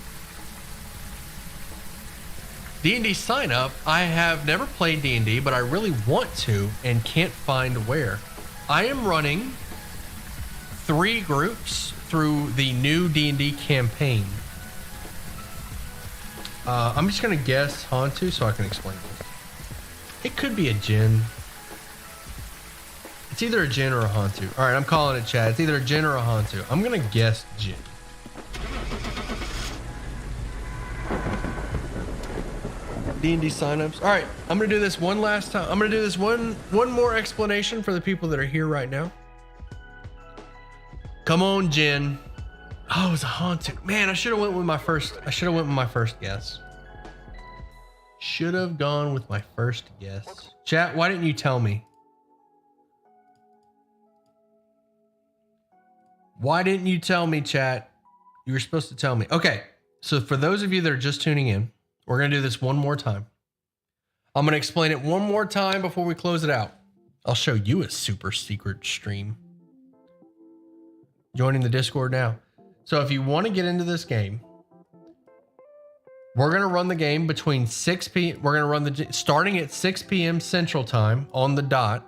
D&D sign up. I have never played D&D, but I really want to and can't find where. I am running 3 groups through the new D&D campaign. I'm just gonna guess Hantu so I can explain this. It could be a djinn. It's either a djinn or a Hantu. All right, I'm calling it, Chad. It's either a djinn or a Hantu. I'm gonna guess djinn. D&D signups. All right, I'm gonna do this one last time. I'm gonna do this one more explanation for the people that are here right now. Come on, Jen. Oh, it was a haunted. Man, I should have went with my first. I should have went with my first guess. Should have gone with my first guess. Chat, why didn't you tell me? Why didn't you tell me, chat? You were supposed to tell me. Okay, so for those of you that are just tuning in, we're gonna do this one more time. I'm gonna explain it one more time before we close it out. I'll show you a super secret stream. Joining the Discord now. So if you want to get into this game, we're going to run the game between 6 p.m. We're going to run the starting at 6 p.m. Central Time on the dot.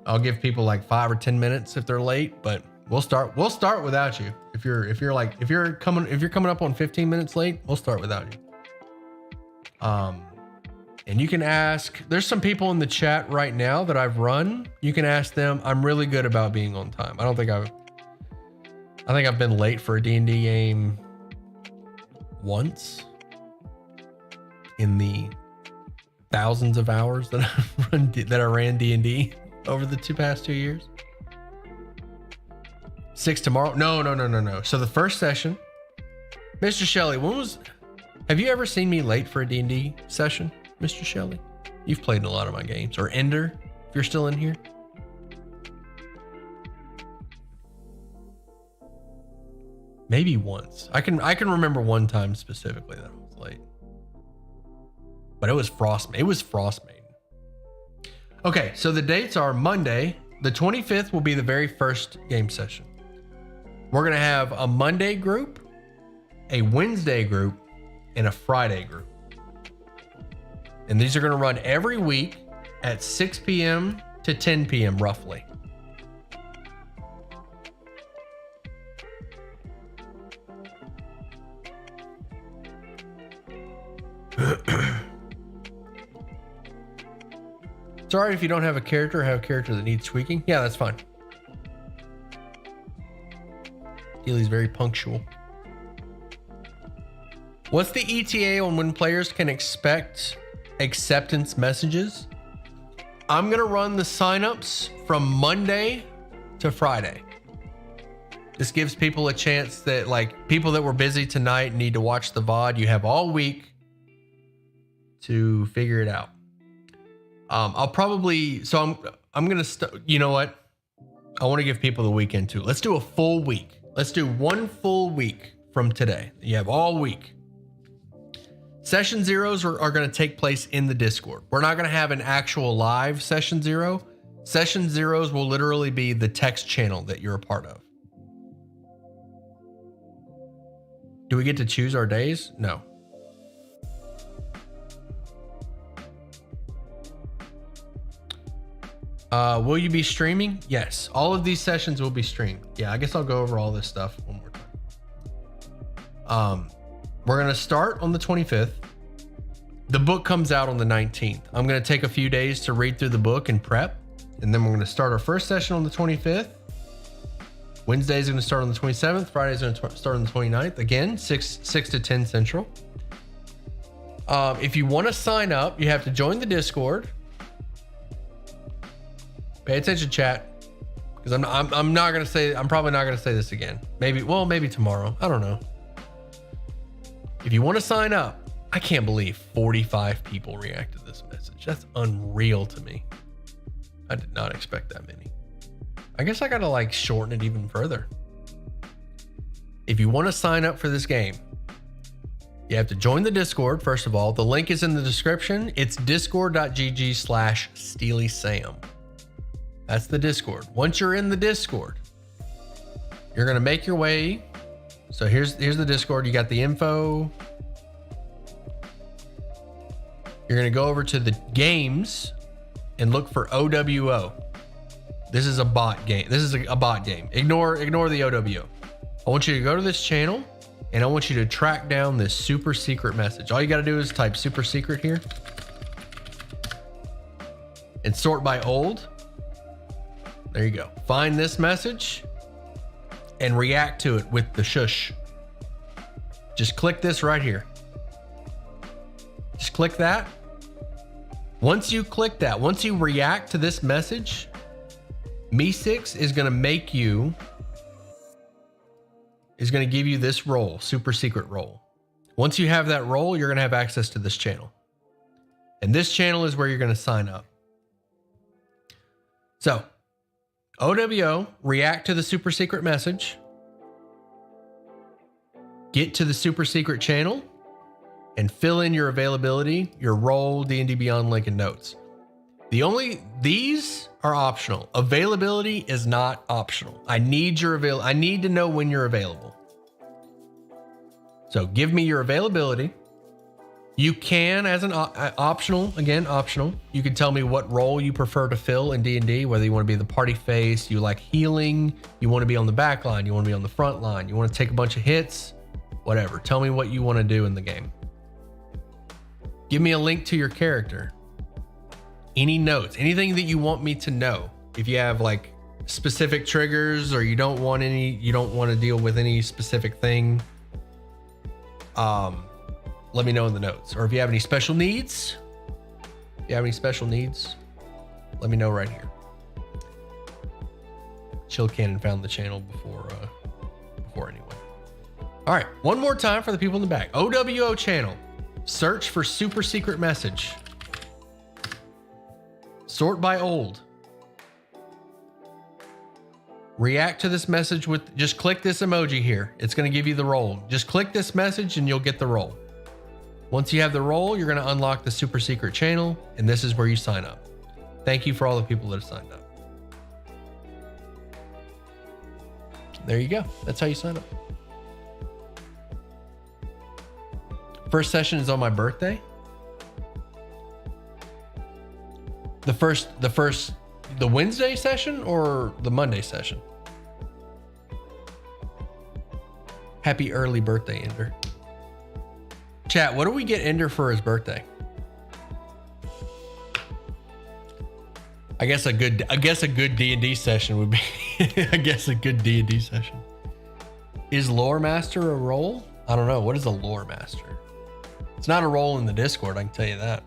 I'll give people like 5 or 10 minutes if they're late, but we'll start without you. If you're coming up on 15 minutes late, we'll start without you. And you can ask, there's some people in the chat right now that I've run. You can ask them. I'm really good about being on time. I think I've been late for a D&D game once in the thousands of hours that I ran D&D over the past 2 years. 6 tomorrow? No. So the first session, Mr. Shelley, have you ever seen me late for a D&D session, Mr. Shelley? You've played in a lot of my games. Or Ender, if you're still in here. Maybe once. I can remember one time specifically that I was late. But it was Frostmaiden. Okay, so the dates are Monday. The 25th will be the very first game session. We're going to have a Monday group, a Wednesday group, and a Friday group. And these are going to run every week at 6 p.m. to 10 p.m. roughly. Sorry if you don't have a character or have a character that needs tweaking. Yeah, that's fine. Keely's very punctual. What's the ETA on when players can expect acceptance messages? I'm going to run the signups from Monday to Friday. This gives people a chance that, like, people that were busy tonight and need to watch the VOD, you have all week to figure it out. I'm going to, you know what? I want to give people the weekend too. Let's do a full week. Let's do one full week from today. You have all week. Session zeros are going to take place in the Discord. We're not going to have an actual live session zero. Session zeros will literally be the text channel that you're a part of. Do we get to choose our days? No. Will you be streaming? Yes. All of these sessions will be streamed. Yeah, I guess I'll go over all this stuff one more time. We're going to start on the 25th. The book comes out on the 19th. I'm going to take a few days to read through the book and prep. And then we're going to start our first session on the 25th. Wednesday is going to start on the 27th. Friday is going to start on the 29th. Again, 6 to 10 Central. If you want to sign up, you have to join the Discord. Pay attention, chat, because I'm probably not going to say this again. Maybe tomorrow. I don't know. If you want to sign up, I can't believe 45 people reacted to this message. That's unreal to me. I did not expect that many. I guess I got to shorten it even further. If you want to sign up for this game, you have to join the Discord. First of all, the link is in the description. It's discord.gg/SteelySam. That's the Discord. Once you're in the Discord, you're going to make your way. So here's the Discord. You got the info. You're going to go over to the games and look for OWO. This is a bot game. This is a bot game. Ignore the OWO. I want you to go to this channel and I want you to track down this super secret message. All you got to do is type super secret here and sort by old. There you go. Find this message and react to it with the shush. Just click this right here. Just click that Once you click that, once you react to this message, Meesix is going to give you this role, super secret role. Once you have that role, you're going to have access to this channel. And this channel is where you're going to sign up. So, OWO, react to the super secret message. Get to the super secret channel and fill in your availability, your role, D&D Beyond link and notes. These are optional. Availability is not optional. I need to know when you're available. So give me your availability. You can, as an optional, you can tell me what role you prefer to fill in D&D, whether you want to be the party face, you like healing, you want to be on the back line, you want to be on the front line, you want to take a bunch of hits, whatever. Tell me what you want to do in the game. Give me a link to your character. Any notes, anything that you want me to know. If you have like specific triggers or you don't want to deal with any specific thing, let me know in the notes. Or if you have any special needs, let me know right here. Chill Cannon found the channel before anyway. All right, one more time for the people in the back. OWO channel. Search for super secret message. Sort by old. React to this message with, just click this emoji here. It's going to give you the role. Just click this message and you'll get the role. Once you have the role, you're going to unlock the super secret channel, and this is where you sign up. Thank you for all the people that have signed up. There you go. That's how you sign up. First session is on my birthday. The Wednesday session or the Monday session? Happy early birthday, Ender. Chat, what do we get Ender for his birthday? I guess a good D&D session would be I guess a good D&D session. Is Lore Master a role? I don't know. What is a Lore Master? It's not a role in the Discord, I can tell you that.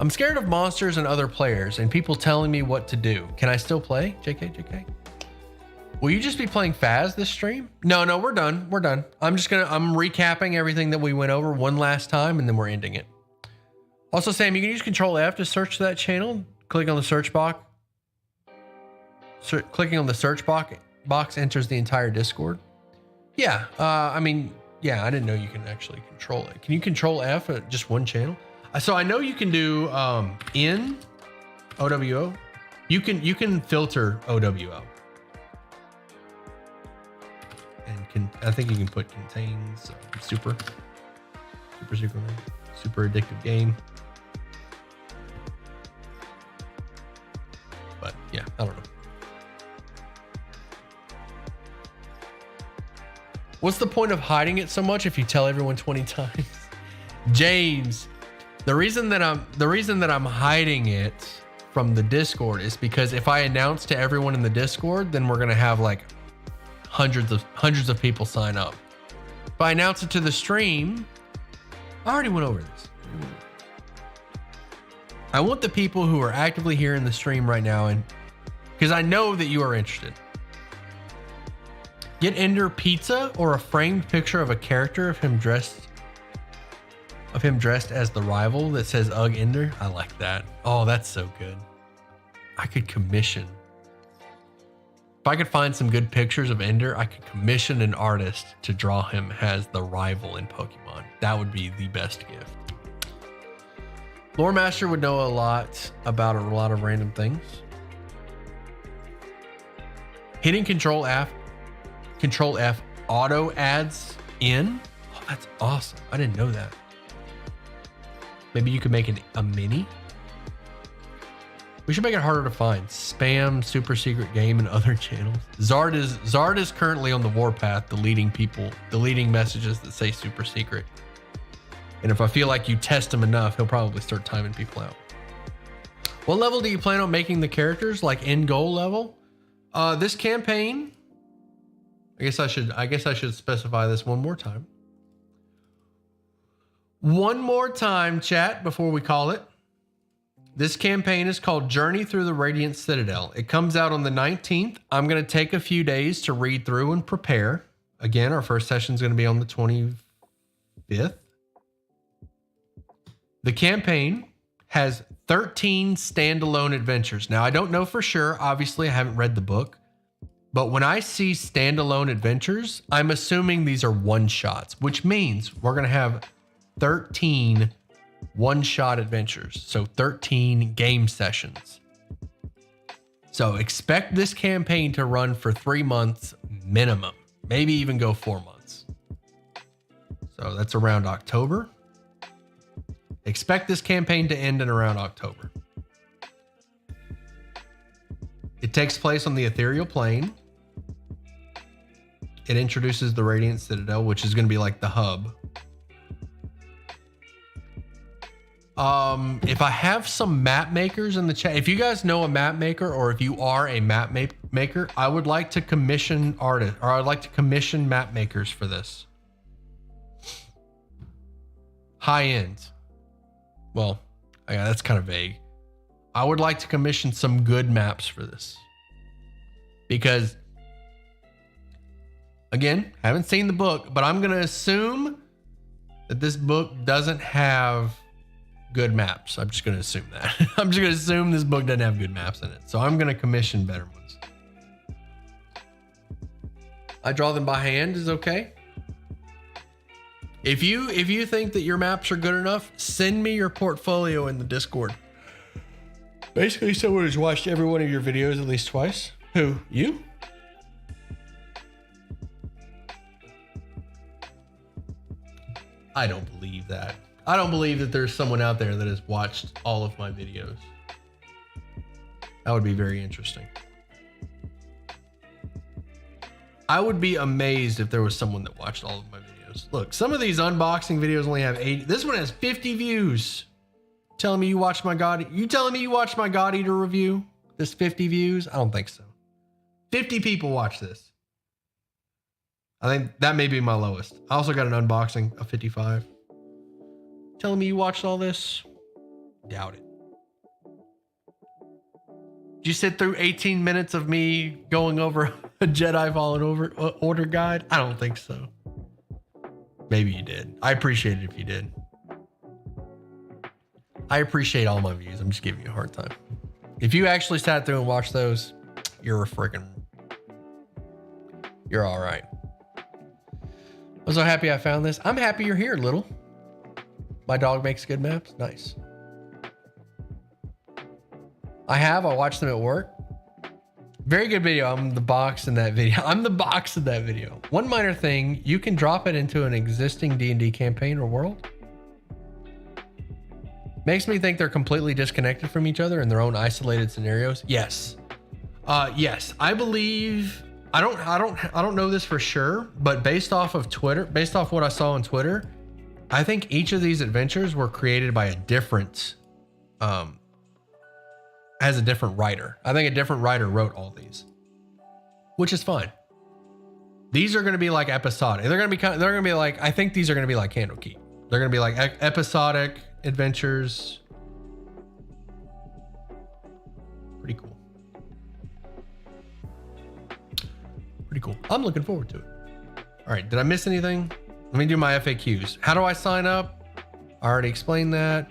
I'm scared of monsters and other players and people telling me what to do. Can I still play? JK. Will you just be playing Faz this stream? No, we're done. I'm recapping everything that we went over one last time and then we're ending it. Also, Sam, you can use Control F to search that channel. Click on the search box. Clicking on the search box enters the entire Discord. Yeah, I didn't know you can actually control it. Can you Control F at just one channel? So I know you can do in OWO. You can filter OWO. And I think you can put contains super addictive game. But yeah, I don't know. What's the point of hiding it so much if you tell everyone 20 times? James, the reason that I'm hiding it from the Discord is because if I announce to everyone in the Discord, then we're gonna have like hundreds of people sign up. If I announce it to the stream, I already went over this. I want the people who are actively here in the stream right now, and because I know that you are interested. Get Ender pizza or a framed picture of a character of him dressed as the rival that says Ugh Ender. I like that. Oh, that's so good. I could commission. If I could find some good pictures of Ender, I could commission an artist to draw him as the rival in Pokemon. That would be the best gift. Lore Master would know a lot about a lot of random things. Hitting Control F auto adds in. Oh, that's awesome. I didn't know that. Maybe you could make it a mini. We should make it harder to find. Spam, super secret game, and other channels. Zard is currently on the warpath, deleting messages that say super secret. And if I feel like you test him enough, he'll probably start timing people out. What level do you plan on making the characters? Like end goal level? This campaign, I guess I should specify this one more time. One more time, chat, before we call it. This campaign is called Journey Through the Radiant Citadel. It comes out on the 19th. I'm going to take a few days to read through and prepare. Again, our first session is going to be on the 25th. The campaign has 13 standalone adventures. Now, I don't know for sure. Obviously, I haven't read the book. But when I see standalone adventures, I'm assuming these are one-shots, which means we're going to have 13 one-shot adventures. So 13 game sessions. So expect this campaign to run for 3 months minimum, maybe even go 4 months. So that's around October. Expect this campaign to end in around October. It takes place on the ethereal plane. It introduces the Radiant Citadel, which is going to be like the hub. If I have some map makers in the chat, if you guys know a map maker or if you are a map maker, I would like to commission artists, or I'd like to commission map makers for this. High end. Well, yeah, that's kind of vague. I would like to commission some good maps for this. Because, again, haven't seen the book, but I'm going to assume that this book doesn't have good maps. I'm just going to assume that. I'm just going to assume this book doesn't have good maps in it. So I'm going to commission better ones. I draw them by hand is okay. If you think that your maps are good enough, send me your portfolio in the Discord. Basically, someone who's watched every one of your videos at least twice. Who? You? I don't believe that. I don't believe that there's someone out there that has watched all of my videos. That would be very interesting. I would be amazed if there was someone that watched all of my videos. Look, some of these unboxing videos only have 80. This one has 50 views. Telling me you watched my God. You telling me you watched my God Eater review? This 50 views? I don't think so. 50 people watch this. I think that may be my lowest. I also got an unboxing of 55. Telling me you watched all this? Doubt it. Did you sit through 18 minutes of me going over a Jedi Fallen Order guide? I don't think so. Maybe you did. I appreciate it if you did. I appreciate all my views. I'm just giving you a hard time. If you actually sat through and watched those, you're all right. I'm so happy I found this. I'm happy you're here, Little. My dog makes good maps. Nice. I watched them at work. Very good video. I'm the box in that video. One minor thing, you can drop it into an existing D&D campaign or world. Makes me think they're completely disconnected from each other in their own isolated scenarios. Yes. Yes. I believe, I don't know this for sure, but based off what I saw on Twitter, I think each of these adventures were created by a different has a different writer. I think a different writer wrote all these, which is fine. These are going to be like episodic. They're going to be like, I think these are going to be like Candlekeep. They're going to be like episodic adventures. Pretty cool. Pretty cool. I'm looking forward to it. All right. Did I miss anything? Let me do my FAQs. How do I sign up? I already explained that.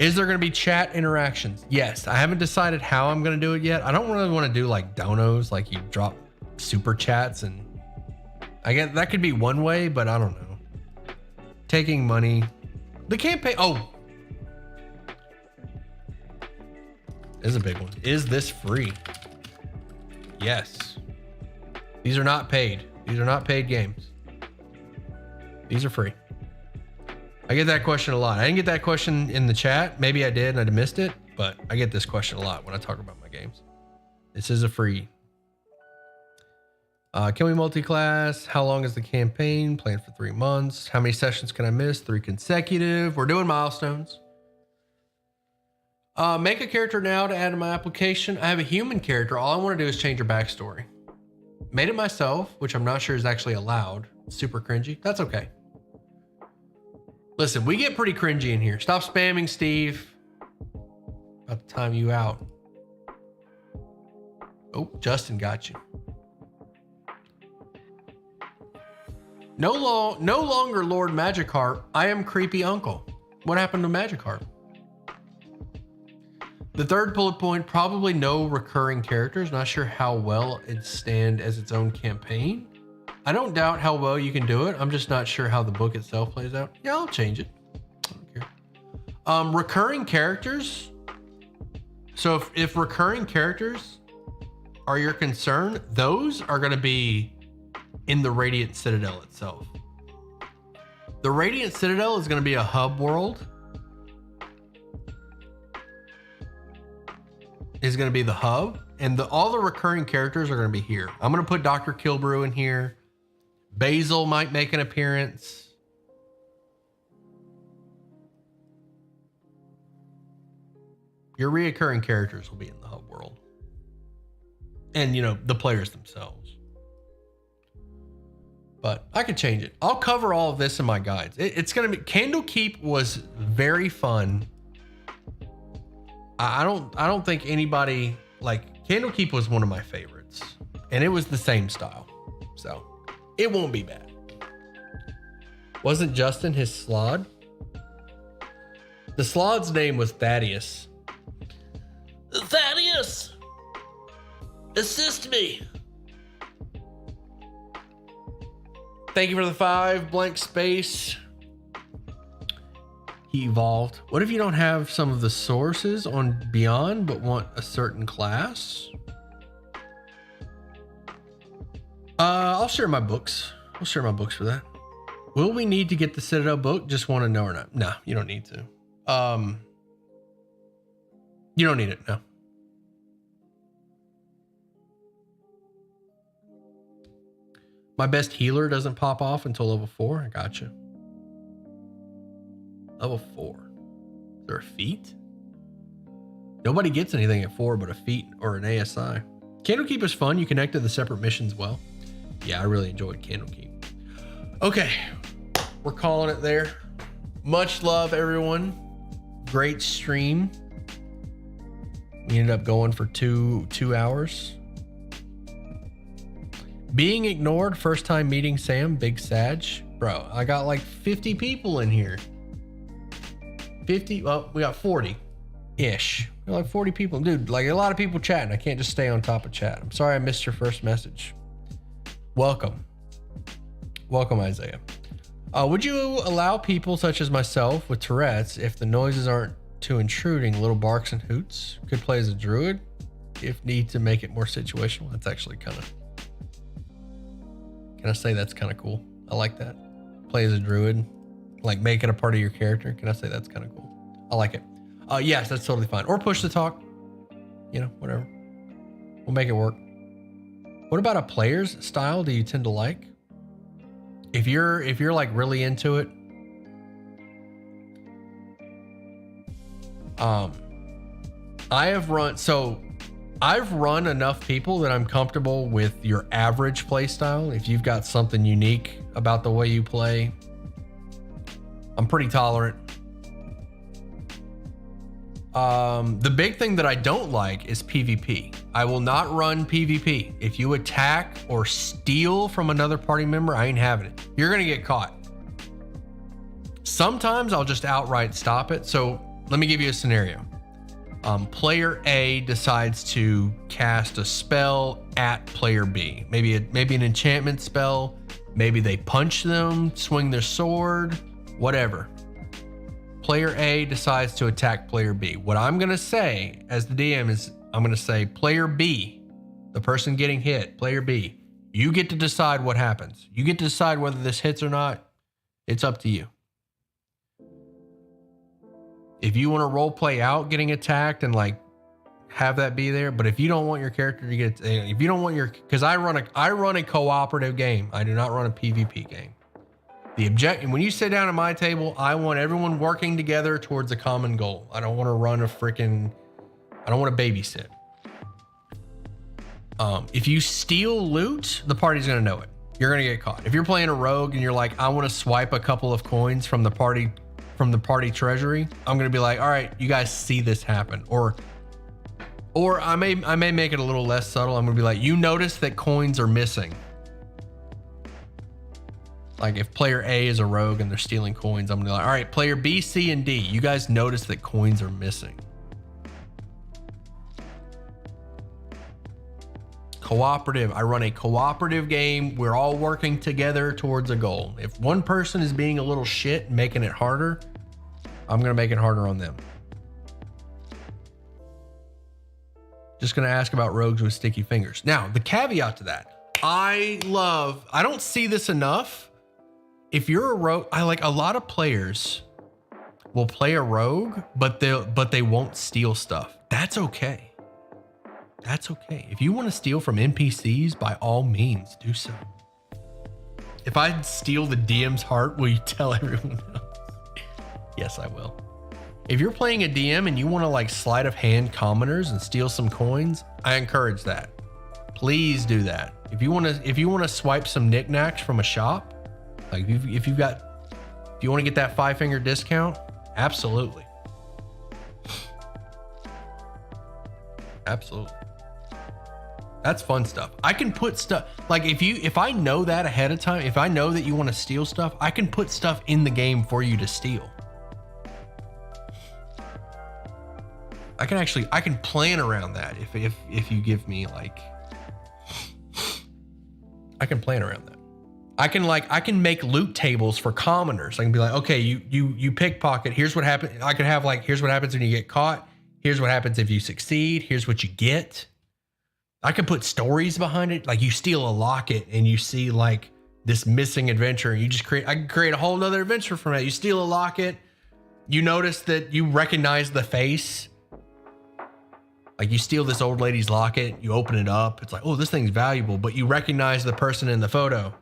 Is there going to be chat interactions? Yes. I haven't decided how I'm going to do it yet. I don't really want to do like donos, like you drop super chats, and I guess that could be one way, but I don't know. Taking money. The campaign. Oh, this is a big one. Is this free? Yes. These are not paid. These are not paid games. These are free. I get that question a lot. I didn't get that question in the chat. Maybe I did and I missed it, but I get this question a lot when I talk about my games. This is a free. Can we multi-class? How long is the campaign? Planned for 3 months. How many sessions can I miss? 3 consecutive. We're doing milestones. Make a character now to add to my application. I have a human character. All I want to do is change her backstory. Made it myself, which I'm not sure is actually allowed. Super cringy. That's okay. Listen, we get pretty cringy in here. Stop spamming, Steve. About to time you out. Oh, Justin got you. No longer Lord Magikarp. I am creepy uncle. What happened to Magikarp? The third bullet point, probably no recurring characters. Not sure how well it stand as its own campaign. I don't doubt how well you can do it. I'm just not sure how the book itself plays out. Yeah, I'll change it. I don't care. Recurring characters. So if recurring characters are your concern, those are going to be in the Radiant Citadel itself. The Radiant Citadel is going to be a hub world. Is going to be the hub, and all the recurring characters are going to be here. I'm going to put Dr. Kilbrew in here. Basil might make an appearance. Your reoccurring characters will be in the hub world. And, you know, the players themselves. But I could change it. I'll cover all of this in my guides. It's going to be... Candlekeep was very fun. I don't think anybody... Like, Candlekeep was one of my favorites. And it was the same style. So, it won't be bad. Wasn't Justin his Slod? The Slod's name was Thaddeus. Thaddeus! Assist me! Thank you for the 5 blank space. He evolved. What if you don't have some of the sources on Beyond but want a certain class? I'll share my books. I'll share my books for that. Will we need to get the Citadel book? Just want to know or not? No, you don't need to. You don't need it, no. My best healer doesn't pop off until level 4. I gotcha. Level 4. Is there a feat? Nobody gets anything at 4 but a feat or an ASI. Candlekeep is fun. You connect to the separate missions well. Yeah, I really enjoyed Candlekeep. Okay, we're calling it there. Much love, everyone. Great stream. We ended up going for two hours. Being ignored, first time meeting Sam, big Sag. Bro, I got like 50 people in here. 50, well, we got 40-ish. Like 40 people. Dude, like a lot of people chatting. I can't just stay on top of chat. I'm sorry I missed your first message. Welcome. Welcome, Isaiah. Would you allow people such as myself with Tourette's, if the noises aren't too intruding, little barks and hoots, could play as a druid if need to make it more situational? That's actually kind of... Can I say that's kind of cool? I like that. Play as a druid, like make it a part of your character. Can I say that's kind of cool? I like it. Yes, that's totally fine. Or push to talk. You know, whatever. We'll make it work. What about a player's style do you tend to like? If you're like really into it, I've run enough people that I'm comfortable with your average play style. If you've got something unique about the way you play, I'm pretty tolerant. The big thing that I don't like is PvP. I will not run PvP. If you attack or steal from another party member, I ain't having it. You're gonna get caught. Sometimes I'll just outright stop it. So let me give you a scenario. Player A decides to cast a spell at player B. Maybe an enchantment spell. Maybe they punch them, swing their sword, whatever. Player A decides to attack player B. What I'm going to say as the DM is I'm going to say player B, the person getting hit, player B, you get to decide what happens. You get to decide whether this hits or not. It's up to you. If you want to role play out getting attacked and like have that be there, but if you don't want your character to get, if you don't want your, because I run a cooperative game. I do not run a PvP game. The objective, when you sit down at my table, I want everyone working together towards a common goal. I don't want to run a freaking, I don't want to babysit. If you steal loot, the party's going to know it. You're going to get caught. If you're playing a rogue and you're like, I want to swipe a couple of coins from the party from the party treasury, I'm gonna be like, all right, you guys see this happen, or I may make it a little less subtle. I'm gonna be like, you notice that coins are missing. Like if player A is a rogue and they're stealing coins, I'm gonna be like, all right, player B, C, and D, you guys notice that coins are missing. Cooperative. I run a cooperative game. We're all working together towards a goal. If one person is being a little shit and making it harder, I'm gonna make it harder on them. Just gonna ask about rogues with sticky fingers. Now, the caveat to that, I don't see this enough. If you're a rogue, I like a lot of players will play a rogue, but they won't steal stuff. That's okay. That's okay. If you want to steal from NPCs, by all means, do so. If I steal the DM's heart, will you tell everyone else? Yes, I will. If you're playing a DM and you want to like sleight of hand commoners and steal some coins, I encourage that. Please do that. If you want to swipe some knickknacks from a shop, like if you want to get that 5-finger discount, absolutely. Absolutely. That's fun stuff. I can put stuff like if I know that ahead of time, if I know that you want to steal stuff, I can put stuff in the game for you to steal. I can plan around that if you give me like, I can plan around that. I can make loot tables for commoners. I can be like, okay, you pickpocket. Here's what happens. I could have like, here's what happens when you get caught. Here's what happens if you succeed. Here's what you get. I could put stories behind it. Like you steal a locket and you see like this missing adventure. And I can create a whole nother adventure from that. You steal a locket. You notice that you recognize the face. Like you steal this old lady's locket. You open it up. It's like, oh, this thing's valuable. But you recognize the person in the photo.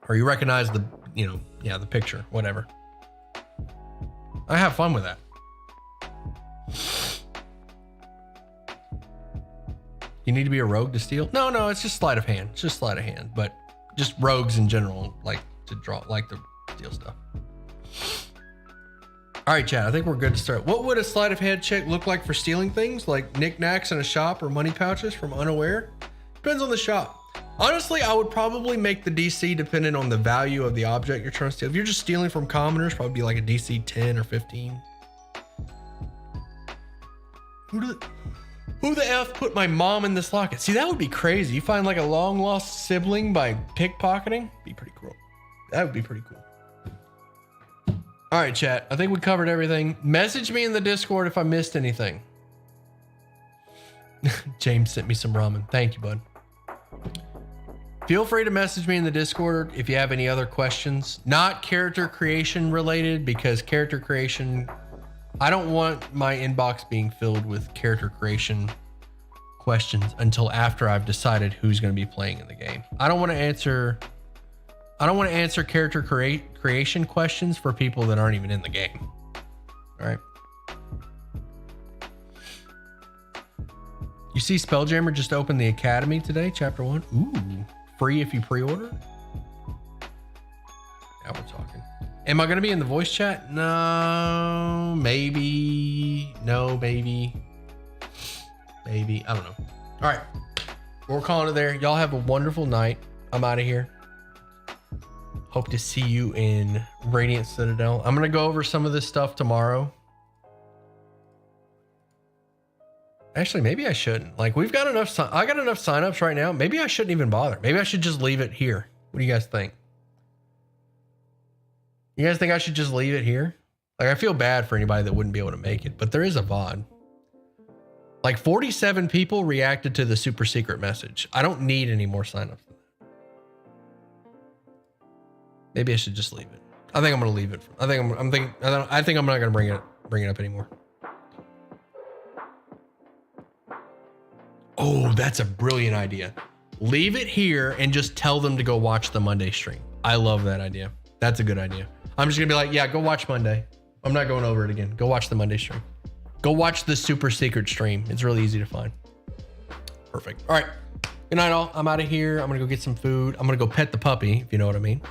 Or you recognize the picture, whatever. I have fun with that. You need to be a rogue to steal? No, it's just sleight of hand. It's just sleight of hand, but just rogues in general like to steal stuff. All right, chat, I think we're good to start. What would a sleight of hand check look like for stealing things like knickknacks in a shop or money pouches from unaware? Depends on the shop. Honestly, I would probably make the DC dependent on the value of the object you're trying to steal. If you're just stealing from commoners, probably be like a DC 10 or 15. Who the F put my mom in this locket? See, that would be crazy. You find like a long lost sibling by pickpocketing? Be pretty cool. That would be pretty cool. All right, chat. I think we covered everything. Message me in the Discord if I missed anything. James sent me some ramen. Thank you, bud. Feel free to message me in the Discord if you have any other questions. Not character creation related, because character creation, I don't want my inbox being filled with character creation questions until after I've decided who's going to be playing in the game. I don't want to answer character creation questions for people that aren't even in the game. All right. You see Spelljammer just opened the Academy today, Chapter 1. Ooh, free if you pre-order. Now we're talking. Am I going to be in the voice chat? No, maybe. No, maybe. Maybe. I don't know. All right. We're calling it there. Y'all have a wonderful night. I'm out of here. Hope to see you in Radiant Citadel. I'm going to go over some of this stuff tomorrow. Actually, maybe I shouldn't. Like, we've got enough. I got enough signups right now. Maybe I shouldn't even bother. Maybe I should just leave it here. What do you guys think? You guys think I should just leave it here? Like, I feel bad for anybody that wouldn't be able to make it, but there is a VOD. Like 47 people reacted to the super secret message. I don't need any more signups than that. Maybe I should just leave it. I think I'm going to leave it. I think I'm not going to bring it up anymore. Oh, that's a brilliant idea. Leave it here and just tell them to go watch the Monday stream. I love that idea. That's a good idea. I'm just gonna be like, yeah, go watch Monday. I'm not going over it again. Go watch the Monday stream. Go watch the super secret stream. It's really easy to find. Perfect. All right. Good night, all. I'm out of here. I'm gonna go get some food. I'm gonna go pet the puppy, if you know what I mean.